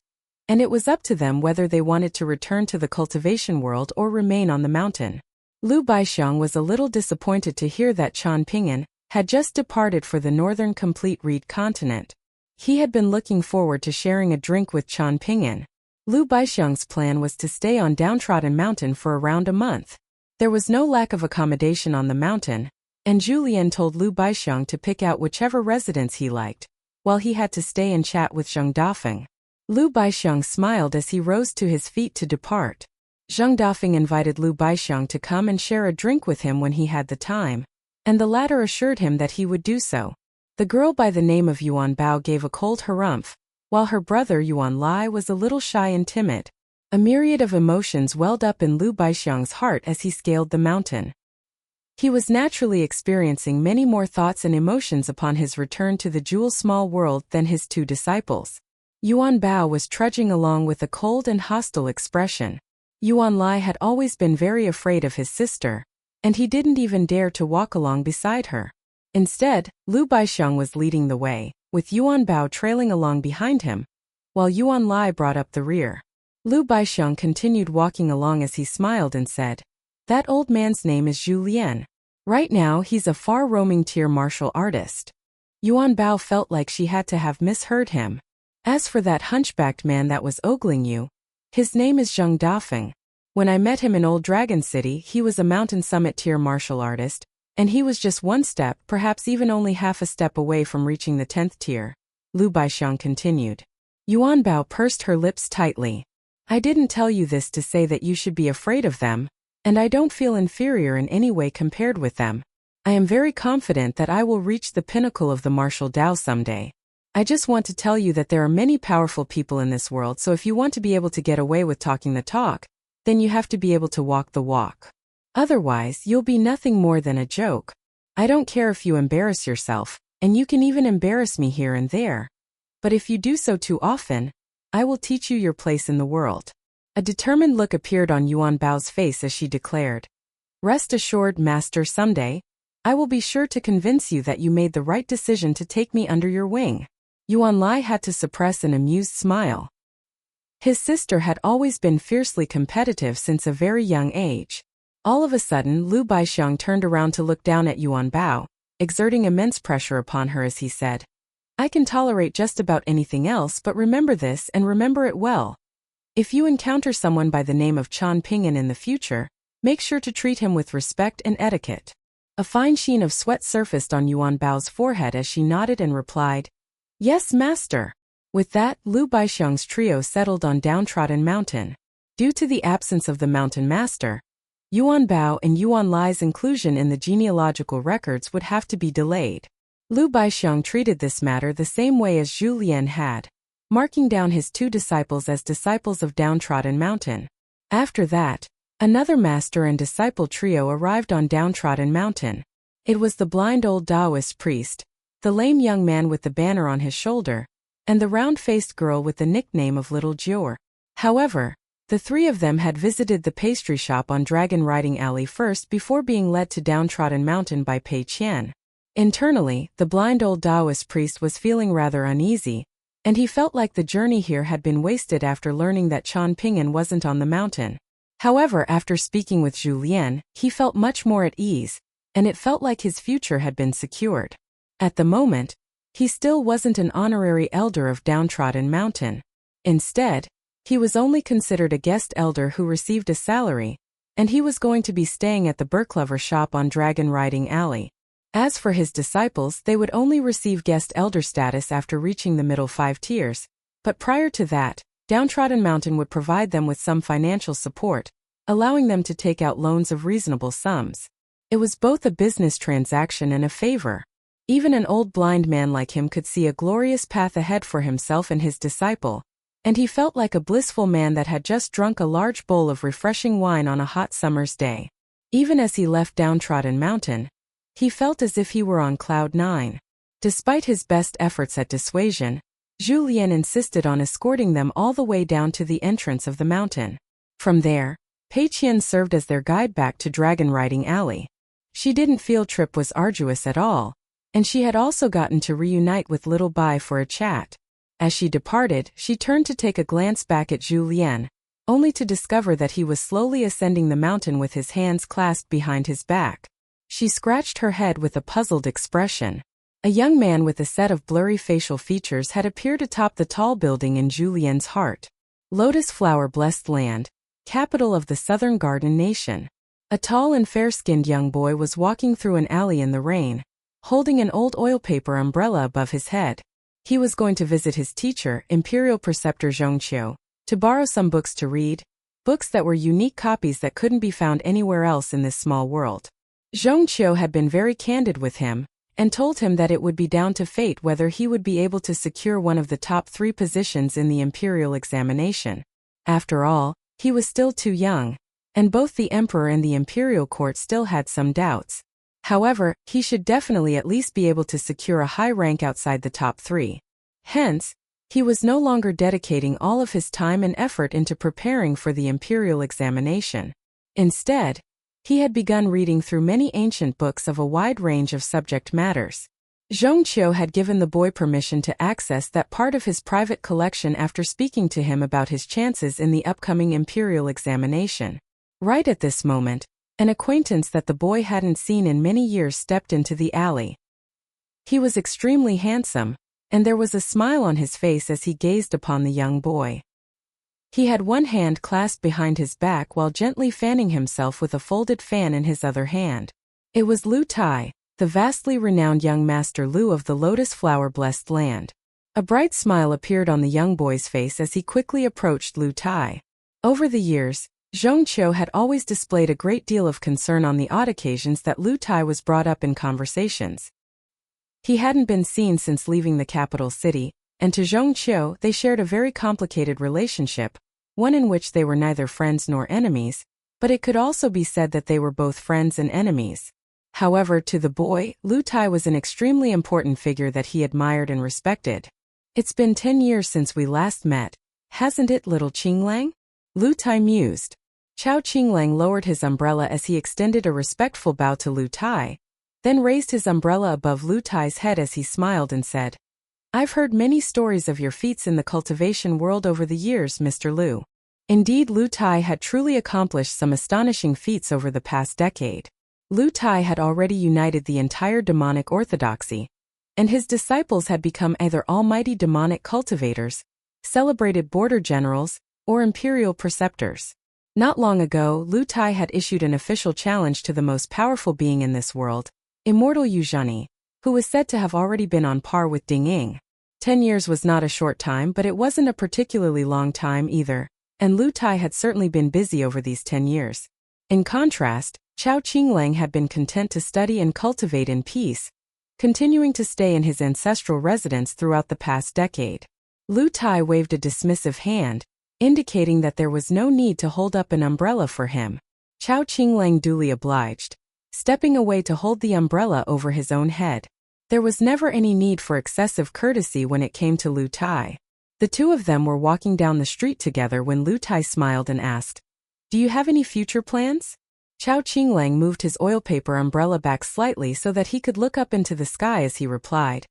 and it was up to them whether they wanted to return to the cultivation world or remain on the mountain. Lu Baixiang was a little disappointed to hear that Chan Ping'an had just departed for the northern complete reed continent. He had been looking forward to sharing a drink with Chan Ping'an. Lu Baixiang's plan was to stay on Downtrodden Mountain for around a month. There was no lack of accommodation on the mountain, and Julian told Lu Baixiang to pick out whichever residence he liked, while he had to stay and chat with Zheng Dafeng. Lu Baixiang smiled as he rose to his feet to depart. Zheng Dafeng invited Lu Baixiang to come and share a drink with him when he had the time, and the latter assured him that he would do so. The girl by the name of Yuan Bao gave a cold harumph, while her brother Yuan Lai was a little shy and timid. A myriad of emotions welled up in Lu Baixiang's heart as he scaled the mountain. He was naturally experiencing many more thoughts and emotions upon his return to the jewel-small world than his two disciples. Yuan Bao was trudging along with a cold and hostile expression. Yuan Lai had always been very afraid of his sister, and he didn't even dare to walk along beside her. Instead, Lu Baixiang was leading the way, with Yuan Bao trailing along behind him, while Yuan Lai brought up the rear. Lu Baixiang continued walking along as he smiled and said, "That old man's name is Zhu Lian. Right now he's a far-roaming tier martial artist." Yuan Bao felt like she had to have misheard him. "As for that hunchbacked man that was ogling you, his name is Zheng Dafeng. When I met him in Old Dragon City, he was a mountain summit tier martial artist, and he was just one step, perhaps even only half a step away from reaching the 10th tier. Lu Baixiang continued. Yuan Bao pursed her lips tightly. "I didn't tell you this to say that you should be afraid of them, and I don't feel inferior in any way compared with them. I am very confident that I will reach the pinnacle of the martial Tao someday. I just want to tell you that there are many powerful people in this world, so if you want to be able to get away with talking the talk, then you have to be able to walk the walk. Otherwise, you'll be nothing more than a joke. I don't care if you embarrass yourself, and you can even embarrass me here and there. But if you do so too often, I will teach you your place in the world." A determined look appeared on Yuan Bao's face as she declared, "Rest assured, Master, someday, I will be sure to convince you that you made the right decision to take me under your wing." Yuan Lai had to suppress an amused smile. His sister had always been fiercely competitive since a very young age. All of a sudden, Lu Baixiang turned around to look down at Yuan Bao, exerting immense pressure upon her as he said, "I can tolerate just about anything else, but remember this and remember it well. If you encounter someone by the name of Chan Ping'an in the future, make sure to treat him with respect and etiquette." A fine sheen of sweat surfaced on Yuan Bao's forehead as she nodded and replied, "Yes, master." With that, Lu Baixiang's trio settled on Downtrodden Mountain. Due to the absence of the mountain master, Yuan Bao and Yuan Lai's inclusion in the genealogical records would have to be delayed. Lu Baixiang treated this matter the same way as Zhu Lian had, marking down his two disciples as disciples of Downtrodden Mountain. After that, another master and disciple trio arrived on Downtrodden Mountain. It was the blind old Taoist priest, the lame young man with the banner on his shoulder, and the round-faced girl with the nickname of Little Jior. However, The three of them had visited the pastry shop on Dragon Riding Alley first before being led to Downtrodden Mountain by Pei Qian. Internally, the blind old Taoist priest was feeling rather uneasy, and he felt like the journey here had been wasted after learning that Qian Ping'an wasn't on the mountain. However, after speaking with Zhu Lian, he felt much more at ease, and it felt like his future had been secured. At the moment, he still wasn't an honorary elder of Downtrodden Mountain. Instead, he was only considered a guest elder who received a salary, and he was going to be staying at the Berklover shop on Dragon Riding Alley. As for his disciples, they would only receive guest elder status after reaching the middle 5 tiers, but prior to that, Downtrodden Mountain would provide them with some financial support, allowing them to take out loans of reasonable sums. It was both a business transaction and a favor. Even an old blind man like him could see a glorious path ahead for himself and his disciple, and he felt like a blissful man that had just drunk a large bowl of refreshing wine on a hot summer's day. Even as he left Downtrodden Mountain, he felt as if he were on cloud 9. Despite his best efforts at dissuasion, Zhu Lian insisted on escorting them all the way down to the entrance of the mountain. From there, Pei Qian served as their guide back to Dragon Riding Alley. She didn't feel trip was arduous at all, and she had also gotten to reunite with little Bai for a chat. As she departed, she turned to take a glance back at Zhu Lian, only to discover that he was slowly ascending the mountain with his hands clasped behind his back. She scratched her head with a puzzled expression. A young man with a set of blurry facial features had appeared atop the tall building in Zhu Lian's heart. Lotus Flower Blessed Land, capital of the Southern Garden Nation. A tall and fair-skinned young boy was walking through an alley in the rain, holding an old oil paper umbrella above his head. He was going to visit his teacher, Imperial Preceptor Zhongqiu, to borrow some books to read, books that were unique copies that couldn't be found anywhere else in this small world. Zhongqiu had been very candid with him, and told him that it would be down to fate whether he would be able to secure one of the top 3 positions in the imperial examination. After all, he was still too young, and both the emperor and the imperial court still had some doubts. However, he should definitely at least be able to secure a high rank outside the top 3. Hence, he was no longer dedicating all of his time and effort into preparing for the imperial examination. Instead, he had begun reading through many ancient books of a wide range of subject matters. Zhongqiu had given the boy permission to access that part of his private collection after speaking to him about his chances in the upcoming imperial examination. Right at this moment, an acquaintance that the boy hadn't seen in many years stepped into the alley. He was extremely handsome, and there was a smile on his face as he gazed upon the young boy. He had one hand clasped behind his back while gently fanning himself with a folded fan in his other hand. It was Lu Tai, the vastly renowned young master Lu of the Lotus Flower Blessed Land. A bright smile appeared on the young boy's face as he quickly approached Lu Tai. Over the years, Zhongqiu had always displayed a great deal of concern on the odd occasions that Lu Tai was brought up in conversations. He hadn't been seen since leaving the capital city, and to Zhongqiu they shared a very complicated relationship, one in which they were neither friends nor enemies, but it could also be said that they were both friends and enemies. However, to the boy, Lu Tai was an extremely important figure that he admired and respected. "It's been 10 years since we last met, hasn't it, little Qinglang?" Lu Tai mused. Chao Qinglang lowered his umbrella as he extended a respectful bow to Lu Tai, then raised his umbrella above Lu Tai's head as he smiled and said, "I've heard many stories of your feats in the cultivation world over the years, Mr. Lu." Indeed, Lu Tai had truly accomplished some astonishing feats over the past decade. Lu Tai had already united the entire demonic orthodoxy, and his disciples had become either almighty demonic cultivators, celebrated border generals, or imperial preceptors. Not long ago, Lu Tai had issued an official challenge to the most powerful being in this world, Immortal Yuzhani, who was said to have already been on par with Ding Ying. 10 years was not a short time, but it wasn't a particularly long time either, and Lu Tai had certainly been busy over these 10 years. In contrast, Chao Qinglang had been content to study and cultivate in peace, continuing to stay in his ancestral residence throughout the past decade. Lu Tai waved a dismissive hand, indicating that there was no need to hold up an umbrella for him. Chao Qinglang duly obliged, stepping away to hold the umbrella over his own head. There was never any need for excessive courtesy when it came to Lu Tai. The two of them were walking down the street together when Lu Tai smiled and asked, "Do you have any future plans?" Chao Qinglang moved his oil paper umbrella back slightly so that he could look up into the sky as he replied,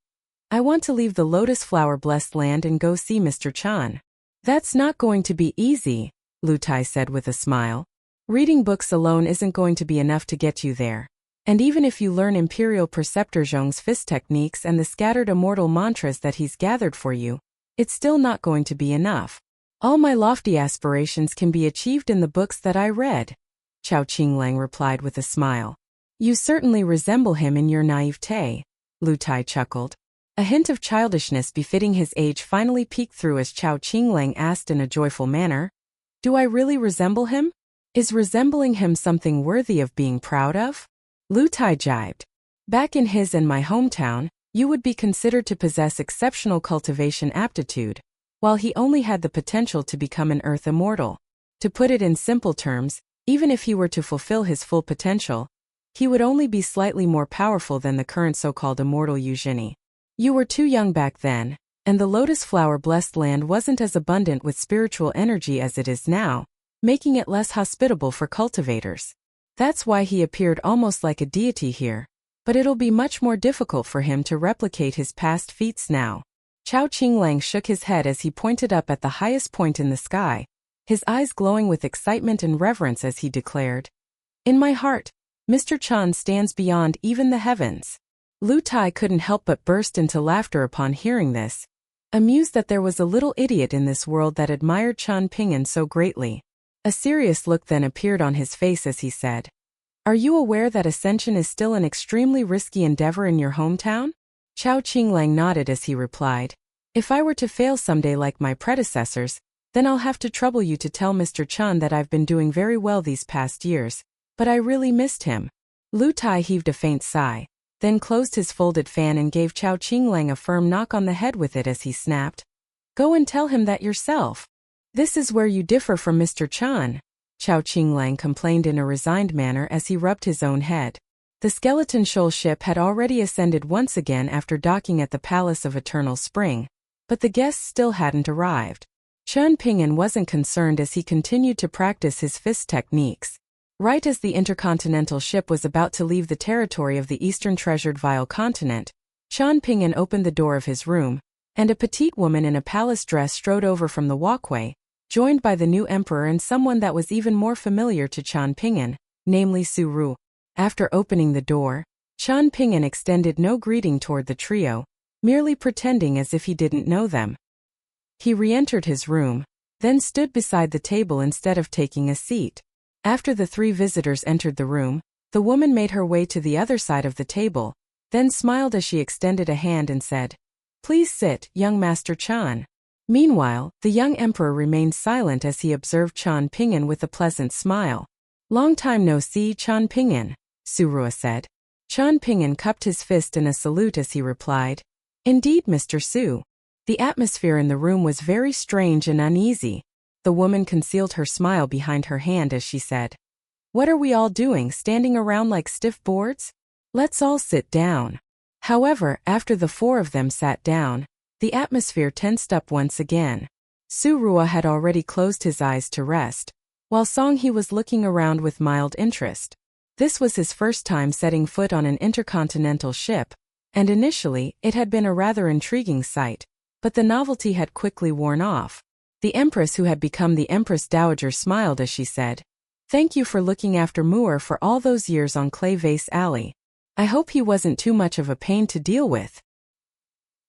"I want to leave the lotus flower-blessed land and go see Mr. Chan." "That's not going to be easy," Lu Tai said with a smile. "Reading books alone isn't going to be enough to get you there. And even if you learn Imperial Preceptor Zhong's fist techniques and the scattered immortal mantras that he's gathered for you, it's still not going to be enough. All my lofty aspirations can be achieved in the books that I read," Chao Qinglang replied with a smile. "You certainly resemble him in your naivete," Lu Tai chuckled. A hint of childishness befitting his age finally peeked through as Chao Qinglang asked in a joyful manner, "Do I really resemble him? Is resembling him something worthy of being proud of?" Lu Tai jibed. "Back in his and my hometown, you would be considered to possess exceptional cultivation aptitude, while he only had the potential to become an earth immortal. To put it in simple terms, even if he were to fulfill his full potential, he would only be slightly more powerful than the current so-called immortal Eugenie. You were too young back then, and the lotus flower-blessed land wasn't as abundant with spiritual energy as it is now, making it less hospitable for cultivators. That's why he appeared almost like a deity here, but it'll be much more difficult for him to replicate his past feats now." Chao Qinglang shook his head as he pointed up at the highest point in the sky, his eyes glowing with excitement and reverence as he declared, "In my heart, Mr. Chan stands beyond even the heavens." Lu Tai couldn't help but burst into laughter upon hearing this, amused that there was a little idiot in this world that admired Chan Ping'an so greatly. A serious look then appeared on his face as he said, "Are you aware that ascension is still an extremely risky endeavor in your hometown?" Chao Qinglang nodded as he replied, "If I were to fail someday like my predecessors, then I'll have to trouble you to tell Mr. Chan that I've been doing very well these past years, but I really missed him." Lu Tai heaved a faint sigh, then closed his folded fan and gave Chao Qinglang a firm knock on the head with it as he snapped, "Go and tell him that yourself. This is where you differ from Mr. Chan," Chao Qinglang complained in a resigned manner as he rubbed his own head. The skeleton shoal ship had already ascended once again after docking at the Palace of Eternal Spring, but the guests still hadn't arrived. Chen Ping'an wasn't concerned as he continued to practice his fist techniques. Right as the intercontinental ship was about to leave the territory of the Eastern Treasured Vile Continent, Chen Ping'an opened the door of his room, and a petite woman in a palace dress strode over from the walkway, joined by the new emperor and someone that was even more familiar to Chen Ping'an, namely Su Ru. After opening the door, Chen Ping'an extended no greeting toward the trio, merely pretending as if he didn't know them. He re-entered his room, then stood beside the table instead of taking a seat. After the three visitors entered the room, the woman made her way to the other side of the table, then smiled as she extended a hand and said, "Please sit, young Master Chan." Meanwhile, the young emperor remained silent as he observed Chen Ping'an with a pleasant smile. "Long time no see, Chen Ping'an," Surua said. Chen Ping'an cupped his fist in a salute as he replied, "Indeed, Mr. Su." The atmosphere in the room was very strange and uneasy. The woman concealed her smile behind her hand as she said, "What are we all doing, standing around like stiff boards? Let's all sit down." However, after the four of them sat down, the atmosphere tensed up once again. Surua had already closed his eyes to rest, while Songhe was looking around with mild interest. This was his first time setting foot on an intercontinental ship, and initially, it had been a rather intriguing sight, but the novelty had quickly worn off. The Empress who had become the Empress Dowager smiled as she said, "Thank you for looking after Moore for all those years on Clay Vase Alley. I hope he wasn't too much of a pain to deal with."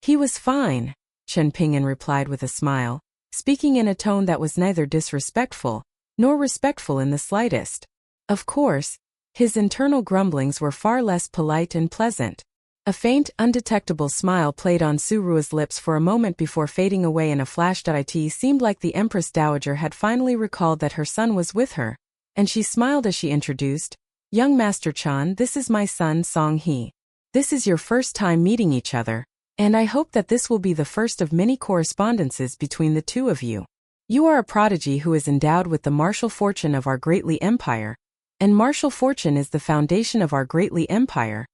"He was fine," Chen Ping'an replied with a smile, speaking in a tone that was neither disrespectful nor respectful in the slightest. Of course, his internal grumblings were far less polite and pleasant. A faint, undetectable smile played on Surua's lips for a moment before fading away in a flash. It seemed like the Empress Dowager had finally recalled that her son was with her, and she smiled as she introduced, "Young Master Chan, this is my son Songhe. This is your first time meeting each other, and I hope that this will be the first of many correspondences between the two of you. You are a prodigy who is endowed with the martial fortune of our greatly empire, and martial fortune is the foundation of our greatly empire.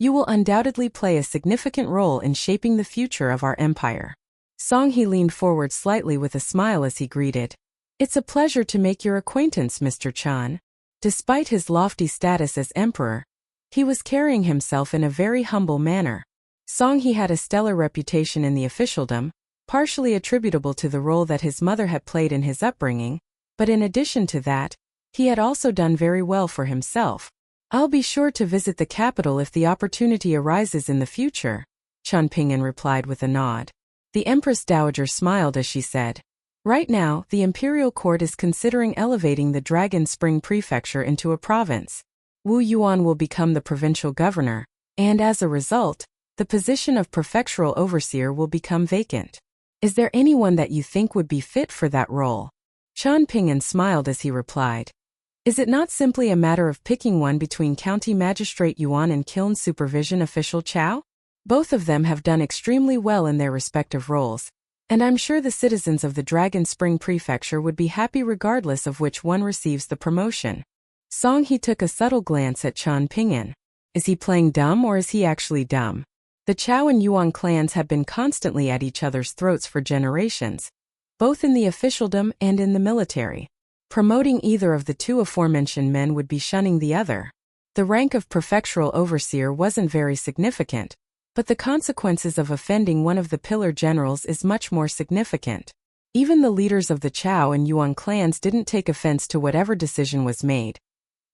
You will undoubtedly play a significant role in shaping the future of our empire." Song He leaned forward slightly with a smile as he greeted. It's a pleasure to make your acquaintance, Mr. Chan. Despite his lofty status as emperor, he was carrying himself in a very humble manner. Song He had a stellar reputation in the officialdom, partially attributable to the role that his mother had played in his upbringing, but in addition to that, he had also done very well for himself. I'll be sure to visit the capital if the opportunity arises in the future, Chen Ping'an replied with a nod. The Empress Dowager smiled as she said, right now, the imperial court is considering elevating the Dragon Spring Prefecture into a province. Wu Yuan will become the provincial governor, and as a result, the position of prefectural overseer will become vacant. Is there anyone that you think would be fit for that role? Chen Ping'an smiled as he replied. Is it not simply a matter of picking one between County Magistrate Yuan and Kiln Supervision Official Chao? Both of them have done extremely well in their respective roles, and I'm sure the citizens of the Dragon Spring Prefecture would be happy regardless of which one receives the promotion. Song He took a subtle glance at Chen Ping'an. Is he playing dumb or is he actually dumb? The Chao and Yuan clans have been constantly at each other's throats for generations, both in the officialdom and in the military. Promoting either of the two aforementioned men would be shunning the other. The rank of prefectural overseer wasn't very significant, but the consequences of offending one of the pillar generals is much more significant. Even the leaders of the Chao and Yuan clans didn't take offense to whatever decision was made.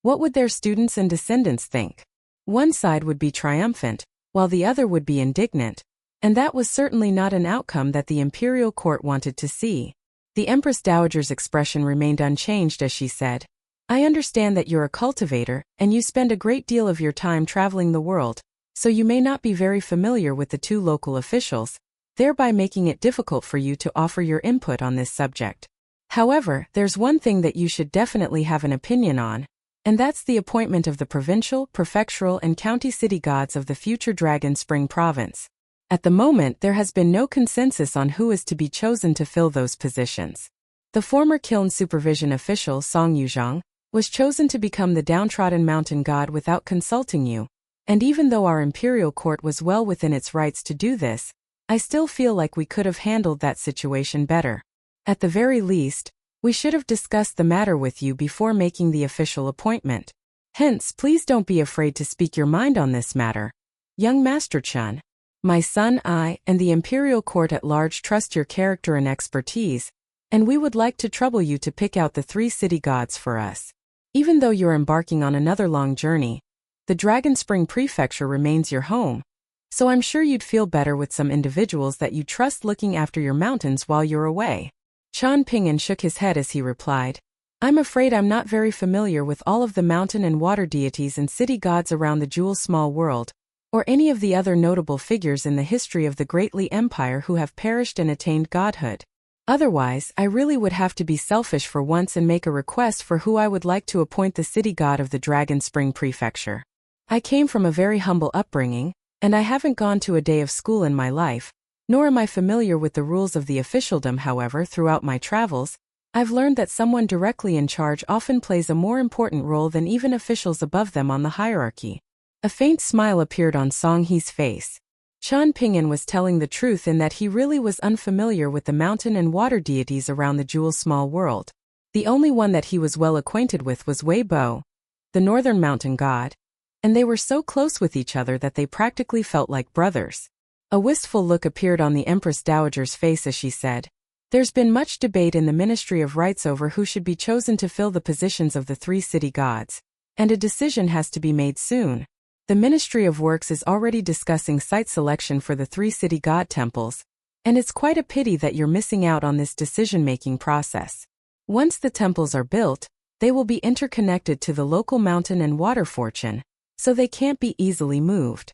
What would their students and descendants think? One side would be triumphant, while the other would be indignant, and that was certainly not an outcome that the imperial court wanted to see. The Empress Dowager's expression remained unchanged as she said, I understand that you're a cultivator, and you spend a great deal of your time traveling the world, so you may not be very familiar with the two local officials, thereby making it difficult for you to offer your input on this subject. However, there's one thing that you should definitely have an opinion on, and that's the appointment of the provincial, prefectural, and county city gods of the future Dragon Spring province. At the moment, there has been no consensus on who is to be chosen to fill those positions. The former Kiln Supervision official Song Yuzhang was chosen to become the downtrodden mountain god without consulting you, and even though our imperial court was well within its rights to do this, I still feel like we could have handled that situation better. At the very least, we should have discussed the matter with you before making the official appointment. Hence, please don't be afraid to speak your mind on this matter. Young Master Chen, my son, I, and the imperial court at large trust your character and expertise, and we would like to trouble you to pick out the 3 city gods for us. Even though you're embarking on another long journey, the Dragon Spring Prefecture remains your home, so I'm sure you'd feel better with some individuals that you trust looking after your mountains while you're away. Chen Ping'an shook his head as he replied, I'm afraid I'm not very familiar with all of the mountain and water deities and city gods around the Jewel Small World, or any of the other notable figures in the history of the Great Li Empire who have perished and attained godhood. Otherwise, I really would have to be selfish for once and make a request for who I would like to appoint the city god of the Dragon Spring Prefecture. I came from a very humble upbringing, and I haven't gone to a day of school in my life, nor am I familiar with the rules of the officialdom. However, throughout my travels, I've learned that someone directly in charge often plays a more important role than even officials above them on the hierarchy. A faint smile appeared on Song He's face. Chen Ping'an was telling the truth in that he really was unfamiliar with the mountain and water deities around the Jewel Small World. The only one that he was well acquainted with was Wei Bo, the northern mountain god, and they were so close with each other that they practically felt like brothers. A wistful look appeared on the Empress Dowager's face as she said, There's been much debate in the Ministry of Rights over who should be chosen to fill the positions of the 3 city gods, and a decision has to be made soon. The Ministry of Works is already discussing site selection for the 3 city god temples, and it's quite a pity that you're missing out on this decision-making process. Once the temples are built, they will be interconnected to the local mountain and water fortune, so they can't be easily moved.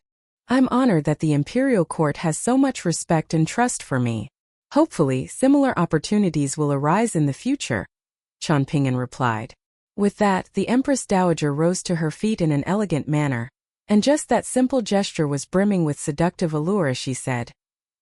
I'm honored that the imperial court has so much respect and trust for me. Hopefully, similar opportunities will arise in the future, Chen Ping'an replied. With that, the Empress Dowager rose to her feet in an elegant manner, and just that simple gesture was brimming with seductive allure as she said,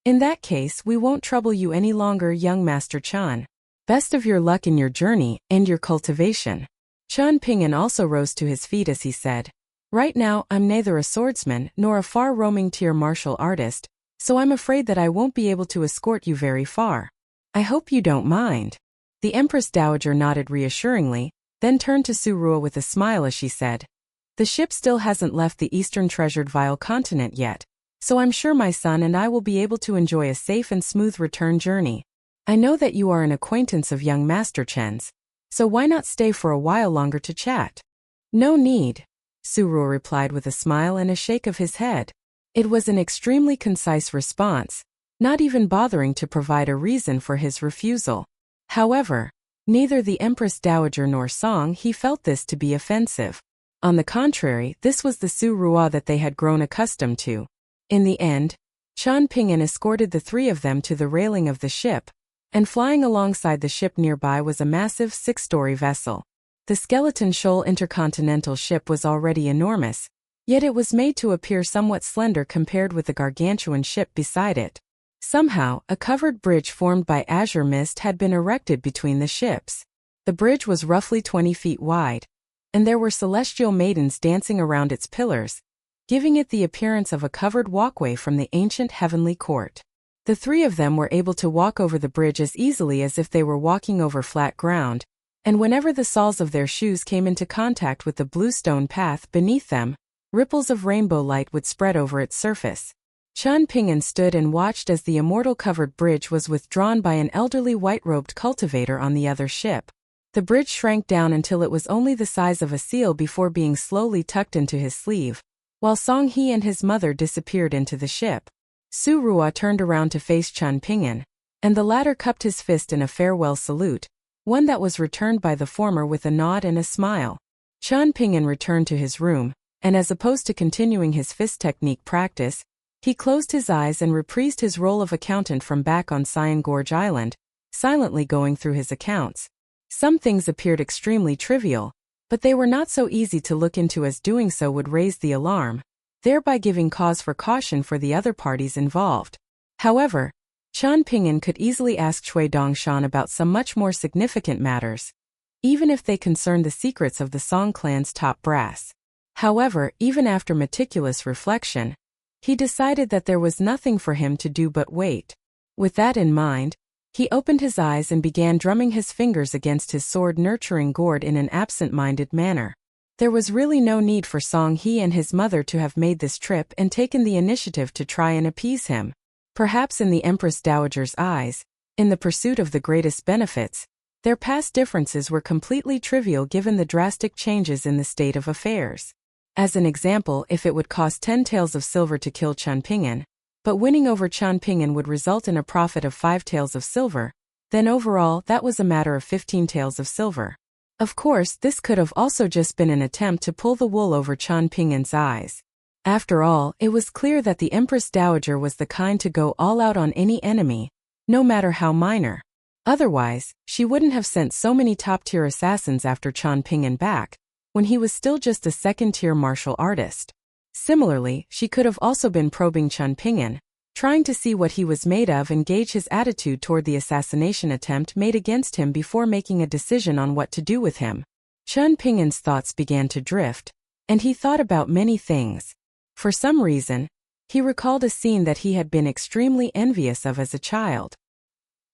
In that case, we won't trouble you any longer, young Master Chen. Best of your luck in your journey and your cultivation. Chen Ping'an also rose to his feet as he said, Right now, I'm neither a swordsman nor a far-roaming tier martial artist, so I'm afraid that I won't be able to escort you very far. I hope you don't mind." The Empress Dowager nodded reassuringly, then turned to Su Ruo with a smile as she said, "The ship still hasn't left the eastern treasured Vile continent yet, so I'm sure my son and I will be able to enjoy a safe and smooth return journey. I know that you are an acquaintance of young Master Chen's, so why not stay for a while longer to chat?" "No need," Su Ruo replied with a smile and a shake of his head. It was an extremely concise response, not even bothering to provide a reason for his refusal. However, neither the Empress Dowager nor Song He felt this to be offensive. On the contrary, this was the Su Ruo that they had grown accustomed to. In the end, Qian Ping'an escorted the three of them to the railing of the ship, and flying alongside the ship nearby was a massive 6-story vessel. The Skeleton Shoal intercontinental ship was already enormous, yet it was made to appear somewhat slender compared with the gargantuan ship beside it. Somehow, a covered bridge formed by azure mist had been erected between the ships. The bridge was roughly 20 feet wide, and there were celestial maidens dancing around its pillars, giving it the appearance of a covered walkway from the ancient heavenly court. The three of them were able to walk over the bridge as easily as if they were walking over flat ground, and whenever the soles of their shoes came into contact with the blue stone path beneath them, ripples of rainbow light would spread over its surface. Qian Ping'an stood and watched as the immortal-covered bridge was withdrawn by an elderly white-robed cultivator on the other ship. The bridge shrank down until it was only the size of a seal before being slowly tucked into his sleeve, while Song He and his mother disappeared into the ship. Su Ruo turned around to face Qian Ping'an, and the latter cupped his fist in a farewell salute, one that was returned by the former with a nod and a smile. Qian Ping'an returned to his room, and as opposed to continuing his fist technique practice, he closed his eyes and reprised his role of accountant from back on Cyan Gorge Island, silently going through his accounts. Some things appeared extremely trivial, but they were not so easy to look into as doing so would raise the alarm, thereby giving cause for caution for the other parties involved. However, Qian Ping'an could easily ask Cui Dongshan about some much more significant matters, even if they concerned the secrets of the Song clan's top brass. However, even after meticulous reflection, he decided that there was nothing for him to do but wait. With that in mind, he opened his eyes and began drumming his fingers against his sword-nurturing gourd in an absent-minded manner. There was really no need for Song He and his mother to have made this trip and taken the initiative to try and appease him. Perhaps in the Empress Dowager's eyes, in the pursuit of the greatest benefits, their past differences were completely trivial given the drastic changes in the state of affairs. As an example, if it would cost 10 taels of silver to kill Qian Ping'an, but winning over Qian Ping'an would result in a profit of 5 taels of silver, then overall that was a matter of 15 taels of silver. Of course, this could have also just been an attempt to pull the wool over Qian Ping'an's eyes. After all, it was clear that the Empress Dowager was the kind to go all out on any enemy, no matter how minor. Otherwise, she wouldn't have sent so many top-tier assassins after Qian Ping'an back, when he was still just a second-tier martial artist. Similarly, she could have also been probing Qian Ping'an, trying to see what he was made of and gauge his attitude toward the assassination attempt made against him before making a decision on what to do with him. Qian Ping'an's thoughts began to drift, and he thought about many things. For some reason, he recalled a scene that he had been extremely envious of as a child.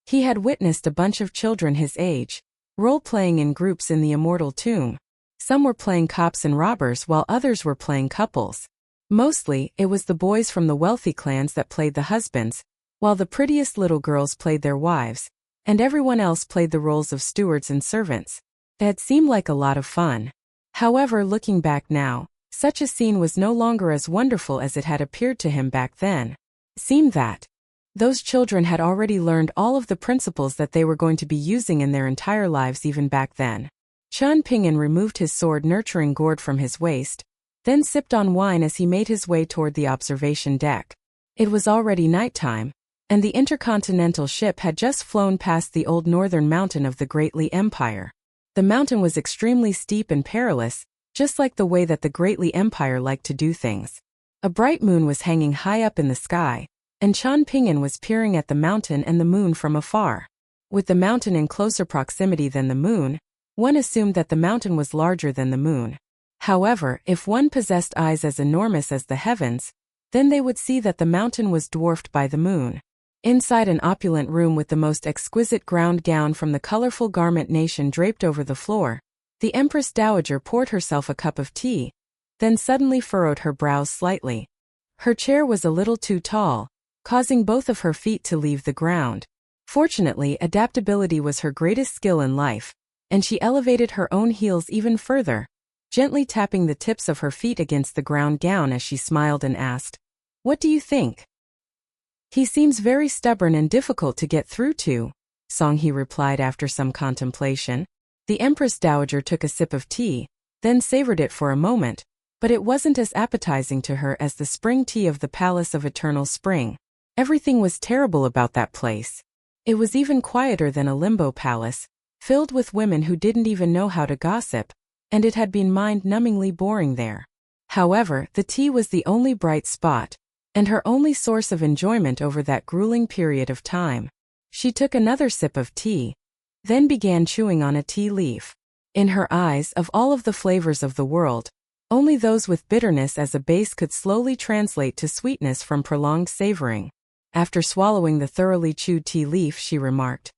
He had witnessed a bunch of children his age, role-playing in groups in the immortal tomb. Some were playing cops and robbers while others were playing couples. Mostly, it was the boys from the wealthy clans that played the husbands, while the prettiest little girls played their wives, and everyone else played the roles of stewards and servants. It had seemed like a lot of fun. However, looking back now, such a scene was no longer as wonderful as it had appeared to him back then. It seemed that those children had already learned all of the principles that they were going to be using in their entire lives even back then. Qian Ping'an removed his sword-nurturing gourd from his waist, then sipped on wine as he made his way toward the observation deck. It was already nighttime, and the intercontinental ship had just flown past the old northern mountain of the Great Li Empire. The mountain was extremely steep and perilous, just like the way that the Great Li Empire liked to do things. A bright moon was hanging high up in the sky, and Qian Ping'an was peering at the mountain and the moon from afar. With the mountain in closer proximity than the moon, one assumed that the mountain was larger than the moon. However, if one possessed eyes as enormous as the heavens, Then they would see that the mountain was dwarfed by the moon. Inside an opulent room with the most exquisite ground gown from the colorful garment nation draped over the floor, the Empress Dowager poured herself a cup of tea, then suddenly furrowed her brows slightly. Her chair was a little too tall, causing both of her feet to leave the ground. Fortunately, adaptability was her greatest skill in life, and she elevated her own heels even further, gently tapping the tips of her feet against the ground gown as she smiled and asked, "What do you think?" "He seems very stubborn and difficult to get through to," Song-hee replied after some contemplation. The Empress Dowager took a sip of tea, then savored it for a moment, but it wasn't as appetizing to her as the spring tea of the Palace of Eternal Spring. Everything was terrible about that place. It was even quieter than a limbo palace, filled with women who didn't even know how to gossip, and it had been mind-numbingly boring there. However, the tea was the only bright spot, and her only source of enjoyment over that grueling period of time. She took another sip of tea, then began chewing on a tea leaf. In her eyes, of all of the flavors of the world, only those with bitterness as a base could slowly translate to sweetness from prolonged savoring. After swallowing the thoroughly chewed tea leaf, she remarked,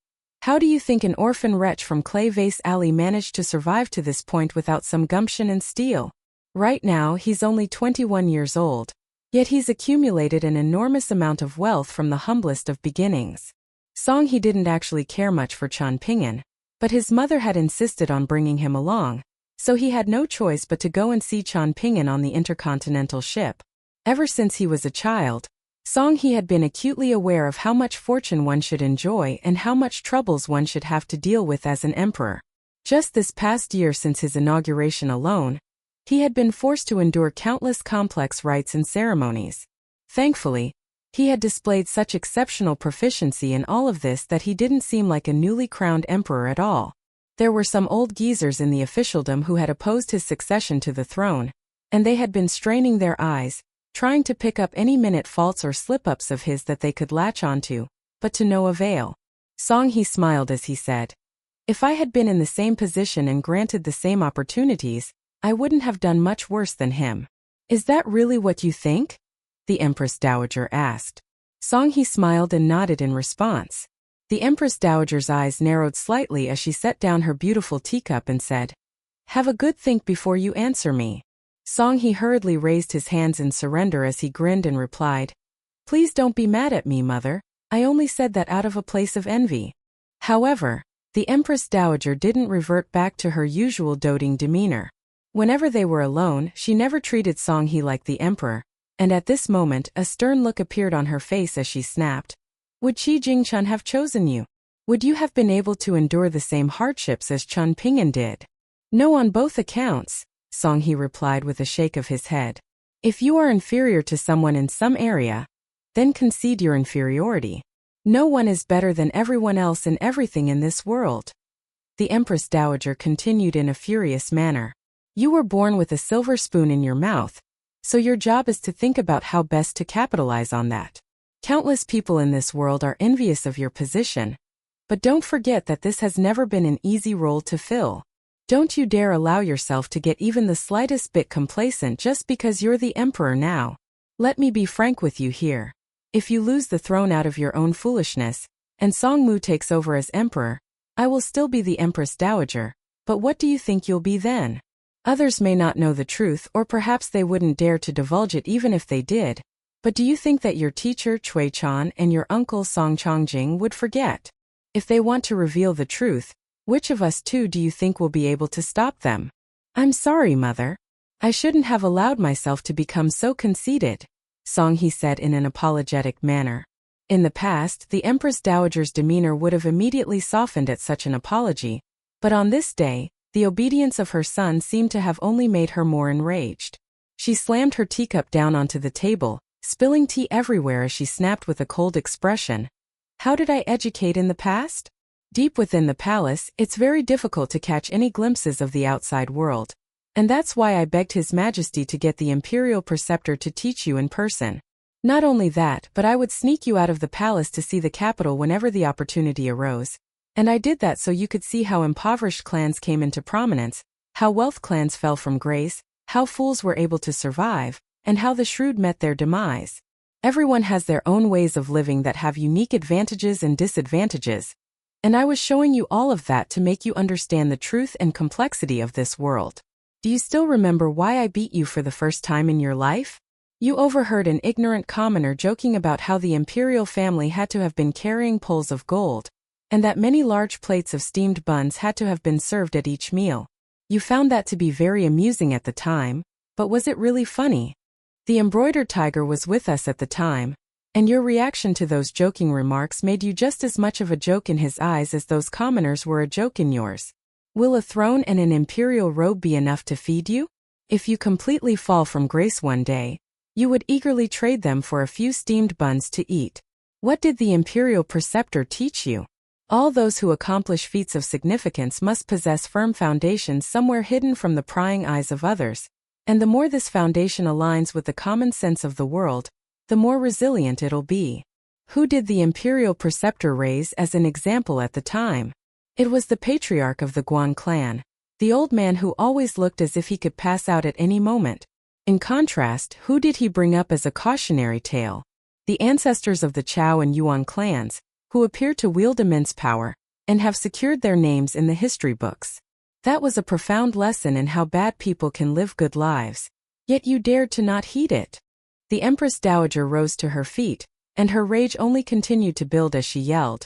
"How do you think an orphan wretch from Clay Vase Alley managed to survive to this point without some gumption and steel? Right now, he's only 21 years old, yet he's accumulated an enormous amount of wealth from the humblest of beginnings." Song-hee didn't actually care much for Chan Ping'an, but his mother had insisted on bringing him along, so he had no choice but to go and see Chan Ping'an on the intercontinental ship. Ever since he was a child, Song-hee had been acutely aware of how much fortune one should enjoy and how much troubles one should have to deal with as an emperor. Just this past year, since his inauguration alone, he had been forced to endure countless complex rites and ceremonies. Thankfully, he had displayed such exceptional proficiency in all of this that he didn't seem like a newly crowned emperor at all. There were some old geezers in the officialdom who had opposed his succession to the throne, and they had been straining their eyes, trying to pick up any minute faults or slip-ups of his that they could latch onto, but to no avail. Song-hee smiled as he said, "If I had been in the same position and granted the same opportunities, I wouldn't have done much worse than him." "Is that really what you think?" the Empress Dowager asked. Song-hee smiled and nodded in response. The Empress Dowager's eyes narrowed slightly as she set down her beautiful teacup and said, "Have a good think before you answer me." Song-hee hurriedly raised his hands in surrender as he grinned and replied, "Please don't be mad at me, mother. I only said that out of a place of envy." However, the Empress Dowager didn't revert back to her usual doting demeanor. Whenever they were alone, she never treated Song-hee like the emperor, and at this moment a stern look appeared on her face as she snapped, "Would Qi Jingchun have chosen you? Would you have been able to endure the same hardships as Chun Ping'an did?" "No, on both accounts," Song-hee replied with a shake of his head. "If you are inferior to someone in some area, then concede your inferiority. No one is better than everyone else in everything in this world." The Empress Dowager continued in a furious manner, "You were born with a silver spoon in your mouth, so your job is to think about how best to capitalize on that. Countless people in this world are envious of your position, but don't forget that this has never been an easy role to fill. Don't you dare allow yourself to get even the slightest bit complacent just because you're the emperor now. Let me be frank with you here. If you lose the throne out of your own foolishness, and Song Mu takes over as emperor, I will still be the Empress Dowager, but what do you think you'll be then? Others may not know the truth, or perhaps they wouldn't dare to divulge it even if they did, but do you think that your teacher Cui Chan and your uncle Song Chongjing would forget? If they want to reveal the truth, which of us two do you think will be able to stop them?" "I'm sorry, mother. I shouldn't have allowed myself to become so conceited," Song-hee said in an apologetic manner. In the past, the Empress Dowager's demeanor would have immediately softened at such an apology, but on this day, the obedience of her son seemed to have only made her more enraged. She slammed her teacup down onto the table, spilling tea everywhere as she snapped with a cold expression, "How did I educate in the past? Deep within the palace, it's very difficult to catch any glimpses of the outside world, and that's why I begged His Majesty to get the Imperial Preceptor to teach you in person. Not only that, but I would sneak you out of the palace to see the capital whenever the opportunity arose. And I did that so you could see how impoverished clans came into prominence, how wealth clans fell from grace, how fools were able to survive, and how the shrewd met their demise. Everyone has their own ways of living that have unique advantages and disadvantages, and I was showing you all of that to make you understand the truth and complexity of this world. Do you still remember why I beat you for the first time in your life? You overheard an ignorant commoner joking about how the imperial family had to have been carrying poles of gold, and that many large plates of steamed buns had to have been served at each meal. You found that to be very amusing at the time, but was it really funny? The embroidered tiger was with us at the time, and your reaction to those joking remarks made you just as much of a joke in his eyes as those commoners were a joke in yours. Will a throne and an imperial robe be enough to feed you? If you completely fall from grace one day, you would eagerly trade them for a few steamed buns to eat. What did the imperial preceptor teach you? All those who accomplish feats of significance must possess firm foundations somewhere hidden from the prying eyes of others, and the more this foundation aligns with the common sense of the world, the more resilient it'll be. Who did the imperial preceptor raise as an example at the time? It was the patriarch of the Guan clan, the old man who always looked as if he could pass out at any moment. In contrast, who did he bring up as a cautionary tale? The ancestors of the Chao and Yuan clans, who appear to wield immense power, and have secured their names in the history books. That was a profound lesson in how bad people can live good lives. Yet you dared to not heed it. The Empress Dowager rose to her feet, and her rage only continued to build as she yelled.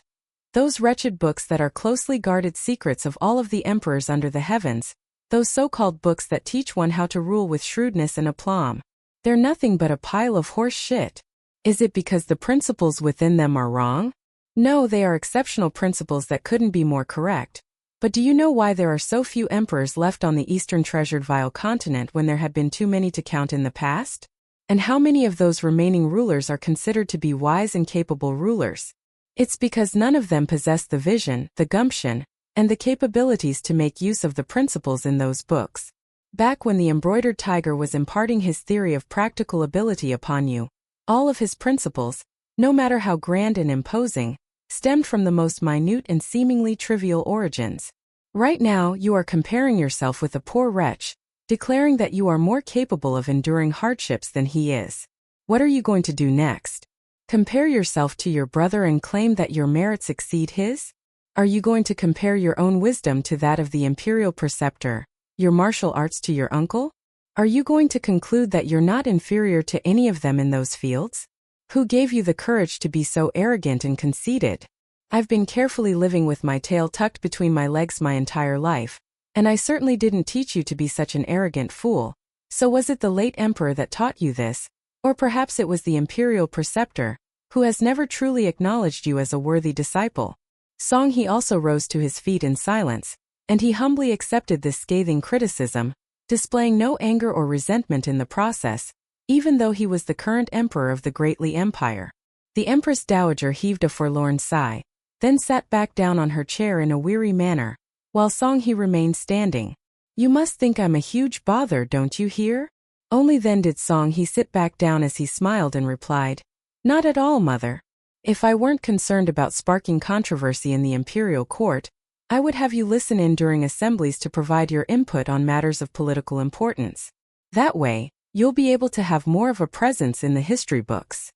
Those wretched books that are closely guarded secrets of all of the emperors under the heavens, those so-called books that teach one how to rule with shrewdness and aplomb, they're nothing but a pile of horse shit. Is it because the principles within them are wrong? No, they are exceptional principles that couldn't be more correct. But do you know why there are so few emperors left on the eastern treasured vile continent when there had been too many to count in the past? And how many of those remaining rulers are considered to be wise and capable rulers? It's because none of them possess the vision, the gumption, and the capabilities to make use of the principles in those books. Back when the embroidered tiger was imparting his theory of practical ability upon you, all of his principles, no matter how grand and imposing, stemmed from the most minute and seemingly trivial origins. Right now, you are comparing yourself with a poor wretch, declaring that you are more capable of enduring hardships than he is. What are you going to do next? Compare yourself to your brother and claim that your merits exceed his? Are you going to compare your own wisdom to that of the imperial preceptor, your martial arts to your uncle? Are you going to conclude that you're not inferior to any of them in those fields? Who gave you the courage to be so arrogant and conceited? I've been carefully living with my tail tucked between my legs my entire life, and I certainly didn't teach you to be such an arrogant fool. So was it the late emperor that taught you this? Or perhaps it was the imperial preceptor, who has never truly acknowledged you as a worthy disciple. Song He also rose to his feet in silence, and he humbly accepted this scathing criticism, displaying no anger or resentment in the process, even though he was the current emperor of the Great Li Empire. The Empress Dowager heaved a forlorn sigh, then sat back down on her chair in a weary manner, while Song He remained standing. You must think I'm a huge bother, don't you hear? Only then did Song He sit back down as he smiled and replied, Not at all, mother. If I weren't concerned about sparking controversy in the imperial court, I would have you listen in during assemblies to provide your input on matters of political importance. That way, you'll be able to have more of a presence in the history books.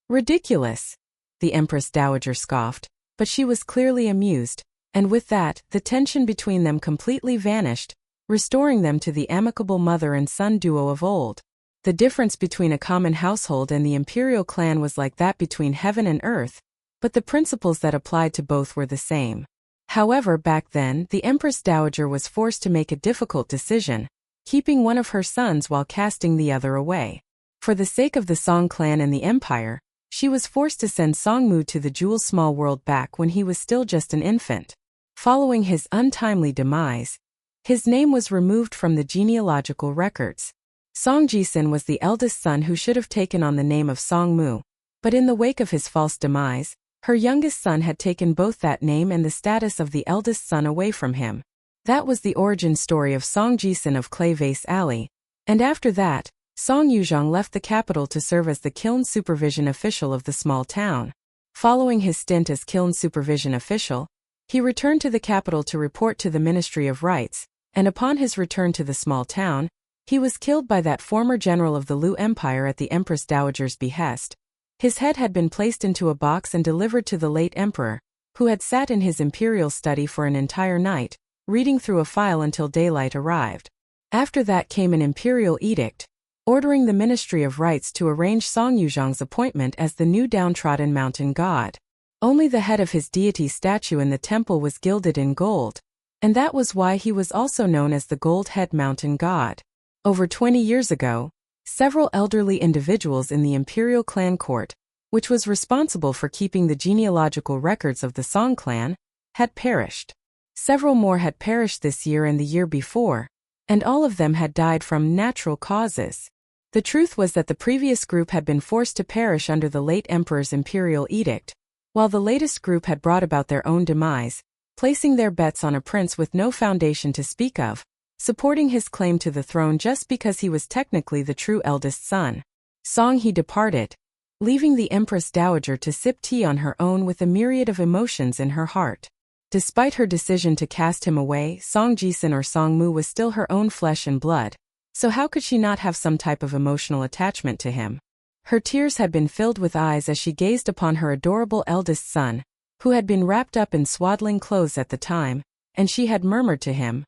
Ridiculous, the Empress Dowager scoffed, but she was clearly amused, and with that, the tension between them completely vanished, restoring them to the amicable mother and son duo of old. The difference between a common household and the imperial clan was like that between heaven and earth, but the principles that applied to both were the same. However, back then, the Empress Dowager was forced to make a difficult decision, keeping one of her sons while casting the other away. For the sake of the Song clan and the empire, she was forced to send Songmu to the Jewel Small World back when he was still just an infant. Following his untimely demise, his name was removed from the genealogical records. Song Jisin was the eldest son who should have taken on the name of Songmu, but in the wake of his false demise, her youngest son had taken both that name and the status of the eldest son away from him. That was the origin story of Song Jisin of Clay Vase Alley, and after that, Song Yuzhong left the capital to serve as the kiln supervision official of the small town. Following his stint as kiln supervision official, he returned to the capital to report to the Ministry of Rights, and upon his return to the small town, He was killed by that former general of the Lu Empire at the Empress Dowager's behest. His head had been placed into a box and delivered to the late emperor, who had sat in his imperial study for an entire night, reading through a file until daylight arrived. After that came an imperial edict, ordering the Ministry of Rites to arrange Song Yuzhang's appointment as the new downtrodden mountain god. Only the head of his deity statue in the temple was gilded in gold, and that was why he was also known as the Gold Head Mountain God. Over 20 years ago, several elderly individuals in the imperial clan court, which was responsible for keeping the genealogical records of the Song clan, had perished. Several more had perished this year and the year before, and all of them had died from natural causes. The truth was that the previous group had been forced to perish under the late emperor's imperial edict, while the latest group had brought about their own demise, placing their bets on a prince with no foundation to speak of, supporting his claim to the throne just because he was technically the true eldest son. Song he departed, leaving the Empress Dowager to sip tea on her own with a myriad of emotions in her heart. Despite her decision to cast him away, Song Jisun or Song Mu was still her own flesh and blood, so how could she not have some type of emotional attachment to him? Her tears had been filled with eyes as she gazed upon her adorable eldest son, who had been wrapped up in swaddling clothes at the time, and she had murmured to him,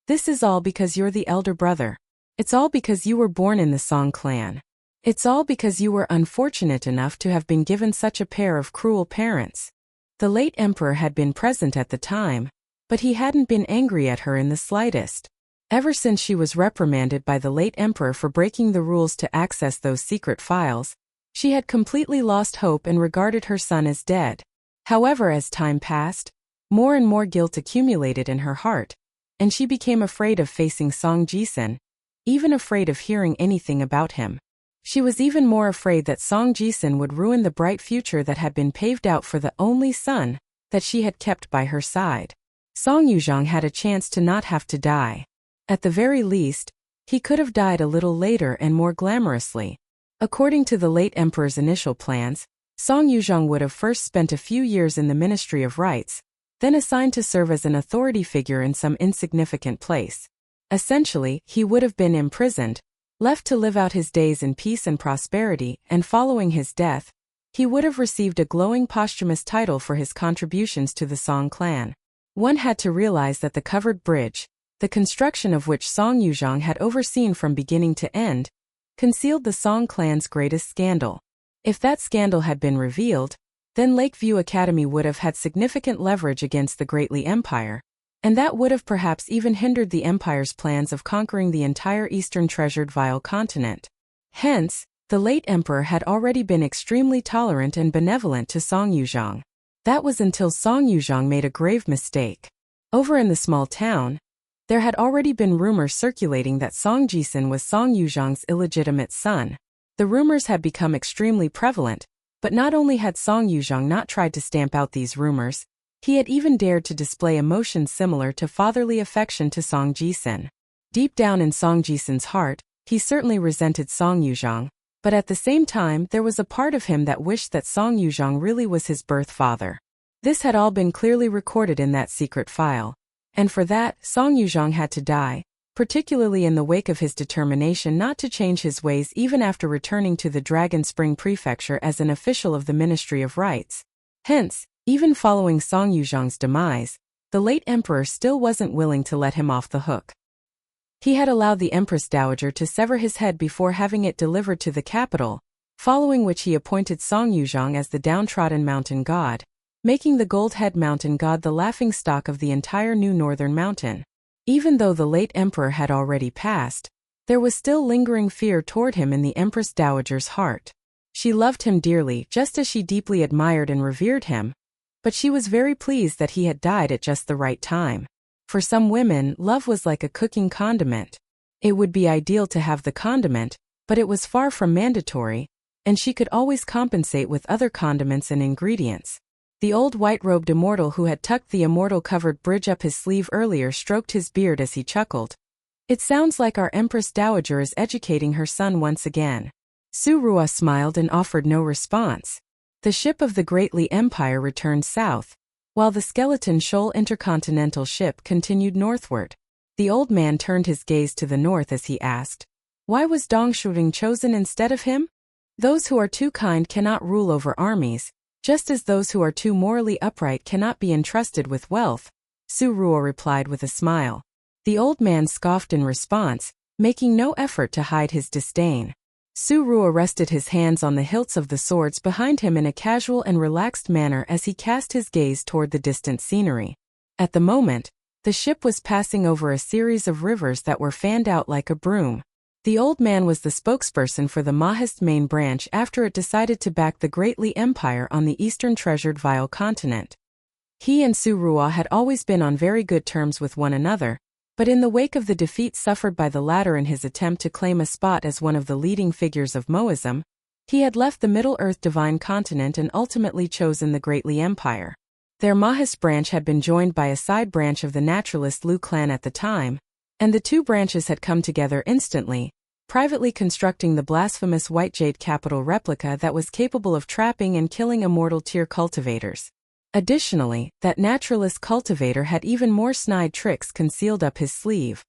"This is all because you're the elder brother. It's all because you were born in the Song clan. It's all because you were unfortunate enough to have been given such a pair of cruel parents." The late emperor had been present at the time, but he hadn't been angry at her in the slightest. Ever since she was reprimanded by the late emperor for breaking the rules to access those secret files, she had completely lost hope and regarded her son as dead. However, as time passed, more and more guilt accumulated in her heart, and she became afraid of facing Song Jisun, even afraid of hearing anything about him. She was even more afraid that Song Jisun would ruin the bright future that had been paved out for the only son that she had kept by her side. Song Yuzhang had a chance to not have to die. At the very least, he could have died a little later and more glamorously. According to the late emperor's initial plans, Song Yuzhang would have first spent a few years in the Ministry of Rites, then assigned to serve as an authority figure in some insignificant place. Essentially, he would have been imprisoned, left to live out his days in peace and prosperity, and following his death, he would have received a glowing posthumous title for his contributions to the Song clan. One had to realize that the covered bridge, the construction of which Song Yuzhang had overseen from beginning to end, concealed the Song clan's greatest scandal. If that scandal had been revealed, then Lakeview Academy would have had significant leverage against the Great Li Empire, and that would have perhaps even hindered the Empire's plans of conquering the entire Eastern Treasured Vile continent. Hence, the late emperor had already been extremely tolerant and benevolent to Song Yuzhang. That was until Song Yuzhang made a grave mistake. Over in the small town, there had already been rumors circulating that Song Jisun was Song Yuzhang's illegitimate son. The rumors had become extremely prevalent, but not only had Song Yuzhang not tried to stamp out these rumors, he had even dared to display emotions similar to fatherly affection to Song Jisun. Deep down in Song Jisun's heart, he certainly resented Song Yuzhang, but at the same time there was a part of him that wished that Song Yuzhang really was his birth father. This had all been clearly recorded in that secret file, and for that, Song Yuzhang had to die, particularly in the wake of his determination not to change his ways even after returning to the Dragon Spring Prefecture as an official of the Ministry of Rites. Hence, even following Song Yuzhang's demise, the late emperor still wasn't willing to let him off the hook. He had allowed the Empress Dowager to sever his head before having it delivered to the capital, following which he appointed Song Yuzhang as the downtrodden mountain god, making the Gold Head Mountain God the laughingstock of the entire new northern mountain. Even though the late emperor had already passed, there was still lingering fear toward him in the Empress Dowager's heart. She loved him dearly, just as she deeply admired and revered him, but she was very pleased that he had died at just the right time. For some women, love was like a cooking condiment. It would be ideal to have the condiment, but it was far from mandatory, and she could always compensate with other condiments and ingredients. The old white-robed immortal who had tucked the immortal-covered bridge up his sleeve earlier stroked his beard as he chuckled. "It sounds like our Empress Dowager is educating her son once again." Su Rua smiled and offered no response. The ship of the Great Li Empire returned south, while the Skeleton Shoal intercontinental ship continued northward. The old man turned his gaze to the north as he asked, "Why was Dong Shuling chosen instead of him? Those who are too kind cannot rule over armies, just as those who are too morally upright cannot be entrusted with wealth," Su Ruo replied with a smile. The old man scoffed in response, making no effort to hide his disdain. Su Ruo rested his hands on the hilts of the swords behind him in a casual and relaxed manner as he cast his gaze toward the distant scenery. At the moment, the ship was passing over a series of rivers that were fanned out like a broom. The old man was the spokesperson for the Mahist main branch after it decided to back the Great Li Empire on the eastern treasured Vile continent. He and Su Ruo had always been on very good terms with one another, but in the wake of the defeat suffered by the latter in his attempt to claim a spot as one of the leading figures of Moism, he had left the Middle-earth Divine Continent and ultimately chosen the Great Li Empire. Their Mahist branch had been joined by a side branch of the naturalist Lu clan at the time, and the two branches had come together instantly, privately constructing the blasphemous white jade capital replica that was capable of trapping and killing immortal tier cultivators. Additionally, that naturalist cultivator had even more snide tricks concealed up his sleeve.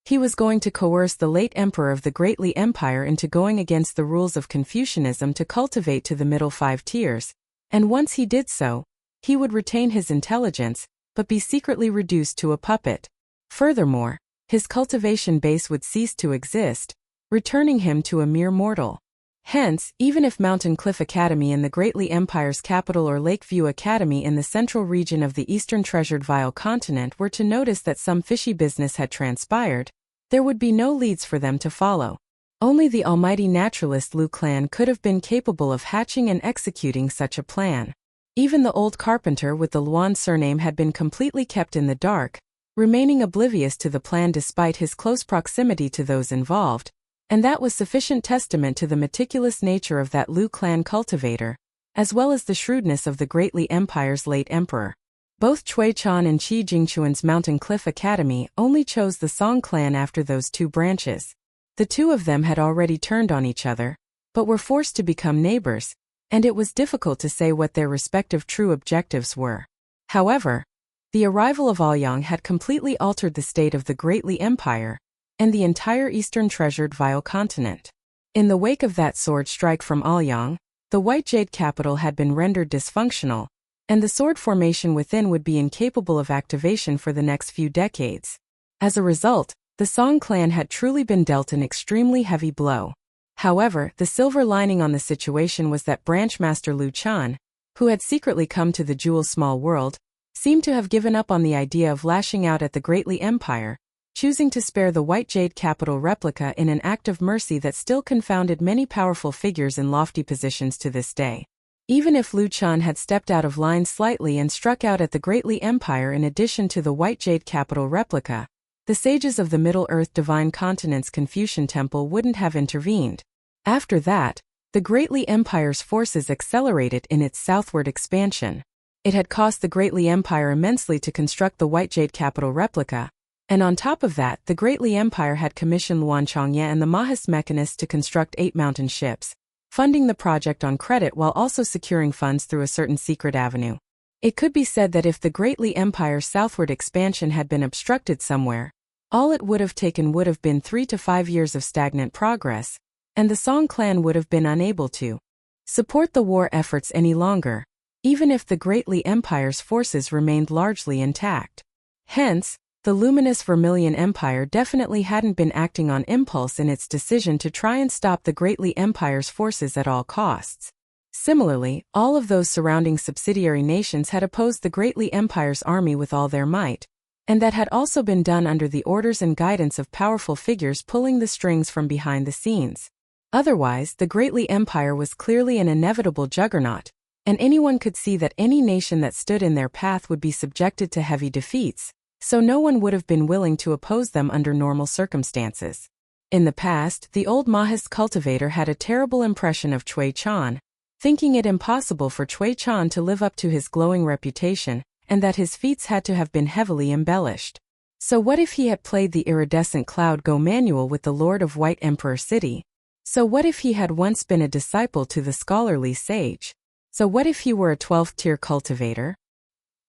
He was going to coerce the late emperor of the Great Li Empire into going against the rules of Confucianism to cultivate to the middle 5 tiers, and once he did so, he would retain his intelligence, but be secretly reduced to a puppet. Furthermore, his cultivation base would cease to exist, returning him to a mere mortal. Hence, even if Mountain Cliff Academy in the Great Li Empire's capital or Lakeview Academy in the central region of the eastern treasured Vile continent were to notice that some fishy business had transpired, there would be no leads for them to follow. Only the almighty naturalist Lu clan could have been capable of hatching and executing such a plan. Even the old carpenter with the Luan surname had been completely kept in the dark, remaining oblivious to the plan despite his close proximity to those involved, and that was sufficient testament to the meticulous nature of that Lu clan cultivator, as well as the shrewdness of the Great Li Empire's late emperor. Both Cui Chan and Qi Jingchuan's Mountain Cliff Academy only chose the Song clan after those two branches. The two of them had already turned on each other, but were forced to become neighbors, and it was difficult to say what their respective true objectives were. However, the arrival of Aoyang had completely altered the state of the Great Li Empire, and the entire eastern treasured Vile continent. In the wake of that sword strike from Aoyang, the White Jade capital had been rendered dysfunctional, and the sword formation within would be incapable of activation for the next few decades. As a result, the Song clan had truly been dealt an extremely heavy blow. However, the silver lining on the situation was that Branch Master Lu Chan, who had secretly come to the Jewel Small World, seemed to have given up on the idea of lashing out at the Great Li Empire, choosing to spare the White Jade capital replica in an act of mercy that still confounded many powerful figures in lofty positions to this day. Even if Lu Chan had stepped out of line slightly and struck out at the Great Li Empire in addition to the White Jade capital replica, the sages of the Middle-earth Divine Continent's Confucian Temple wouldn't have intervened. After that, the Great Li Empire's forces accelerated in its southward expansion. It had cost the Great Li Empire immensely to construct the White Jade capital replica, and on top of that, the Great Li Empire had commissioned Luan Chongye and the Mahist mechanists to construct 8 mountain ships, funding the project on credit while also securing funds through a certain secret avenue. It could be said that if the Great Li Empire's southward expansion had been obstructed somewhere, all it would have taken would have been 3 to 5 years of stagnant progress, and the Song clan would have been unable to support the war efforts any longer, even if the Great Li Empire's forces remained largely intact. Hence, the luminous Vermilion Empire definitely hadn't been acting on impulse in its decision to try and stop the Great Li Empire's forces at all costs. Similarly, all of those surrounding subsidiary nations had opposed the Great Li Empire's army with all their might, and that had also been done under the orders and guidance of powerful figures pulling the strings from behind the scenes. Otherwise, the Great Li Empire was clearly an inevitable juggernaut, and anyone could see that any nation that stood in their path would be subjected to heavy defeats, so no one would have been willing to oppose them under normal circumstances. In the past, the old Mahist cultivator had a terrible impression of Cui Chan, thinking it impossible for Cui Chan to live up to his glowing reputation, and that his feats had to have been heavily embellished. So what if he had played the iridescent cloud go manual with the Lord of White Emperor City? So what if he had once been a disciple to the scholarly sage? So what if he were a 12th tier cultivator?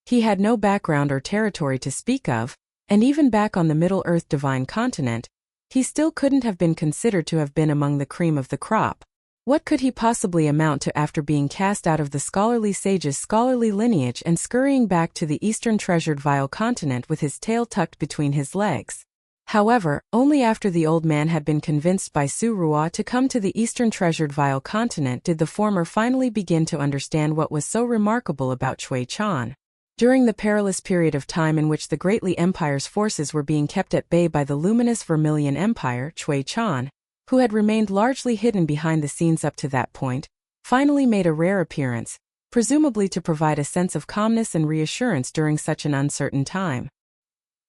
He had no background or territory to speak of, and even back on the Middle-earth divine continent, he still couldn't have been considered to have been among the cream of the crop. What could he possibly amount to after being cast out of the scholarly sage's scholarly lineage and scurrying back to the eastern treasured vile continent with his tail tucked between his legs? However, only after the old man had been convinced by Su Ruo to come to the eastern treasured vile continent did the former finally begin to understand what was so remarkable about Cui Chan. During the perilous period of time in which the Great Li Empire's forces were being kept at bay by the luminous Vermilion Empire, Cui Chan, who had remained largely hidden behind the scenes up to that point, finally made a rare appearance, presumably to provide a sense of calmness and reassurance during such an uncertain time.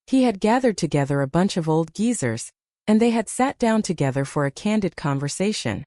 He had gathered together a bunch of old geezers, and they had sat down together for a candid conversation.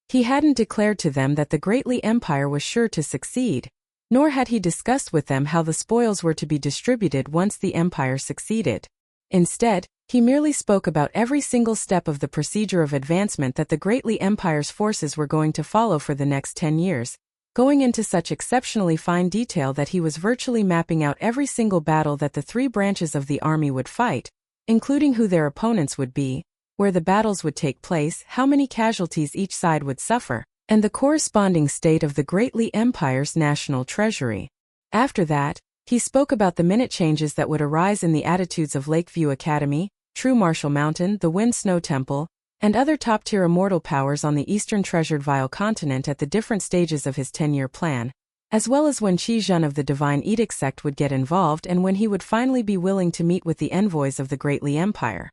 He hadn't declared to them that the Great Li Empire was sure to succeed, nor had he discussed with them how the spoils were to be distributed once the empire succeeded. Instead, he merely spoke about every single step of the procedure of advancement that the Great Li Empire's forces were going to follow for the next 10 years, going into such exceptionally fine detail that he was virtually mapping out every single battle that the three branches of the army would fight, including who their opponents would be, where the battles would take place, how many casualties each side would suffer, and the corresponding state of the Great Li Empire's national treasury. After that, he spoke about the minute changes that would arise in the attitudes of Lakeview Academy, True Martial Mountain, the Wind Snow Temple, and other top-tier immortal powers on the eastern treasured vile continent at the different stages of his 10-year plan, as well as when Qi Zhen of the Divine Edict sect would get involved and when he would finally be willing to meet with the envoys of the Great Li Empire.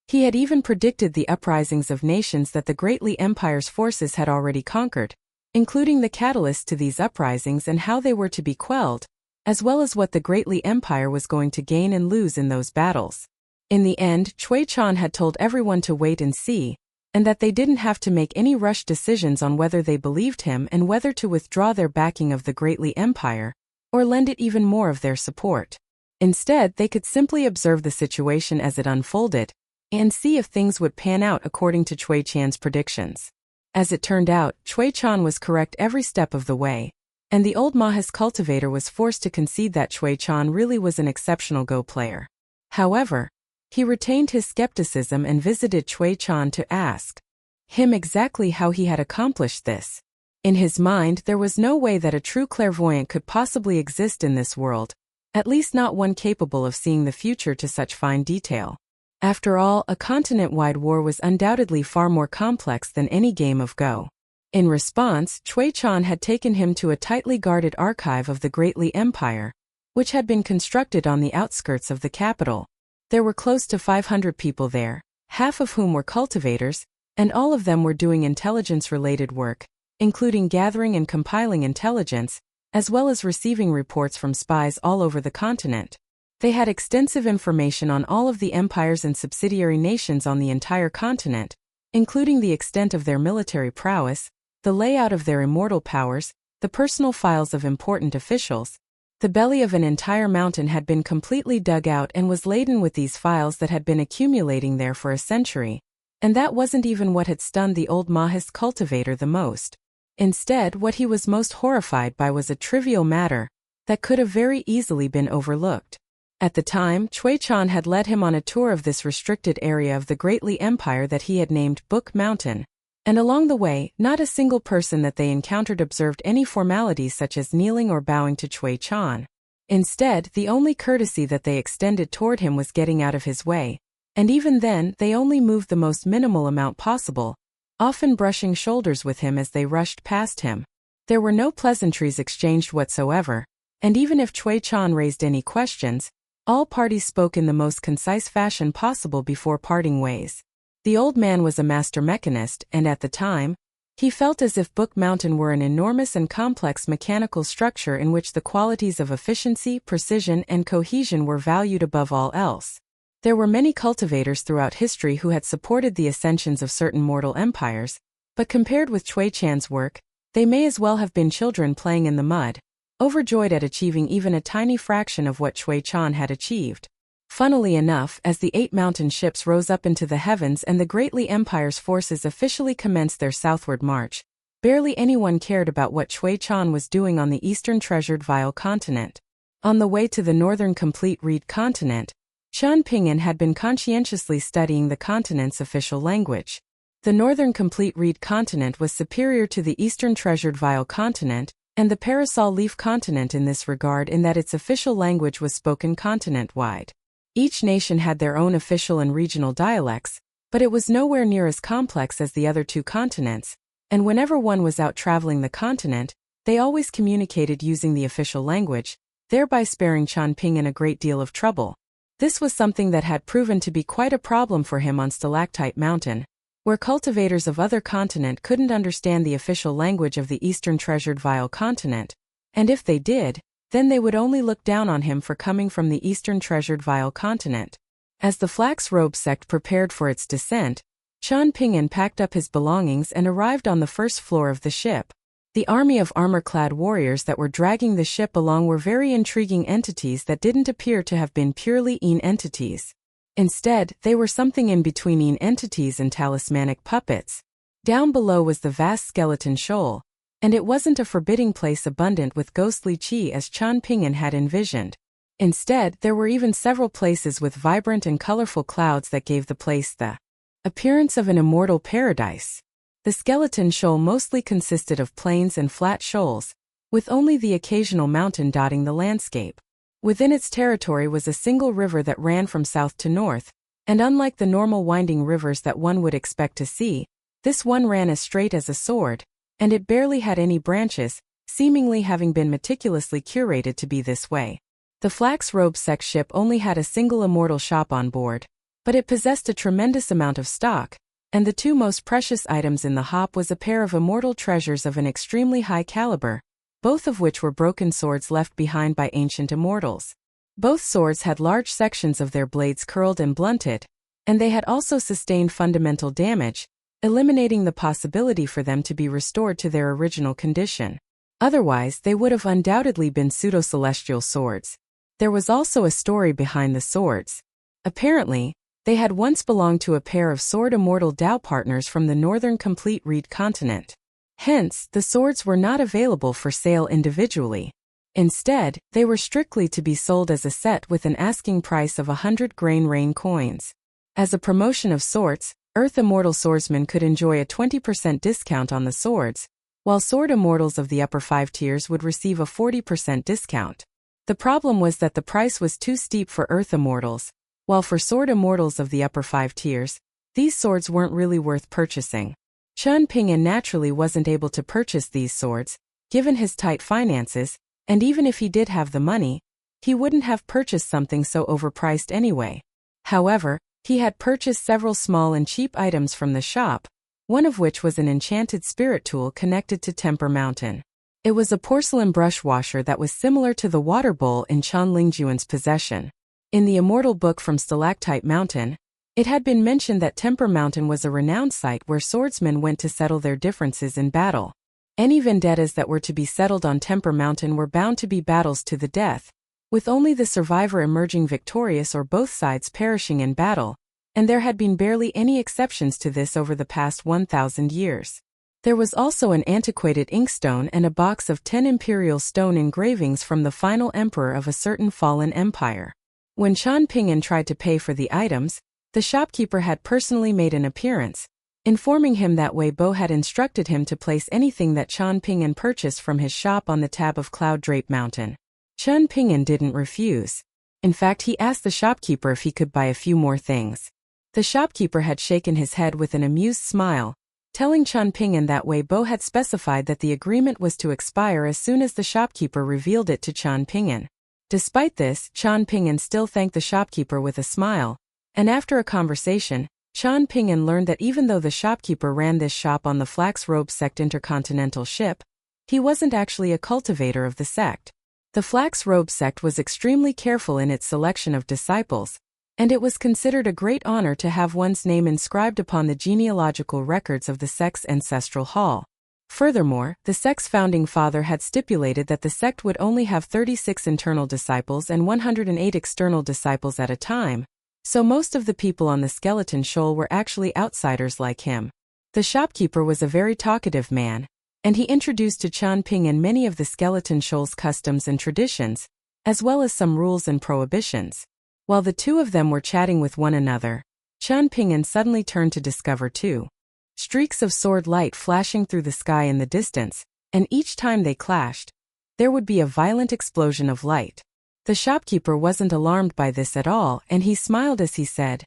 He had even predicted the uprisings of nations that the Great Li Empire's forces had already conquered, including the catalysts to these uprisings and how they were to be quelled, as well as what the Great Li Empire was going to gain and lose in those battles. In the end, Cui Chan had told everyone to wait and see, and that they didn't have to make any rushed decisions on whether they believed him and whether to withdraw their backing of the Great Li Empire, or lend it even more of their support. Instead, they could simply observe the situation as it unfolded, and see if things would pan out according to Cui Chan's predictions. As it turned out, Cui Chan was correct every step of the way, and the old Maha's cultivator was forced to concede that Cui Chan really was an exceptional Go player. However, he retained his skepticism and visited Cui Chan to ask him exactly how he had accomplished this. In his mind, there was no way that a true clairvoyant could possibly exist in this world, at least not one capable of seeing the future to such fine detail. After all, a continent-wide war was undoubtedly far more complex than any game of Go. In response, Cui Chan had taken him to a tightly guarded archive of the Great Li Empire, which had been constructed on the outskirts of the capital. There were close to 500 people there, half of whom were cultivators, and all of them were doing intelligence-related work, including gathering and compiling intelligence, as well as receiving reports from spies all over the continent. They had extensive information on all of the empires and subsidiary nations on the entire continent, including the extent of their military prowess, the layout of their immortal powers, the personal files of important officials. The belly of an entire mountain had been completely dug out and was laden with these files that had been accumulating there for a century, and that wasn't even what had stunned the old Maha's cultivator the most. Instead, what he was most horrified by was a trivial matter that could have very easily been overlooked. At the time, Cui Chan had led him on a tour of this restricted area of the Great Li Empire that he had named Book Mountain, and along the way, not a single person that they encountered observed any formalities such as kneeling or bowing to Cui Chan. Instead, the only courtesy that they extended toward him was getting out of his way, and even then, they only moved the most minimal amount possible, often brushing shoulders with him as they rushed past him. There were no pleasantries exchanged whatsoever, and even if Cui Chan raised any questions, all parties spoke in the most concise fashion possible before parting ways. The old man was a master mechanist, and at the time, he felt as if Book Mountain were an enormous and complex mechanical structure in which the qualities of efficiency, precision, and cohesion were valued above all else. There were many cultivators throughout history who had supported the ascensions of certain mortal empires, but compared with Cui Chan's work, they may as well have been children playing in the mud, overjoyed at achieving even a tiny fraction of what Cui Chan had achieved. Funnily enough, as the 8 mountain ships rose up into the heavens and the Great Li Empire's forces officially commenced their southward march, barely anyone cared about what Cui Chan was doing on the eastern treasured vile continent. On the way to the northern complete reed continent, Qian Pinyin had been conscientiously studying the continent's official language. The northern complete reed continent was superior to the eastern treasured vial continent, and the parasol leaf continent in this regard in that its official language was spoken continent-wide. Each nation had their own official and regional dialects, but it was nowhere near as complex as the other two continents, and whenever one was out traveling the continent, they always communicated using the official language, thereby sparing Qian Pinyin a great deal of trouble. This was something that had proven to be quite a problem for him on Stalactite Mountain, where cultivators of other continent couldn't understand the official language of the Eastern Treasured Vial continent, and if they did, then they would only look down on him for coming from the Eastern Treasured Vial continent. As the Flax Robe sect prepared for its descent, Qian Pinyin packed up his belongings and arrived on the first floor of the ship. The army of armor-clad warriors that were dragging the ship along were very intriguing entities that didn't appear to have been purely Yin entities. Instead, they were something in between Yin entities and talismanic puppets. Down below was the vast skeleton shoal, and it wasn't a forbidding place abundant with ghostly qi as Qian Pinyin had envisioned. Instead, there were even several places with vibrant and colorful clouds that gave the place the appearance of an immortal paradise. The skeleton shoal mostly consisted of plains and flat shoals, with only the occasional mountain dotting the landscape. Within its territory was a single river that ran from south to north, and unlike the normal winding rivers that one would expect to see, this one ran as straight as a sword, and it barely had any branches, seemingly having been meticulously curated to be this way. The Flax Robe sect ship only had a single immortal shop on board, but it possessed a tremendous amount of stock, and the two most precious items in the hop was a pair of immortal treasures of an extremely high caliber, both of which were broken swords left behind by ancient immortals. Both swords had large sections of their blades curled and blunted, and they had also sustained fundamental damage, eliminating the possibility for them to be restored to their original condition. Otherwise, they would have undoubtedly been pseudo-celestial swords. There was also a story behind the swords. Apparently, they had once belonged to a pair of sword immortal Dao partners from the northern complete reed continent. Hence, the swords were not available for sale individually. Instead, they were strictly to be sold as a set with an asking price of 100 grain rain coins. As a promotion of sorts, Earth Immortal swordsmen could enjoy a 20% discount on the swords, while sword immortals of the upper 5 tiers would receive a 40% discount. The problem was that the price was too steep for Earth Immortals, while for sword immortals of the upper 5 tiers, these swords weren't really worth purchasing. Qian Pinyin naturally wasn't able to purchase these swords, given his tight finances, and even if he did have the money, he wouldn't have purchased something so overpriced anyway. However, he had purchased several small and cheap items from the shop, one of which was an enchanted spirit tool connected to Temper Mountain. It was a porcelain brush washer that was similar to the water bowl in Qian Lingjuan's possession. In the immortal book from Stalactite Mountain, it had been mentioned that Temper Mountain was a renowned site where swordsmen went to settle their differences in battle. Any vendettas that were to be settled on Temper Mountain were bound to be battles to the death, with only the survivor emerging victorious or both sides perishing in battle, and there had been barely any exceptions to this over the past 1,000 years. There was also an antiquated inkstone and a box of 10 imperial stone engravings from the final emperor of a certain fallen empire. When Qian Pinyin tried to pay for the items, the shopkeeper had personally made an appearance, informing him that Wei Bo had instructed him to place anything that Qian Pinyin purchased from his shop on the tab of Cloud Drape Mountain. Qian Pinyin didn't refuse. In fact, he asked the shopkeeper if he could buy a few more things. The shopkeeper had shaken his head with an amused smile, telling Qian Pinyin that Wei Bo had specified that the agreement was to expire as soon as the shopkeeper revealed it to Qian Pinyin. Despite this, Qian Pinyin still thanked the shopkeeper with a smile, and after a conversation, Qian Pinyin learned that even though the shopkeeper ran this shop on the Flax Robe sect intercontinental ship, he wasn't actually a cultivator of the sect. The Flax Robe sect was extremely careful in its selection of disciples, and it was considered a great honor to have one's name inscribed upon the genealogical records of the sect's ancestral hall. Furthermore, the sect's founding father had stipulated that the sect would only have 36 internal disciples and 108 external disciples at a time, so most of the people on the skeleton shoal were actually outsiders like him. The shopkeeper was a very talkative man, and he introduced to Qian Pinyin many of the skeleton shoal's customs and traditions, as well as some rules and prohibitions. While the two of them were chatting with one another, Qian Ping'an suddenly turned to discover two streaks of sword light flashing through the sky in the distance, and each time they clashed, there would be a violent explosion of light. The shopkeeper wasn't alarmed by this at all, and he smiled as he said,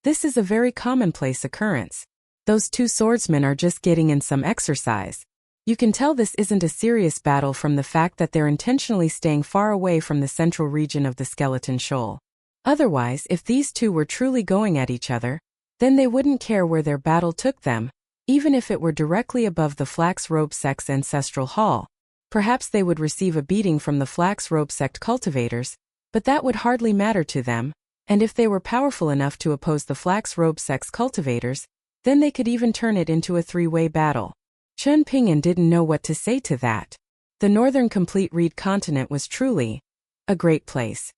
"This is a very commonplace occurrence. Those two swordsmen are just getting in some exercise. You can tell this isn't a serious battle from the fact that they're intentionally staying far away from the central region of the Skeleton Shoal. Otherwise, if these two were truly going at each other, then they wouldn't care where their battle took them, even if it were directly above the Flax Robe Sect's ancestral hall. Perhaps they would receive a beating from the Flax Robe Sect cultivators, but that would hardly matter to them, and if they were powerful enough to oppose the Flax Robe Sect's cultivators, then they could even turn it into a three-way battle." Qian Ping'an didn't know what to say to that. The Northern Complete Reed Continent was truly a great place.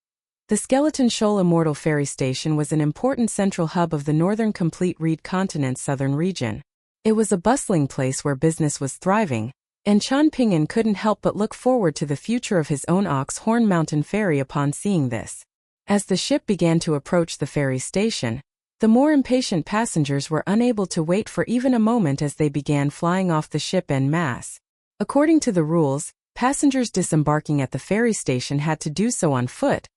The Skeleton Shoal Immortal Ferry Station was an important central hub of the Northern Complete Reed Continent's southern region. It was a bustling place where business was thriving, and Qian Ping'an couldn't help but look forward to the future of his own Ox Horn Mountain ferry upon seeing this. As the ship began to approach the ferry station, the more impatient passengers were unable to wait for even a moment as they began flying off the ship en masse. According to the rules, passengers disembarking at the ferry station had to do so on foot,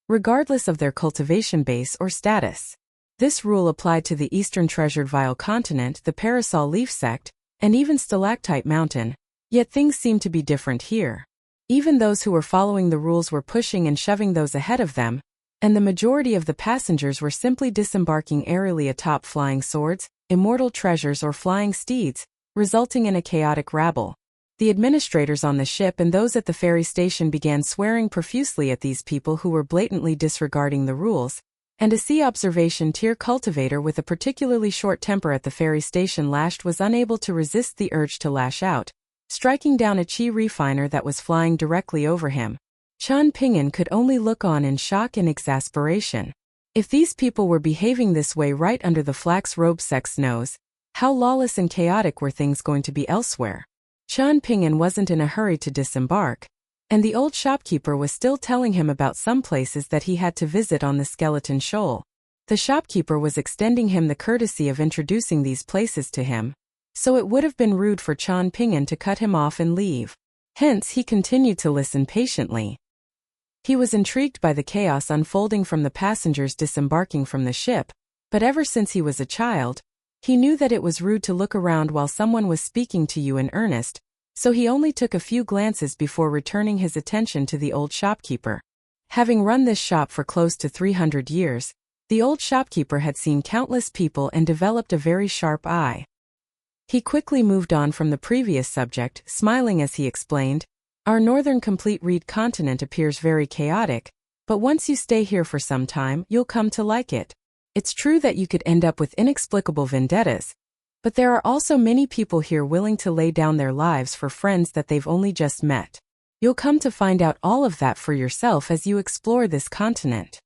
regardless of their cultivation base or status. This rule applied to the Eastern Treasured Vial Continent, the Parasol Leaf Sect, and even Stalactite Mountain, yet things seemed to be different here. Even those who were following the rules were pushing and shoving those ahead of them, and the majority of the passengers were simply disembarking airily atop flying swords, immortal treasures or flying steeds, resulting in a chaotic rabble. The administrators on the ship and those at the ferry station began swearing profusely at these people who were blatantly disregarding the rules, and a Sea Observation Tier cultivator with a particularly short temper at the ferry station was unable to resist the urge to lash out, striking down a chi refiner that was flying directly over him. Qian Ping'an could only look on in shock and exasperation. If these people were behaving this way right under the Flax Robe Sect's nose, how lawless and chaotic were things going to be elsewhere? Qian Ping'an wasn't in a hurry to disembark, and the old shopkeeper was still telling him about some places that he had to visit on the Skeleton Shoal. The shopkeeper was extending him the courtesy of introducing these places to him, so it would have been rude for Qian Ping'an to cut him off and leave. Hence he continued to listen patiently. He was intrigued by the chaos unfolding from the passengers disembarking from the ship, but ever since he was a child, he knew that it was rude to look around while someone was speaking to you in earnest, so he only took a few glances before returning his attention to the old shopkeeper. Having run this shop for close to 300 years, the old shopkeeper had seen countless people and developed a very sharp eye. He quickly moved on from the previous subject, smiling as he explained, "Our Northern Complete Reed Continent appears very chaotic, but once you stay here for some time, you'll come to like it. It's true that you could end up with inexplicable vendettas, but there are also many people here willing to lay down their lives for friends that they've only just met. You'll come to find out all of that for yourself as you explore this continent."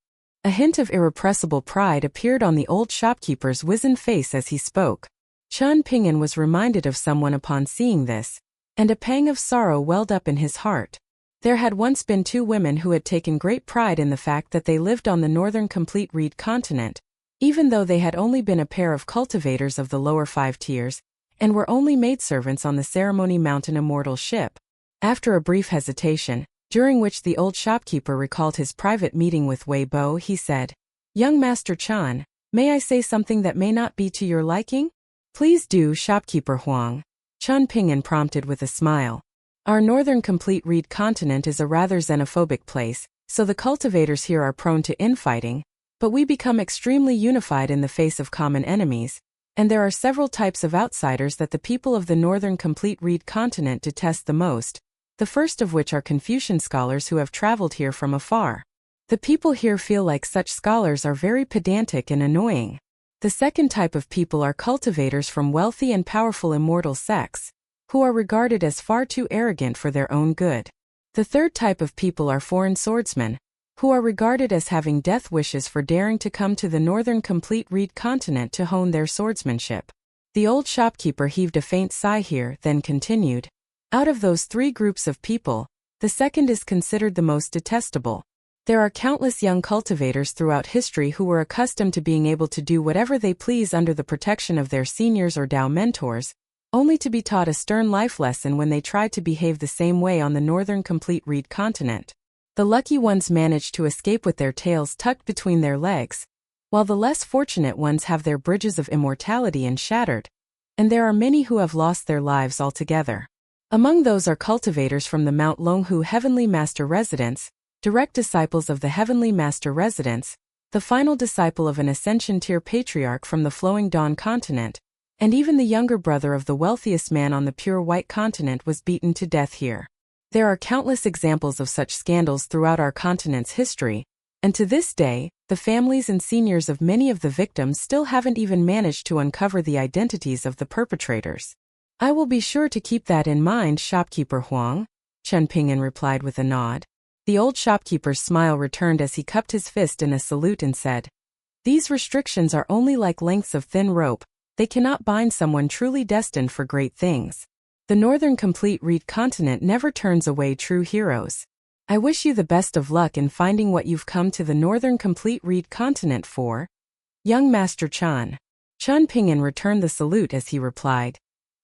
A hint of irrepressible pride appeared on the old shopkeeper's wizened face as he spoke. Qian Ping'an was reminded of someone upon seeing this, and a pang of sorrow welled up in his heart. There had once been two women who had taken great pride in the fact that they lived on the Northern Complete Reed Continent, even though they had only been a pair of cultivators of the lower 5 tiers, and were only maidservants on the Ceremony Mountain Immortal ship. After a brief hesitation, during which the old shopkeeper recalled his private meeting with Wei Bo, he said, "Young Master Qian, may I say something that may not be to your liking?" "Please do, Shopkeeper Huang," Qian Ping'an prompted with a smile. "Our Northern Complete Reed Continent is a rather xenophobic place, so the cultivators here are prone to infighting, but we become extremely unified in the face of common enemies, and there are several types of outsiders that the people of the Northern Complete Reed Continent detest the most, the first of which are Confucian scholars who have traveled here from afar. The people here feel like such scholars are very pedantic and annoying. The second type of people are cultivators from wealthy and powerful immortal sects, who are regarded as far too arrogant for their own good. The third type of people are foreign swordsmen, who are regarded as having death wishes for daring to come to the Northern Complete Reed Continent to hone their swordsmanship." The old shopkeeper heaved a faint sigh here, then continued, "Out of those 3 groups of people, the second is considered the most detestable. There are countless young cultivators throughout history who were accustomed to being able to do whatever they please under the protection of their seniors or Dao mentors, only to be taught a stern life lesson when they tried to behave the same way on the northern complete reed continent. The lucky ones manage to escape with their tails tucked between their legs, while the less fortunate ones have their bridges of immortality shattered, and there are many who have lost their lives altogether. Among those are cultivators from the Mount Longhu Heavenly Master Residence, direct disciples of the Heavenly Master Residence, the final disciple of an Ascension tier patriarch from the Flowing Dawn continent, and even the younger brother of the wealthiest man on the pure white continent was beaten to death here. There are countless examples of such scandals throughout our continent's history, and to this day, the families and seniors of many of the victims still haven't even managed to uncover the identities of the perpetrators. I will be sure to keep that in mind, shopkeeper Huang, Chen Ping'an replied with a nod. The old shopkeeper's smile returned as he cupped his fist in a salute and said, "These restrictions are only like lengths of thin rope, they cannot bind someone truly destined for great things. The northern complete reed continent never turns away true heroes. I wish you the best of luck in finding what you've come to the northern complete reed continent for, young Master Chan." Chen Ping'an returned the salute as he replied,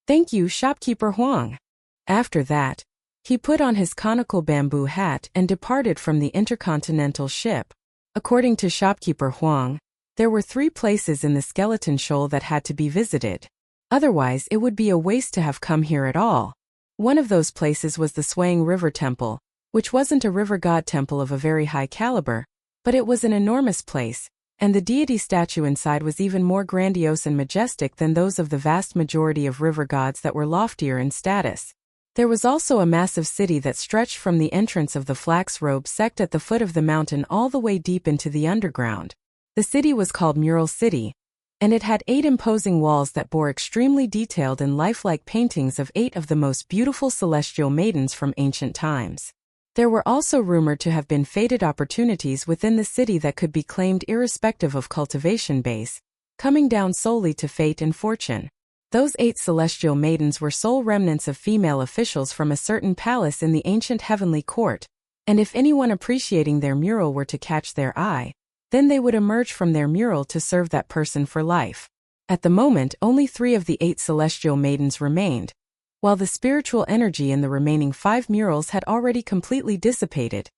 "Thank you, shopkeeper Huang." After that, he put on his conical bamboo hat and departed from the intercontinental ship. According to shopkeeper Huang, there were 3 places in the Skeleton Shoal that had to be visited. Otherwise, it would be a waste to have come here at all. One of those places was the Swaying River Temple, which wasn't a river god temple of a very high caliber, but it was an enormous place, and the deity statue inside was even more grandiose and majestic than those of the vast majority of river gods that were loftier in status. There was also a massive city that stretched from the entrance of the Flax Robe sect at the foot of the mountain all the way deep into the underground. The city was called Mural City, and it had 8 imposing walls that bore extremely detailed and lifelike paintings of 8 of the most beautiful celestial maidens from ancient times. There were also rumored to have been fated opportunities within the city that could be claimed irrespective of cultivation base, coming down solely to fate and fortune. Those 8 celestial maidens were sole remnants of female officials from a certain palace in the ancient heavenly court, and if anyone appreciating their mural were to catch their eye, then they would emerge from their mural to serve that person for life. At the moment, only 3 of the 8 celestial maidens remained, while the spiritual energy in the remaining 5 murals had already completely dissipated,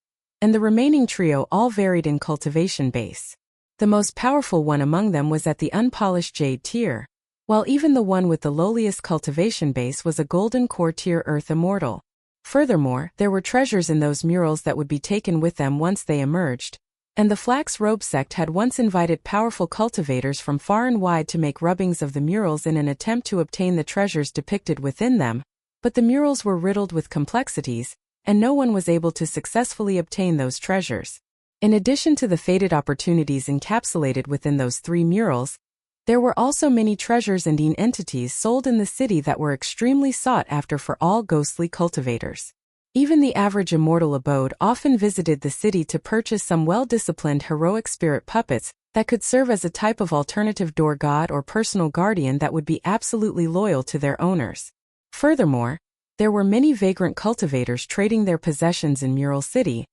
and the remaining trio all varied in cultivation base. The most powerful one among them was at the unpolished jade tier, while even the one with the lowliest cultivation base was a golden core tier earth immortal. Furthermore, there were treasures in those murals that would be taken with them once they emerged, and the Flax Robe sect had once invited powerful cultivators from far and wide to make rubbings of the murals in an attempt to obtain the treasures depicted within them, but the murals were riddled with complexities, and no one was able to successfully obtain those treasures. In addition to the fated opportunities encapsulated within those 3 murals, there were also many treasures and entities sold in the city that were extremely sought after for all ghostly cultivators. Even the average immortal abode often visited the city to purchase some well-disciplined heroic spirit puppets that could serve as a type of alternative door god or personal guardian that would be absolutely loyal to their owners. Furthermore, there were many vagrant cultivators trading their possessions in Mural City,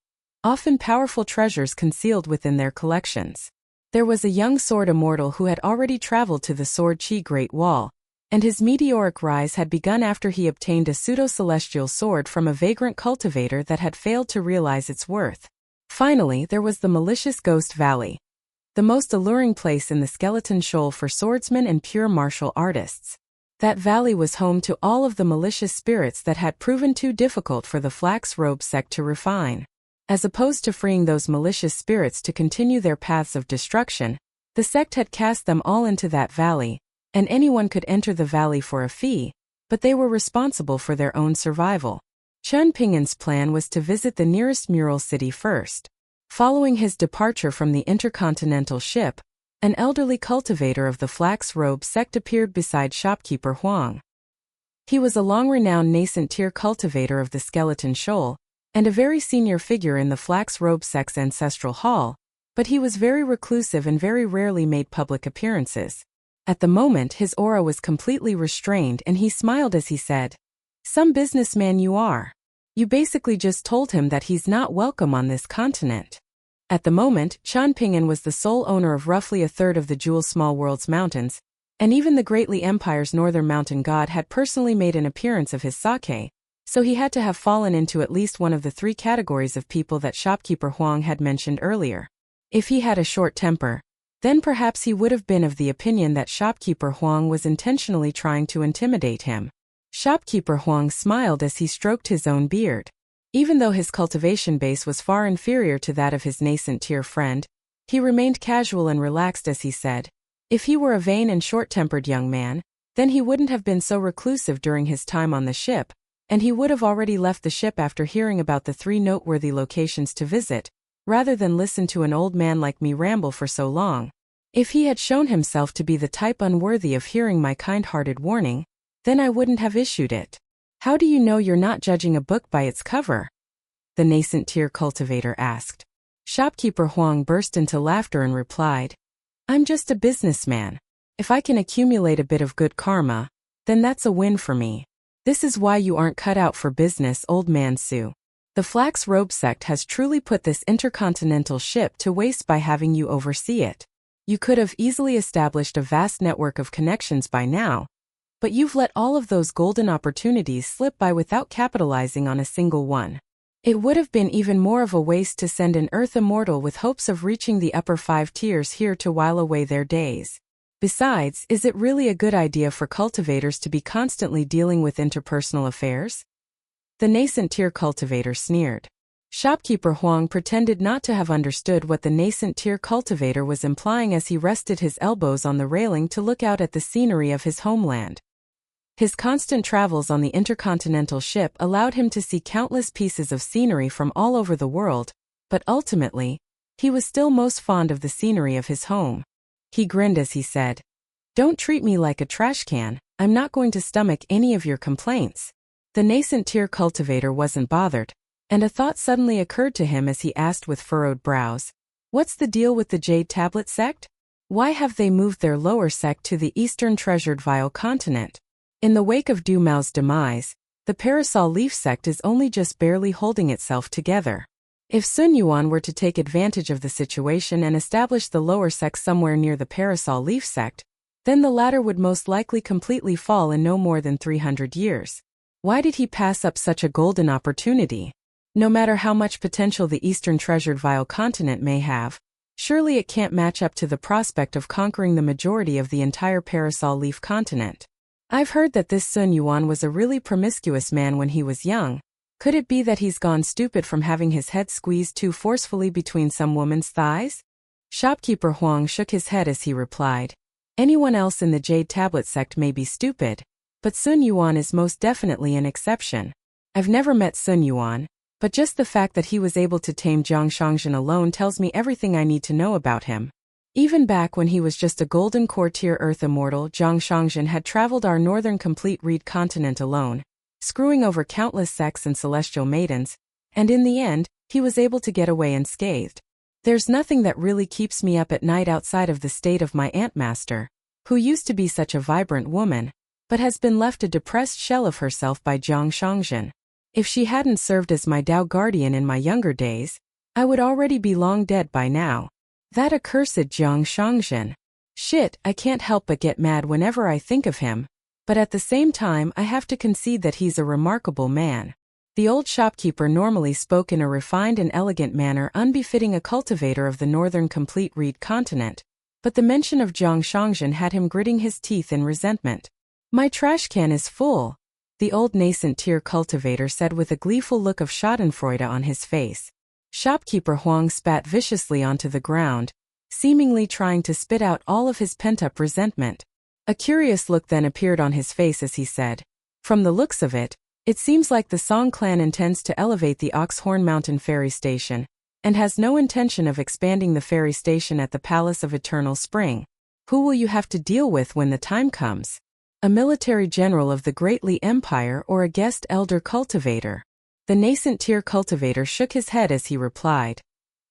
often powerful treasures concealed within their collections. There was a young sword immortal who had already traveled to the Sword Chi Great Wall, and his meteoric rise had begun after he obtained a pseudo-celestial sword from a vagrant cultivator that had failed to realize its worth. Finally, there was the malicious Ghost Valley, the most alluring place in the Skeleton Shoal for swordsmen and pure martial artists. That valley was home to all of the malicious spirits that had proven too difficult for the Flax Robe sect to refine. As opposed to freeing those malicious spirits to continue their paths of destruction, the sect had cast them all into that valley, and anyone could enter the valley for a fee, but they were responsible for their own survival. Chen Ping'an's plan was to visit the nearest Mural City first. Following his departure from the intercontinental ship, an elderly cultivator of the Flax Robe sect appeared beside shopkeeper Huang. He was a long-renowned nascent tier cultivator of the Skeleton Shoal, and a very senior figure in the Flax Robe sect's ancestral hall, but he was very reclusive and very rarely made public appearances. At the moment, his aura was completely restrained and he smiled as he said, "Some businessman you are. You basically just told him that he's not welcome on this continent." At the moment, Chan Ping'an was the sole owner of roughly a third of the Jewel Small World's mountains, and even the Great Li Empire's northern mountain god had personally made an appearance of his sake, so he had to have fallen into at least one of the three categories of people that shopkeeper Huang had mentioned earlier. If he had a short temper, then perhaps he would have been of the opinion that shopkeeper Huang was intentionally trying to intimidate him. Shopkeeper Huang smiled as he stroked his own beard. Even though his cultivation base was far inferior to that of his nascent tier friend, he remained casual and relaxed as he said, if he were a vain and short-tempered young man, then he wouldn't have been so reclusive during his time on the ship, and he would have already left the ship after hearing about the three noteworthy locations to visit, rather than listen to an old man like me ramble for so long. If he had shown himself to be the type unworthy of hearing my kind-hearted warning, then I wouldn't have issued it. How do you know you're not judging a book by its cover? The nascent tier cultivator asked. Shopkeeper Huang burst into laughter and replied, I'm just a businessman. If I can accumulate a bit of good karma, then that's a win for me. This is why you aren't cut out for business, old man Su. The Flax Robe sect has truly put this intercontinental ship to waste by having you oversee it. You could have easily established a vast network of connections by now, but you've let all of those golden opportunities slip by without capitalizing on a single one. It would have been even more of a waste to send an Earth immortal with hopes of reaching the upper 5 tiers here to while away their days. Besides, is it really a good idea for cultivators to be constantly dealing with interpersonal affairs? The nascent tier cultivator sneered. Shopkeeper Huang pretended not to have understood what the nascent tier cultivator was implying as he rested his elbows on the railing to look out at the scenery of his homeland. His constant travels on the intercontinental ship allowed him to see countless pieces of scenery from all over the world, but ultimately, he was still most fond of the scenery of his home. He grinned as he said, Don't treat me like a trash can, I'm not going to stomach any of your complaints. The nascent tier cultivator wasn't bothered, and a thought suddenly occurred to him as he asked with furrowed brows, What's the deal with the Jade Tablet sect? Why have they moved their lower sect to the eastern treasured Vile continent? In the wake of Du Mao's demise, the Parasol Leaf sect is only just barely holding itself together. If Sun Yuan were to take advantage of the situation and establish the lower sect somewhere near the Parasol Leaf sect, then the latter would most likely completely fall in no more than 300 years. Why did he pass up such a golden opportunity? No matter how much potential the Eastern Treasured Vile continent may have, surely it can't match up to the prospect of conquering the majority of the entire Parasol Leaf continent. I've heard that this Sun Yuan was a really promiscuous man when he was young. Could it be that he's gone stupid from having his head squeezed too forcefully between some woman's thighs? Shopkeeper Huang shook his head as he replied, Anyone else in the Jade Tablet sect may be stupid, but Sun Yuan is most definitely an exception. I've never met Sun Yuan, but just the fact that he was able to tame Jiang Shangzhen alone tells me everything I need to know about him. Even back when he was just a golden core tier Earth immortal, Jiang Shangzhen had traveled our northern complete reed continent alone, screwing over countless sects and celestial maidens, and in the end, he was able to get away unscathed. There's nothing that really keeps me up at night outside of the state of my Aunt Master, who used to be such a vibrant woman, but has been left a depressed shell of herself by Jiang Shangzhen. If she hadn't served as my Tao guardian in my younger days, I would already be long dead by now. That accursed Jiang Shangzhen. Shit, I can't help but get mad whenever I think of him, but at the same time I have to concede that he's a remarkable man. The old shopkeeper normally spoke in a refined and elegant manner unbefitting a cultivator of the northern complete reed continent, but the mention of Jiang Shangzhen had him gritting his teeth in resentment. My trash can is full, the old nascent tier cultivator said with a gleeful look of schadenfreude on his face. Shopkeeper Huang spat viciously onto the ground, seemingly trying to spit out all of his pent-up resentment. A curious look then appeared on his face as he said, From the looks of it, it seems like the Song clan intends to elevate the Oxhorn Mountain Ferry Station, and has no intention of expanding the ferry station at the Palace of Eternal Spring. Who will you have to deal with when the time comes? A military general of the Great Li Empire or a guest elder cultivator? The nascent tier cultivator shook his head as he replied,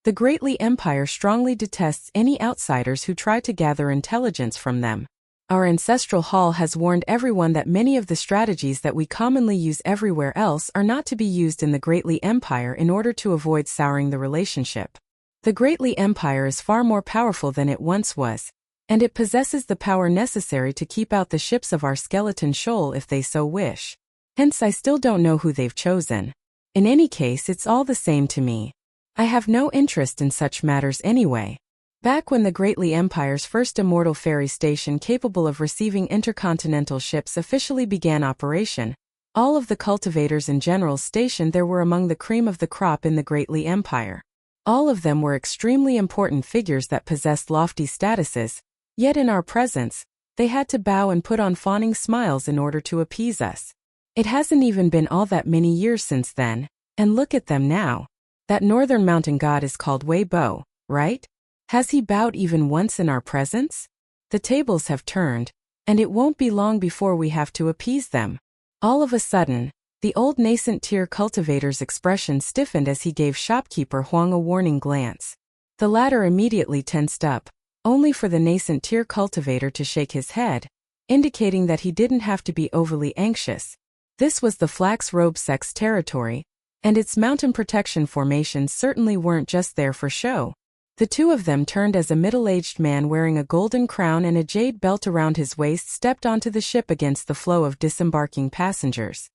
The Great Li Empire strongly detests any outsiders who try to gather intelligence from them. Our ancestral hall has warned everyone that many of the strategies that we commonly use everywhere else are not to be used in the Great Li Empire in order to avoid souring the relationship. The Great Li Empire is far more powerful than it once was, and it possesses the power necessary to keep out the ships of our skeleton shoal if they so wish. Hence I still don't know who they've chosen. In any case, it's all the same to me. I have no interest in such matters anyway. Back when the Great Li Empire's first immortal ferry station capable of receiving intercontinental ships officially began operation, all of the cultivators and generals stationed there were among the cream of the crop in the Great Li Empire. All of them were extremely important figures that possessed lofty statuses, yet in our presence, they had to bow and put on fawning smiles in order to appease us. It hasn't even been all that many years since then, and look at them now. That northern mountain god is called Wei Bo, right? Has he bowed even once in our presence? The tables have turned, and it won't be long before we have to appease them. All of a sudden, the old nascent tier cultivator's expression stiffened as he gave shopkeeper Huang a warning glance. The latter immediately tensed up, only for the nascent tier cultivator to shake his head, indicating that he didn't have to be overly anxious. This was the Flax Robe Sect's territory, and its mountain protection formations certainly weren't just there for show. The two of them turned as a middle-aged man wearing a golden crown and a jade belt around his waist stepped onto the ship against the flow of disembarking passengers.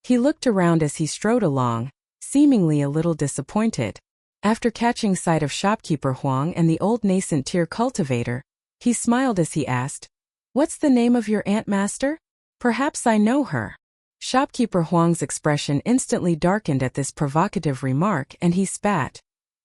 He looked around as he strode along, seemingly a little disappointed. After catching sight of shopkeeper Huang and the old nascent tier cultivator, he smiled as he asked, "What's the name of your aunt, master? Perhaps I know her." Shopkeeper Huang's expression instantly darkened at this provocative remark and he spat.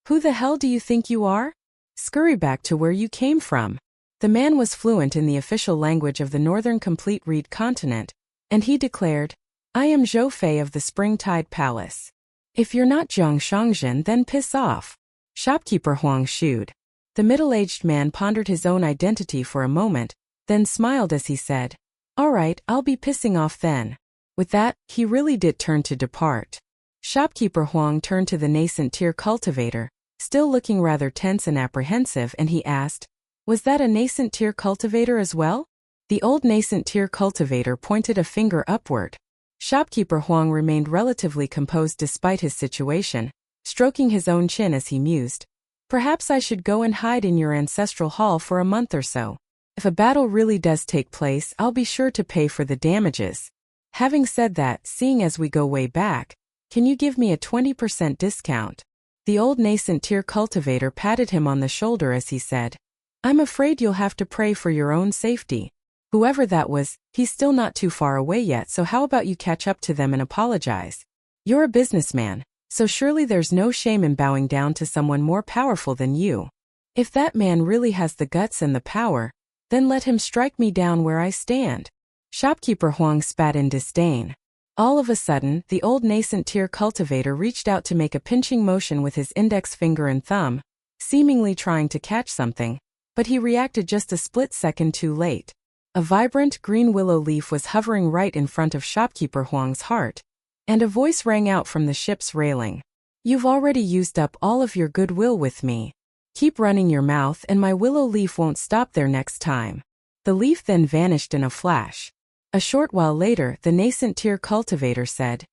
"Who the hell do you think you are? Scurry back to where you came from." The man was fluent in the official language of the Northern Complete Reed continent, and he declared, "I am Zhou Fei of the Springtide Palace. If you're not Jiang Shangzhen, then piss off." Shopkeeper Huang shooed. The middle-aged man pondered his own identity for a moment, then smiled as he said, "All right, I'll be pissing off then." With that, he really did turn to depart. Shopkeeper Huang turned to the nascent tier cultivator, still looking rather tense and apprehensive, and he asked, "Was that a nascent tier cultivator as well?" The old nascent tier cultivator pointed a finger upward. Shopkeeper Huang remained relatively composed despite his situation, stroking his own chin as he mused, "Perhaps I should go and hide in your ancestral hall for a month or so. If a battle really does take place, I'll be sure to pay for the damages. Having said that, seeing as we go way back, can you give me a 20% discount?" The old nascent tier cultivator patted him on the shoulder as he said, "I'm afraid you'll have to pray for your own safety. Whoever that was, he's still not too far away yet, so how about you catch up to them and apologize? You're a businessman, so surely there's no shame in bowing down to someone more powerful than you. If that man really has the guts and the power, then let him strike me down where I stand." Shopkeeper Huang spat in disdain. All of a sudden, the old nascent tier cultivator reached out to make a pinching motion with his index finger and thumb, seemingly trying to catch something, but he reacted just a split second too late. A vibrant green willow leaf was hovering right in front of shopkeeper Huang's heart, and a voice rang out from the ship's railing. "You've already used up all of your goodwill with me. Keep running your mouth and my willow leaf won't stop there next time." The leaf then vanished in a flash. A short while later, the nascent tier cultivator said,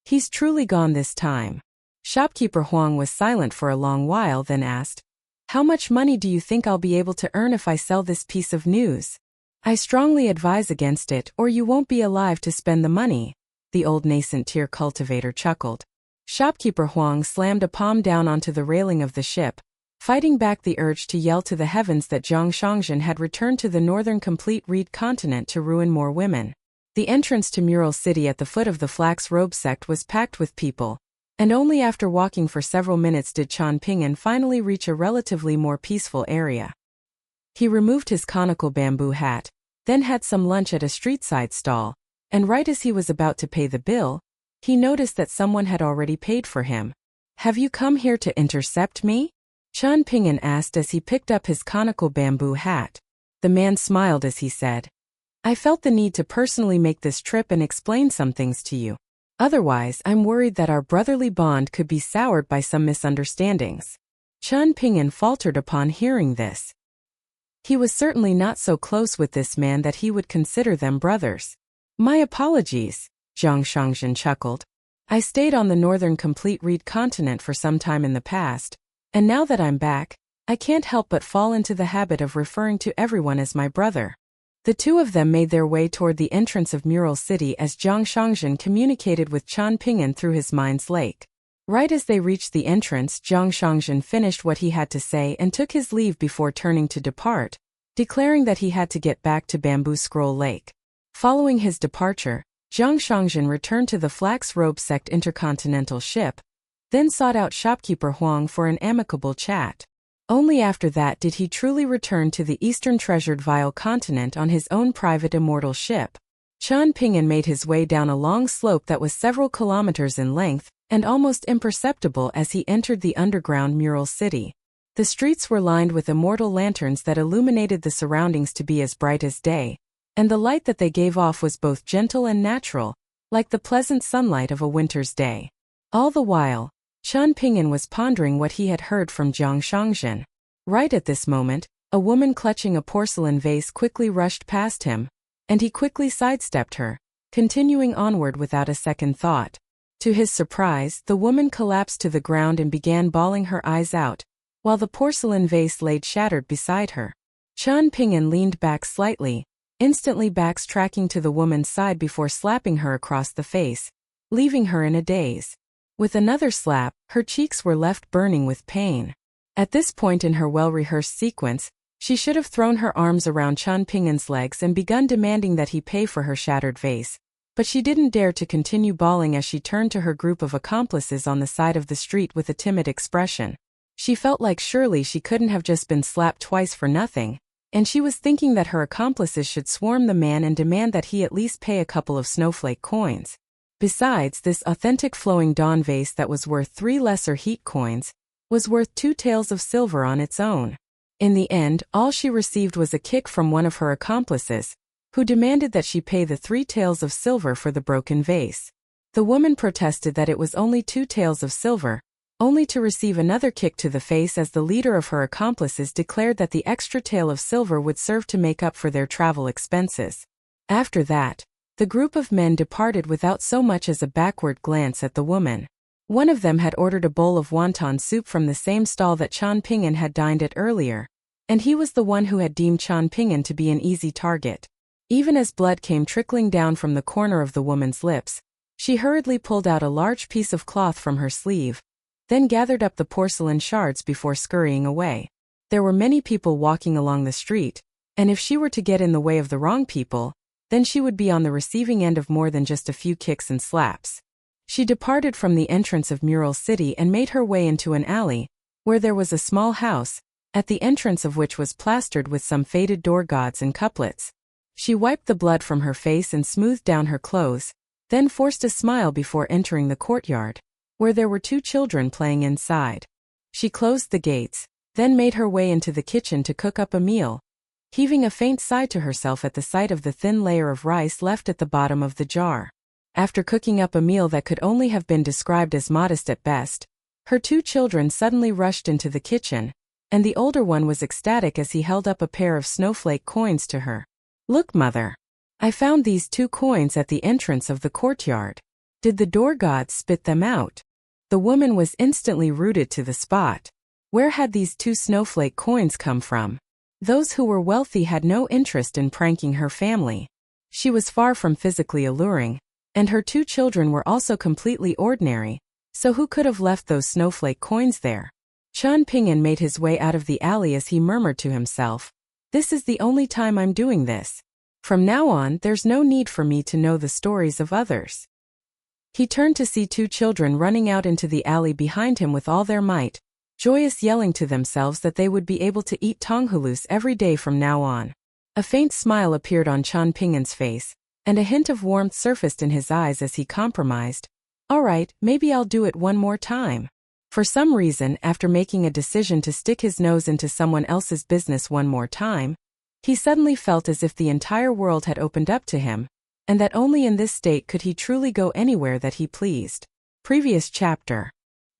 "He's truly gone this time." Shopkeeper Huang was silent for a long while, then asked, "How much money do you think I'll be able to earn if I sell this piece of news?" "I strongly advise against it, or you won't be alive to spend the money," the old nascent tier cultivator chuckled. Shopkeeper Huang slammed a palm down onto the railing of the ship, fighting back the urge to yell to the heavens that Jiang Shangzhen had returned to the Northern Complete Reed continent to ruin more women. The entrance to Mural City at the foot of the Flax Robe Sect was packed with people, and only after walking for several minutes did Chan Ping'an finally reach a relatively more peaceful area. He removed his conical bamboo hat, then had some lunch at a street-side stall, and right as he was about to pay the bill, he noticed that someone had already paid for him. "Have you come here to intercept me?" Chan Ping'an asked as he picked up his conical bamboo hat. The man smiled as he said, "I felt the need to personally make this trip and explain some things to you. Otherwise, I'm worried that our brotherly bond could be soured by some misunderstandings." Chan Ping'an faltered upon hearing this. He was certainly not so close with this man that he would consider them brothers. "My apologies," Jiang Shangzhen chuckled. "I stayed on the Northern Complete Reed continent for some time in the past, And now that I'm back, I can't help but fall into the habit of referring to everyone as my brother. The two of them made their way toward the entrance of Mural City as Jiang Shangzhen communicated with Qian Ping'an through his mind's lake. Right as they reached the entrance, Jiang Shangzhen finished what he had to say and took his leave before turning to depart, declaring that he had to get back to Bamboo Scroll Lake. Following his departure, Jiang Shangzhen returned to the Flax Robe Sect intercontinental ship, then sought out shopkeeper Huang for an amicable chat. Only after that did he truly return to the eastern treasured Vile continent on his own private immortal ship. Qian Ping'an made his way down a long slope that was several kilometers in length and almost imperceptible as he entered the underground Mural City. The streets were lined with immortal lanterns that illuminated the surroundings to be as bright as day, and the light that they gave off was both gentle and natural, like the pleasant sunlight of a winter's day. All the while, Qian Ping'an was pondering what he had heard from Jiang Shangzhen. Right at this moment, a woman clutching a porcelain vase quickly rushed past him, and he quickly sidestepped her, continuing onward without a second thought. To his surprise, the woman collapsed to the ground and began bawling her eyes out, while the porcelain vase laid shattered beside her. Qian Ping'an leaned back slightly, instantly backtracking to the woman's side before slapping her across the face, leaving her in a daze. With another slap, her cheeks were left burning with pain. At this point in her well-rehearsed sequence, she should have thrown her arms around Qian Ping'an's legs and begun demanding that he pay for her shattered vase. But she didn't dare to continue bawling as she turned to her group of accomplices on the side of the street with a timid expression. She felt like surely she couldn't have just been slapped twice for nothing, and she was thinking that her accomplices should swarm the man and demand that he at least pay a couple of snowflake coins. Besides, this authentic flowing dawn vase that was worth 3 lesser heat coins was worth 2 taels of silver on its own. In the end, all she received was a kick from one of her accomplices, who demanded that she pay the 3 taels of silver for the broken vase. The woman protested that it was only 2 taels of silver, only to receive another kick to the face as the leader of her accomplices declared that the extra tael of silver would serve to make up for their travel expenses. After that, the group of men departed without so much as a backward glance at the woman. One of them had ordered a bowl of wonton soup from the same stall that Qian Ping'an had dined at earlier, and he was the one who had deemed Qian Ping'an to be an easy target. Even as blood came trickling down from the corner of the woman's lips, she hurriedly pulled out a large piece of cloth from her sleeve, then gathered up the porcelain shards before scurrying away. There were many people walking along the street, and if she were to get in the way of the wrong people, then she would be on the receiving end of more than just a few kicks and slaps. She departed from the entrance of Mural City and made her way into an alley, where there was a small house, at the entrance of which was plastered with some faded door gods and couplets. She wiped the blood from her face and smoothed down her clothes, then forced a smile before entering the courtyard, where there were 2 children playing inside. She closed the gates, then made her way into the kitchen to cook up a meal, heaving a faint sigh to herself at the sight of the thin layer of rice left at the bottom of the jar. After cooking up a meal that could only have been described as modest at best, her 2 children suddenly rushed into the kitchen, and the older one was ecstatic as he held up a pair of snowflake coins to her. "Look, mother. I found these 2 coins at the entrance of the courtyard. Did the door gods spit them out?" The woman was instantly rooted to the spot. Where had these 2 snowflake coins come from? Those who were wealthy had no interest in pranking her family. She was far from physically alluring, and her 2 children were also completely ordinary, so who could have left those snowflake coins there? Qian Ping'an made his way out of the alley as he murmured to himself, "This is the only time I'm doing this. From now on, there's no need for me to know the stories of others." He turned to see 2 children running out into the alley behind him with all their might, joyous yelling to themselves that they would be able to eat tonghulus every day from now on. A faint smile appeared on Qian Ping'an's face, and a hint of warmth surfaced in his eyes as he compromised, "All right, maybe I'll do it one more time." For some reason, after making a decision to stick his nose into someone else's business one more time, he suddenly felt as if the entire world had opened up to him, and that only in this state could he truly go anywhere that he pleased. Previous chapter.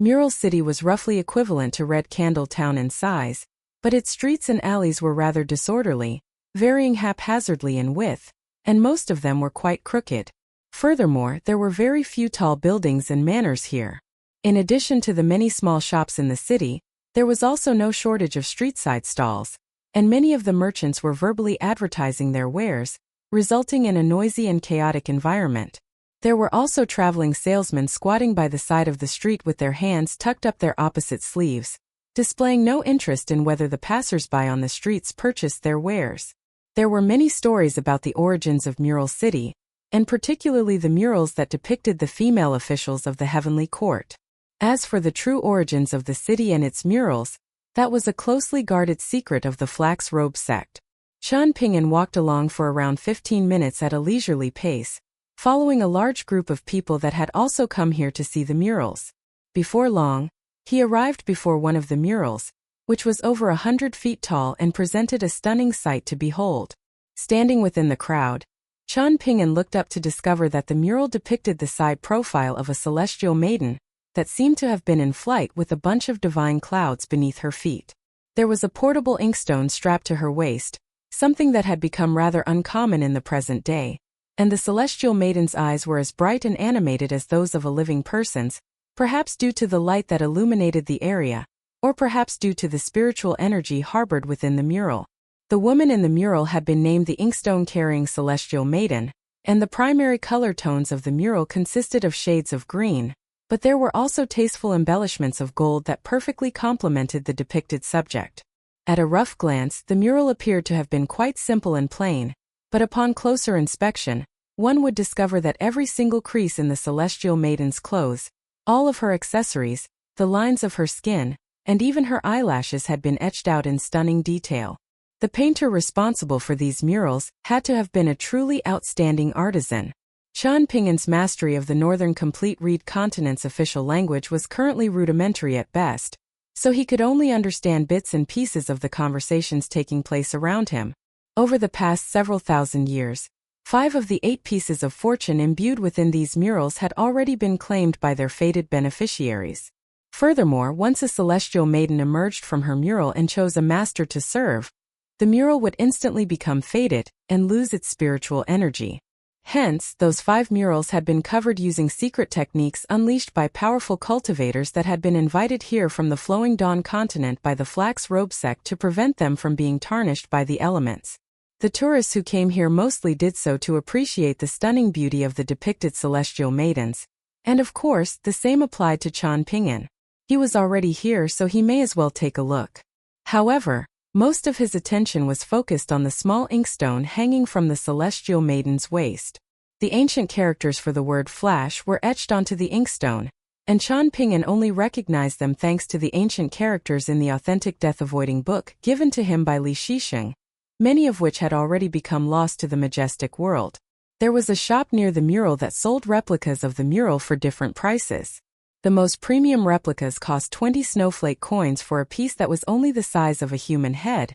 Mural City was roughly equivalent to Red Candle Town in size, but its streets and alleys were rather disorderly, varying haphazardly in width, and most of them were quite crooked. Furthermore, there were very few tall buildings and manors here. In addition to the many small shops in the city, There was also no shortage of street-side stalls, and many of the merchants were verbally advertising their wares, resulting in a noisy and chaotic environment. There were also traveling salesmen squatting by the side of the street with their hands tucked up their opposite sleeves, displaying no interest in whether the passers-by on the streets purchased their wares. There were many stories about the origins of Mural City, and particularly the murals that depicted the female officials of the heavenly court. As for the true origins of the city and its murals, that was a closely guarded secret of the Flax Robe sect. Qian Ping'an walked along for around 15 minutes at a leisurely pace, following a large group of people that had also come here to see the murals. Before long, he arrived before one of the murals, which was over 100 feet tall and presented a stunning sight to behold. Standing within the crowd, Qian Ping'an looked up to discover that the mural depicted the side profile of a celestial maiden that seemed to have been in flight with a bunch of divine clouds beneath her feet. There was a portable inkstone strapped to her waist, something that had become rather uncommon in the present day, and the celestial maiden's eyes were as bright and animated as those of a living person's, perhaps due to the light that illuminated the area, or perhaps due to the spiritual energy harbored within the mural. The woman in the mural had been named the inkstone-carrying celestial maiden, and the primary color tones of the mural consisted of shades of green, but there were also tasteful embellishments of gold that perfectly complemented the depicted subject. At a rough glance, the mural appeared to have been quite simple and plain, but upon closer inspection, one would discover that every single crease in the celestial maiden's clothes, all of her accessories, the lines of her skin, and even her eyelashes had been etched out in stunning detail. The painter responsible for these murals had to have been a truly outstanding artisan. Qian Ping'an's mastery of the Northern Complete Reed Continent's official language was currently rudimentary at best, so he could only understand bits and pieces of the conversations taking place around him. Over the past several thousand years, 5 of the 8 pieces of fortune imbued within these murals had already been claimed by their fated beneficiaries. Furthermore, once a celestial maiden emerged from her mural and chose a master to serve, the mural would instantly become fated and lose its spiritual energy. Hence, those 5 murals had been covered using secret techniques unleashed by powerful cultivators that had been invited here from the Flowing Dawn continent by the Flax Robe sect to prevent them from being tarnished by the elements. The tourists who came here mostly did so to appreciate the stunning beauty of the depicted celestial maidens, and of course, the same applied to Qian Ping'an. He was already here, so he may as well take a look. However, most of his attention was focused on the small inkstone hanging from the celestial maiden's waist. The ancient characters for the word flash were etched onto the inkstone, and Qian Ping'an only recognized them thanks to the ancient characters in the authentic death-avoiding book given to him by Li Shisheng, many of which had already become lost to the majestic world. There was a shop near the mural that sold replicas of the mural for different prices. The most premium replicas cost 20 snowflake coins for a piece that was only the size of a human head,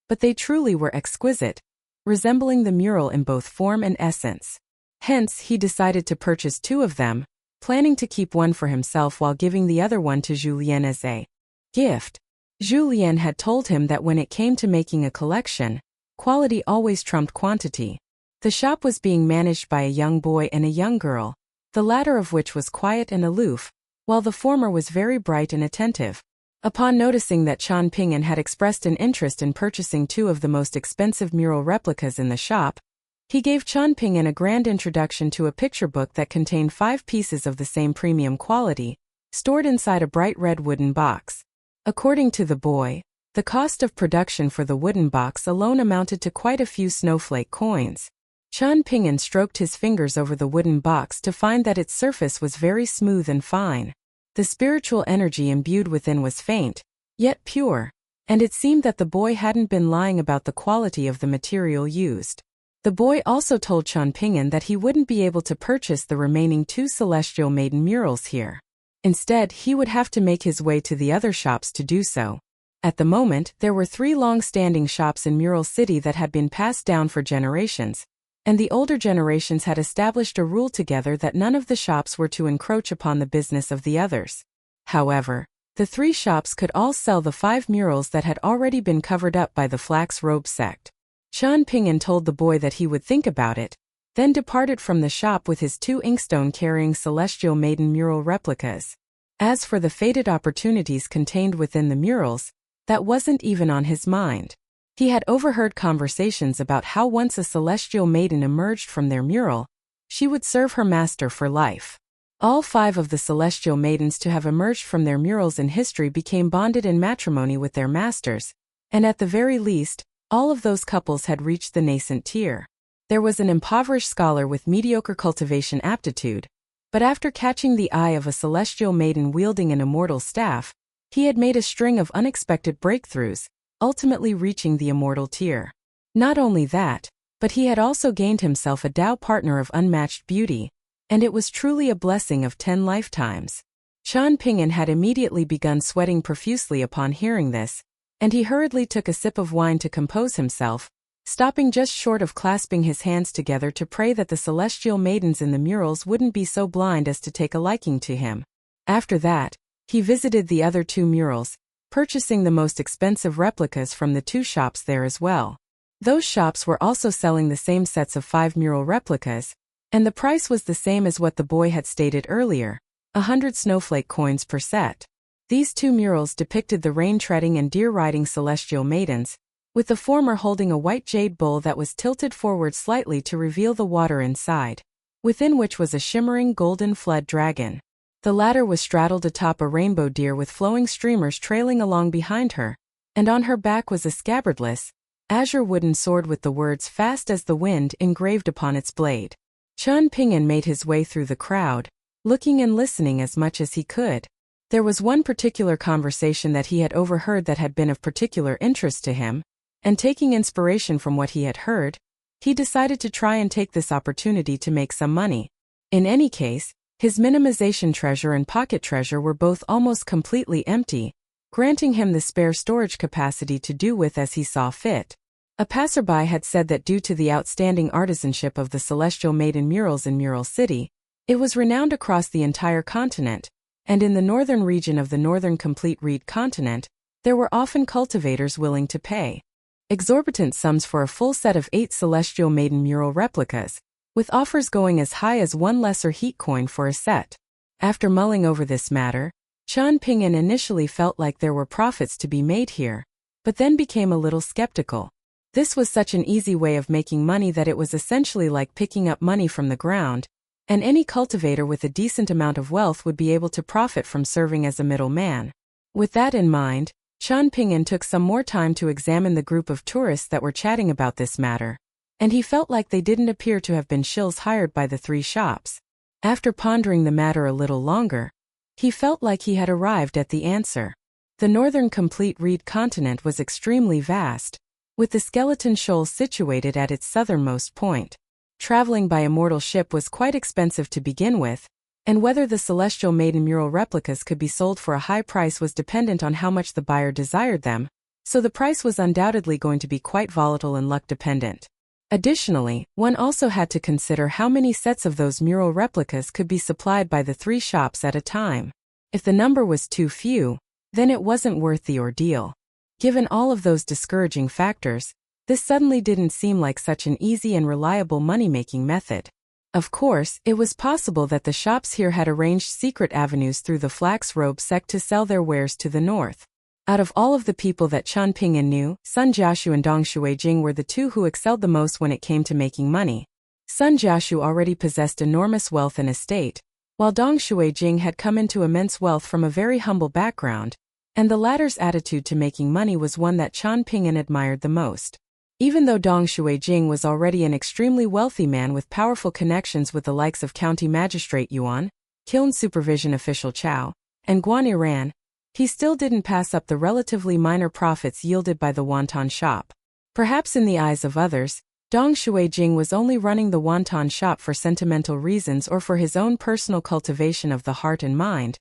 but they truly were exquisite, resembling the mural in both form and essence. Hence, he decided to purchase 2 of them, planning to keep one for himself while giving the other one to Julien as a gift. Julien had told him that when it came to making a collection, quality always trumped quantity. The shop was being managed by a young boy and a young girl, the latter of which was quiet and aloof, while the former was very bright and attentive. Upon noticing that Qian Ping'an had expressed an interest in purchasing 2 of the most expensive mural replicas in the shop, he gave Qian Ping'an a grand introduction to a picture book that contained 5 pieces of the same premium quality, stored inside a bright red wooden box. According to the boy, the cost of production for the wooden box alone amounted to quite a few snowflake coins. Qian Ping'an stroked his fingers over the wooden box to find that its surface was very smooth and fine. The spiritual energy imbued within was faint, yet pure, and it seemed that the boy hadn't been lying about the quality of the material used. The boy also told Qian Ping'an that he wouldn't be able to purchase the remaining 2 celestial maiden murals here. Instead, he would have to make his way to the other shops to do so. At the moment, there were 3 long-standing shops in Mural City that had been passed down for generations, and the older generations had established a rule together that none of the shops were to encroach upon the business of the others. However, the 3 shops could all sell the 5 murals that had already been covered up by the Flax Robe sect. Qian Ping'an told the boy that he would think about it, then departed from the shop with his 2 inkstone-carrying celestial maiden mural replicas. As for the fated opportunities contained within the murals, that wasn't even on his mind. He had overheard conversations about how once a celestial maiden emerged from their mural, she would serve her master for life. All 5 of the celestial maidens to have emerged from their murals in history became bonded in matrimony with their masters, and at the very least, all of those couples had reached the nascent tier. There was an impoverished scholar with mediocre cultivation aptitude, but after catching the eye of a celestial maiden wielding an immortal staff, he had made a string of unexpected breakthroughs, ultimately reaching the immortal tier. Not only that, but he had also gained himself a Tao partner of unmatched beauty, and it was truly a blessing of 10 lifetimes. Qian Ping'an had immediately begun sweating profusely upon hearing this, and he hurriedly took a sip of wine to compose himself, stopping just short of clasping his hands together to pray that the celestial maidens in the murals wouldn't be so blind as to take a liking to him. After that, he visited the other 2 murals, purchasing the most expensive replicas from the 2 shops there as well. Those shops were also selling the same sets of 5 mural replicas, and the price was the same as what the boy had stated earlier, 100 snowflake coins per set. These 2 murals depicted the rain-treading and deer-riding celestial maidens, with the former holding a white jade bowl that was tilted forward slightly to reveal the water inside, within which was a shimmering golden flood dragon. The latter was straddled atop a rainbow deer with flowing streamers trailing along behind her, and on her back was a scabbardless, azure wooden sword with the words "Fast as the Wind" engraved upon its blade. Qian Ping'an made his way through the crowd, looking and listening as much as he could. There was one particular conversation that he had overheard that had been of particular interest to him, and taking inspiration from what he had heard, he decided to try and take this opportunity to make some money. In any case, his minimization treasure and pocket treasure were both almost completely empty, granting him the spare storage capacity to do with as he saw fit. A passerby had said that due to the outstanding artisanship of the Celestial Maiden murals in Mural City, it was renowned across the entire continent, and in the northern region of the northern complete reed continent, there were often cultivators willing to pay exorbitant sums for a full set of 8 Celestial Maiden mural replicas, with offers going as high as 1 lesser heat coin for a set. After mulling over this matter, Qian Ping'an initially felt like there were profits to be made here, but then became a little skeptical. This was such an easy way of making money that it was essentially like picking up money from the ground, and any cultivator with a decent amount of wealth would be able to profit from serving as a middleman. With that in mind, Qian Ping'an took some more time to examine the group of tourists that were chatting about this matter, and he felt like they didn't appear to have been shills hired by the 3 shops. After pondering the matter a little longer, he felt like he had arrived at the answer. The northern complete reed continent was extremely vast, with the Skeleton Shoals situated at its southernmost point. Traveling by immortal ship was quite expensive to begin with, and whether the Celestial Maiden mural replicas could be sold for a high price was dependent on how much the buyer desired them, so the price was undoubtedly going to be quite volatile and luck-dependent. Additionally, one also had to consider how many sets of those mural replicas could be supplied by the 3 shops at a time. If the number was too few, then it wasn't worth the ordeal. Given all of those discouraging factors, this suddenly didn't seem like such an easy and reliable money-making method. Of course, it was possible that the shops here had arranged secret avenues through the flax robe sect to sell their wares to the north. Out of all of the people that Qian Ping'an knew, Sun Jiashu and Dong Shuijing were the 2 who excelled the most when it came to making money. Sun Jiashu already possessed enormous wealth and estate, while Dong Shuijing had come into immense wealth from a very humble background, and the latter's attitude to making money was one that Qian Ping'an admired the most. Even though Dong Shuijing was already an extremely wealthy man with powerful connections with the likes of County Magistrate Yuan, Kiln Supervision Official Chao, and Guan Iran, he still didn't pass up the relatively minor profits yielded by the wonton shop. Perhaps in the eyes of others, Dong Shuijing was only running the wonton shop for sentimental reasons or for his own personal cultivation of the heart and mind.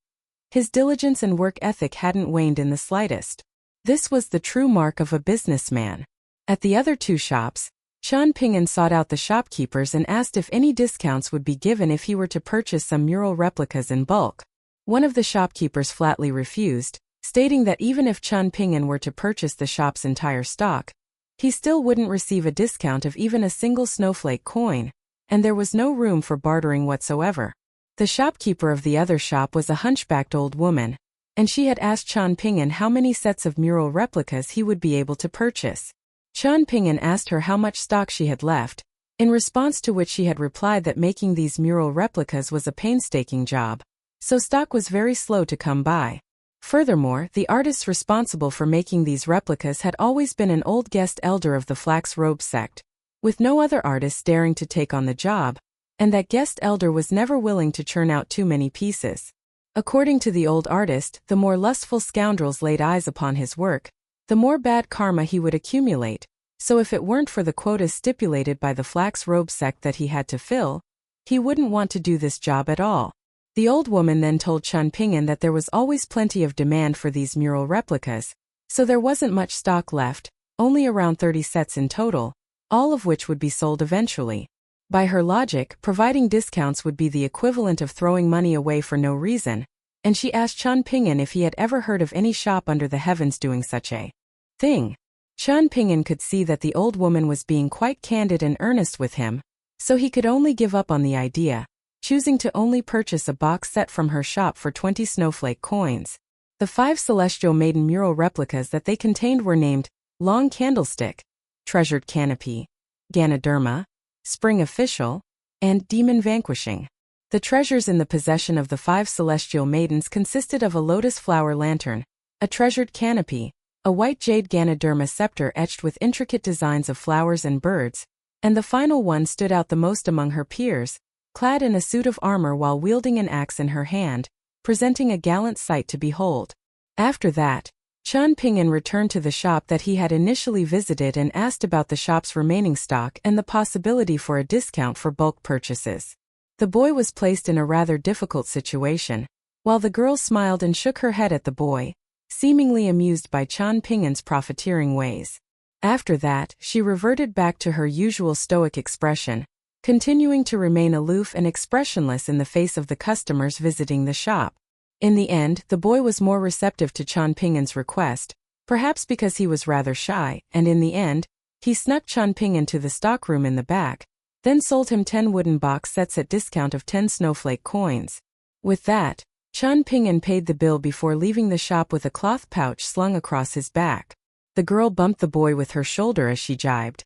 His diligence and work ethic hadn't waned in the slightest. This was the true mark of a businessman. At the other 2 shops, Qian Ping'an sought out the shopkeepers and asked if any discounts would be given if he were to purchase some mural replicas in bulk. One of the shopkeepers flatly refused, stating that even if Qian Ping'an were to purchase the shop's entire stock, he still wouldn't receive a discount of even a single snowflake coin, and there was no room for bartering whatsoever. The shopkeeper of the other shop was a hunchbacked old woman, and she had asked Qian Ping'an how many sets of mural replicas he would be able to purchase. Qian Ping'an asked her how much stock she had left, in response to which she had replied that making these mural replicas was a painstaking job, so stock was very slow to come by. Furthermore, the artists responsible for making these replicas had always been an old guest elder of the Flax Robe sect, with no other artists daring to take on the job, and that guest elder was never willing to churn out too many pieces. According to the old artist, the more lustful scoundrels laid eyes upon his work, the more bad karma he would accumulate, so if it weren't for the quotas stipulated by the Flax Robe sect that he had to fill, he wouldn't want to do this job at all. The old woman then told Qian Ping'an that there was always plenty of demand for these mural replicas, so there wasn't much stock left, only around 30 sets in total, all of which would be sold eventually. By her logic, providing discounts would be the equivalent of throwing money away for no reason, and she asked Qian Ping'an if he had ever heard of any shop under the heavens doing such a thing. Qian Ping'an could see that the old woman was being quite candid and earnest with him, so he could only give up on the idea, choosing to only purchase a box set from her shop for 20 snowflake coins. The 5 celestial maiden mural replicas that they contained were named Long Candlestick, Treasured Canopy, Ganoderma, Spring Official, and Demon Vanquishing. The treasures in the possession of the 5 celestial maidens consisted of a lotus flower lantern, a treasured canopy, a white jade Ganoderma scepter etched with intricate designs of flowers and birds, and the final one stood out the most among her peers, clad in a suit of armor while wielding an axe in her hand, presenting a gallant sight to behold. After that, Qian Ping'an returned to the shop that he had initially visited and asked about the shop's remaining stock and the possibility for a discount for bulk purchases. The boy was placed in a rather difficult situation, while the girl smiled and shook her head at the boy, seemingly amused by Qian Ping'an's profiteering ways. After that, she reverted back to her usual stoic expression, continuing to remain aloof and expressionless in the face of the customers visiting the shop. In the end, the boy was more receptive to Qian Ping'an's request, perhaps because he was rather shy, and in the end, he snuck Qian Ping'an to the stockroom in the back, then sold him 10 wooden box sets at discount of 10 snowflake coins. With that, Qian Ping'an paid the bill before leaving the shop with a cloth pouch slung across his back. The girl bumped the boy with her shoulder as she jibed.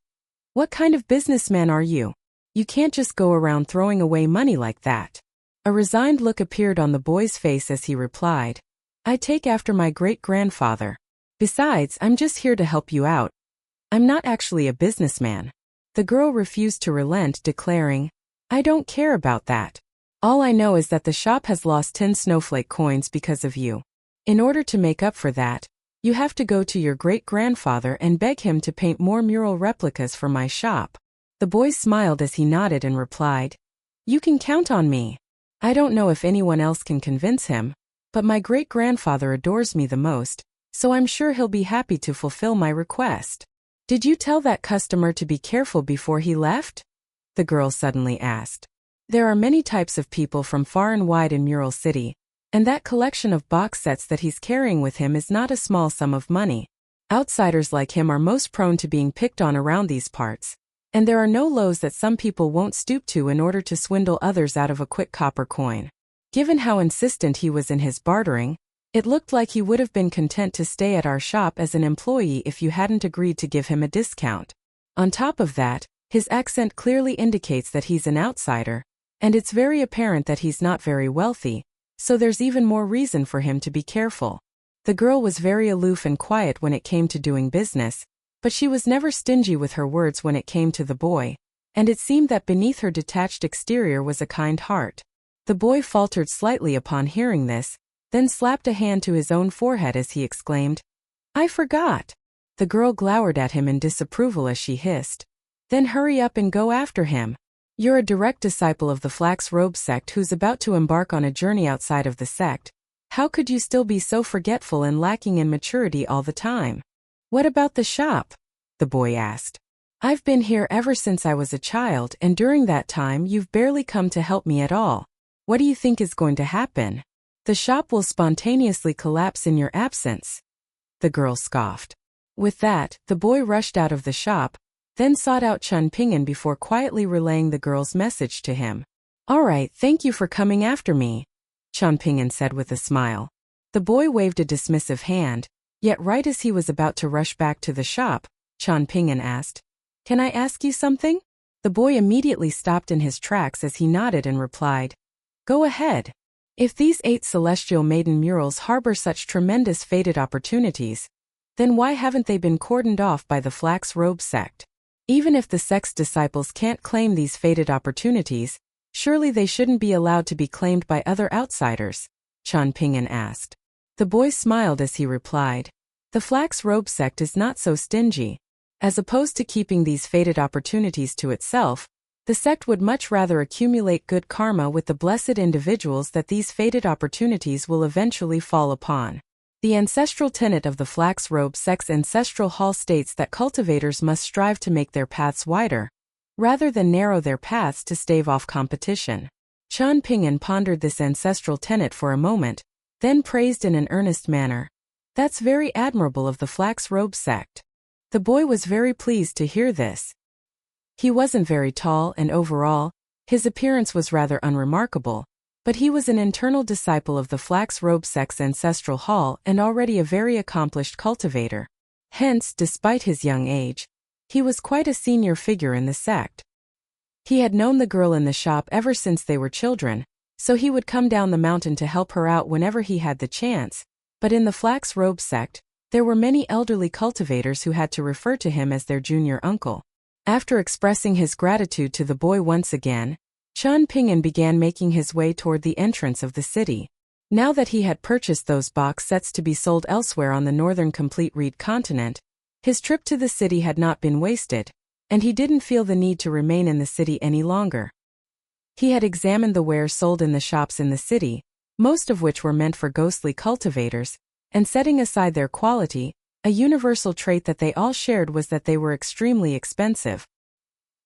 "What kind of businessman are you? You can't just go around throwing away money like that." A resigned look appeared on the boy's face as he replied, "I take after my great-grandfather. Besides, I'm just here to help you out. I'm not actually a businessman." The girl refused to relent, declaring, "I don't care about that. All I know is that the shop has lost 10 snowflake coins because of you. In order to make up for that, you have to go to your great-grandfather and beg him to paint more mural replicas for my shop." The boy smiled as he nodded and replied, "You can count on me. I don't know if anyone else can convince him, but my great-grandfather adores me the most, so I'm sure he'll be happy to fulfill my request." "Did you tell that customer to be careful before he left?" the girl suddenly asked. There are many types of people from far and wide in Mural City, and that collection of box sets that he's carrying with him is not a small sum of money. Outsiders like him are most prone to being picked on around these parts, and there are no lows that some people won't stoop to in order to swindle others out of a quick copper coin. Given how insistent he was in his bartering, it looked like he would have been content to stay at our shop as an employee if you hadn't agreed to give him a discount. On top of that, his accent clearly indicates that he's an outsider, and it's very apparent that he's not very wealthy, so there's even more reason for him to be careful. The girl was very aloof and quiet when it came to doing business, but she was never stingy with her words when it came to the boy, and it seemed that beneath her detached exterior was a kind heart. The boy faltered slightly upon hearing this, then slapped a hand to his own forehead as he exclaimed, "I forgot." The girl glowered at him in disapproval as she hissed, "Then hurry up and go after him. You're a direct disciple of the Flax Robe sect who's about to embark on a journey outside of the sect. How could you still be so forgetful and lacking in maturity all the time?" "What about the shop?" the boy asked. "I've been here ever since I was a child, and during that time you've barely come to help me at all. What do you think is going to happen? The shop will spontaneously collapse in your absence." The girl scoffed. With that, the boy rushed out of the shop, then sought out Qian Ping'an before quietly relaying the girl's message to him. All right, thank you for coming after me, Qian Ping'an said with a smile. The boy waved a dismissive hand, yet right as he was about to rush back to the shop, Qian Ping'an asked, "Can I ask you something?" The boy immediately stopped in his tracks as he nodded and replied, "Go ahead. If these 8 celestial maiden murals harbor such tremendous fated opportunities, then why haven't they been cordoned off by the Flax Robe sect? Even if the sect's disciples can't claim these fated opportunities, surely they shouldn't be allowed to be claimed by other outsiders?" Qian Ping'an asked. The boy smiled as he replied, "The Flax Robe sect is not so stingy. As opposed to keeping these fated opportunities to itself, the sect would much rather accumulate good karma with the blessed individuals that these fated opportunities will eventually fall upon. The ancestral tenet of the Flax Robe sect's ancestral hall states that cultivators must strive to make their paths wider, rather than narrow their paths to stave off competition." Qian Ping'an pondered this ancestral tenet for a moment, then praised in an earnest manner, "That's very admirable of the Flax Robe sect." The boy was very pleased to hear this. He wasn't very tall and overall, his appearance was rather unremarkable, but he was an internal disciple of the Flax Robe sect's ancestral hall and already a very accomplished cultivator. Hence, despite his young age, he was quite a senior figure in the sect. He had known the girl in the shop ever since they were children, so he would come down the mountain to help her out whenever he had the chance, but in the Flax Robe sect, there were many elderly cultivators who had to refer to him as their junior uncle. After expressing his gratitude to the boy once again, Qian Ping'an began making his way toward the entrance of the city. Now that he had purchased those box sets to be sold elsewhere on the northern complete reed continent, his trip to the city had not been wasted, and he didn't feel the need to remain in the city any longer. He had examined the wares sold in the shops in the city, most of which were meant for ghostly cultivators, and setting aside their quality, a universal trait that they all shared was that they were extremely expensive.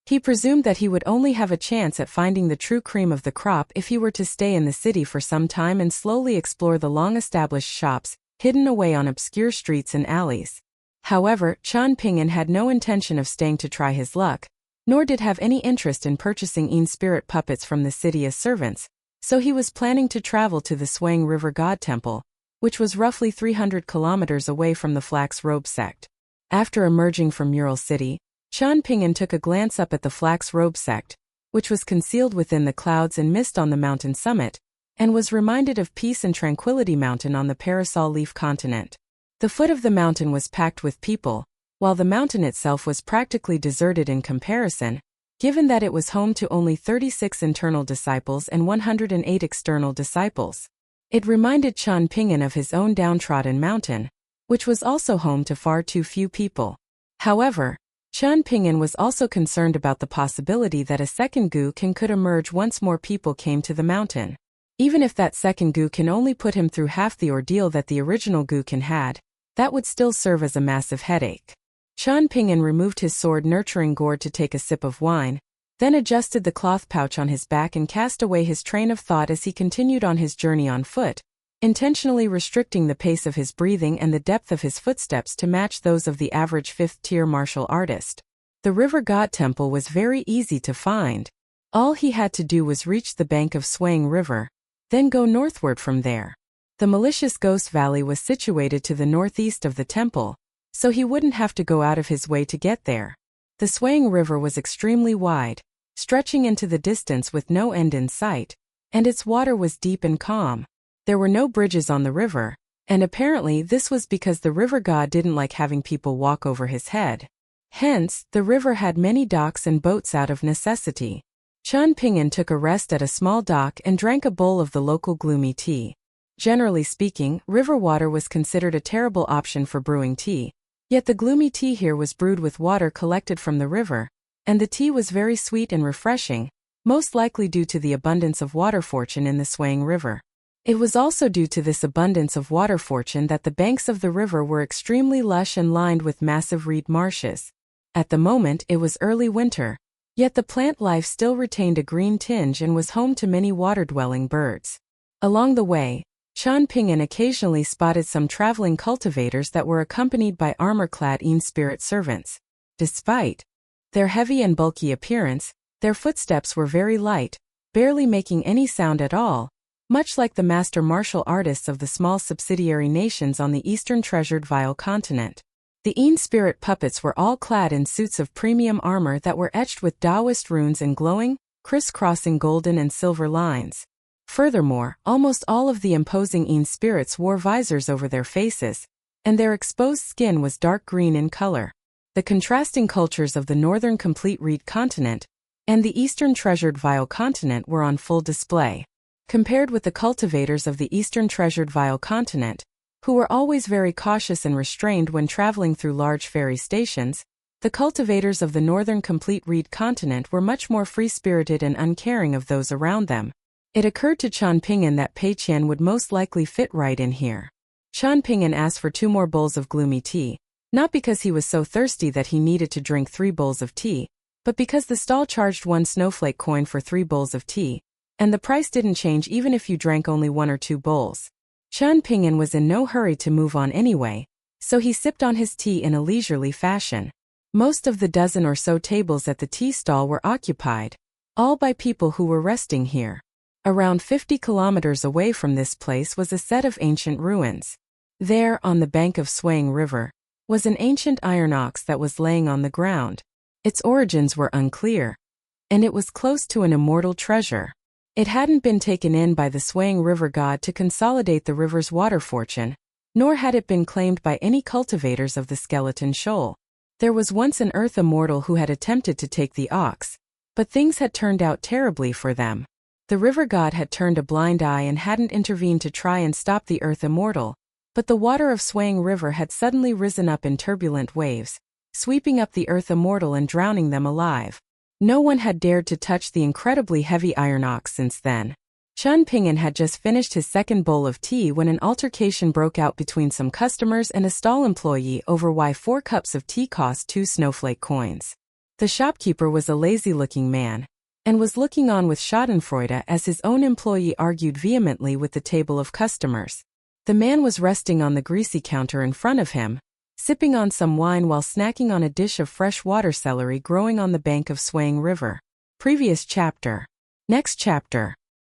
He presumed that he would only have a chance at finding the true cream of the crop if he were to stay in the city for some time and slowly explore the long-established shops, hidden away on obscure streets and alleys. However, Qian Ping'an had no intention of staying to try his luck, nor did have any interest in purchasing spirit puppets from the city as servants, so he was planning to travel to the Feng River God Temple, which was roughly 300 kilometers away from the Flax Robe sect. After emerging from Mural City, Qian Ping'an took a glance up at the Flax Robe sect, which was concealed within the clouds and mist on the mountain summit, and was reminded of Peace and Tranquility Mountain on the Parasol Leaf continent. The foot of the mountain was packed with people, while the mountain itself was practically deserted in comparison, given that it was home to only 36 internal disciples and 108 external disciples. It reminded Qian Ping'an of his own downtrodden mountain, which was also home to far too few people. However, Qian Ping'an was also concerned about the possibility that a second Guqin could emerge once more people came to the mountain. Even if that second Guqin only put him through half the ordeal that the original Guqin had, that would still serve as a massive headache. Qian Ping'an removed his sword-nurturing gourd to take a sip of wine, then adjusted the cloth pouch on his back and cast away his train of thought as he continued on his journey on foot, intentionally restricting the pace of his breathing and the depth of his footsteps to match those of the average fifth-tier martial artist. The River God Temple was very easy to find. All he had to do was reach the bank of Feng River, then go northward from there. The malicious Ghost Valley was situated to the northeast of the temple, so he wouldn't have to go out of his way to get there. The Feng River was extremely wide, stretching into the distance with no end in sight, and its water was deep and calm. There were no bridges on the river, and apparently this was because the river god didn't like having people walk over his head. Hence, the river had many docks and boats out of necessity. Qian Ping'an took a rest at a small dock and drank a bowl of the local gloomy tea. Generally speaking, river water was considered a terrible option for brewing tea, yet the gloomy tea here was brewed with water collected from the river, and the tea was very sweet and refreshing, most likely due to the abundance of water fortune in the Feng River. It was also due to this abundance of water fortune that the banks of the river were extremely lush and lined with massive reed marshes. At the moment it was early winter, yet the plant life still retained a green tinge and was home to many water-dwelling birds. Along the way, Qian Ping'an occasionally spotted some traveling cultivators that were accompanied by armor-clad spirit servants. Despite their heavy and bulky appearance, their footsteps were very light, barely making any sound at all, much like the master martial artists of the small subsidiary nations on the eastern treasured Vile continent. The Een spirit puppets were all clad in suits of premium armor that were etched with Taoist runes and glowing, crisscrossing golden and silver lines. Furthermore, almost all of the imposing Een spirits wore visors over their faces, and their exposed skin was dark green in color. The contrasting cultures of the northern complete reed continent and the eastern treasured Vile continent were on full display. Compared with the cultivators of the eastern treasured Vile continent, who were always very cautious and restrained when traveling through large ferry stations, the cultivators of the northern complete reed continent were much more free-spirited and uncaring of those around them. It occurred to Chan Ping'an that Pei Qian would most likely fit right in here. Chan Ping'an asked for 2 more bowls of gloomy tea, not because he was so thirsty that he needed to drink 3 bowls of tea, but because the stall charged 1 snowflake coin for 3 bowls of tea, and the price didn't change even if you drank only 1 or 2 bowls. Chan Ping'an was in no hurry to move on anyway, so he sipped on his tea in a leisurely fashion. Most of the dozen or so tables at the tea stall were occupied, all by people who were resting here. Around 50 kilometers away from this place was a set of ancient ruins. There, on the bank of swaying river, was an ancient iron ox that was laying on the ground. Its origins were unclear, and it was close to an immortal treasure. It hadn't been taken in by the swaying river god to consolidate the river's water fortune, nor had it been claimed by any cultivators of the Skeleton Shoal. There was once an earth immortal who had attempted to take the ox, but things had turned out terribly for them. The river god had turned a blind eye and hadn't intervened to try and stop the earth immortal, but the water of swaying river had suddenly risen up in turbulent waves, sweeping up the earth immortal and drowning them alive. No one had dared to touch the incredibly heavy iron ox since then. Chan Ping'an had just finished his 2nd bowl of tea when an altercation broke out between some customers and a stall employee over why 4 cups of tea cost 2 snowflake coins. The shopkeeper was a lazy-looking man, and was looking on with schadenfreude as his own employee argued vehemently with the table of customers. The man was resting on the greasy counter in front of him, sipping on some wine while snacking on a dish of fresh water celery growing on the bank of swaying river. Previous chapter. Next chapter.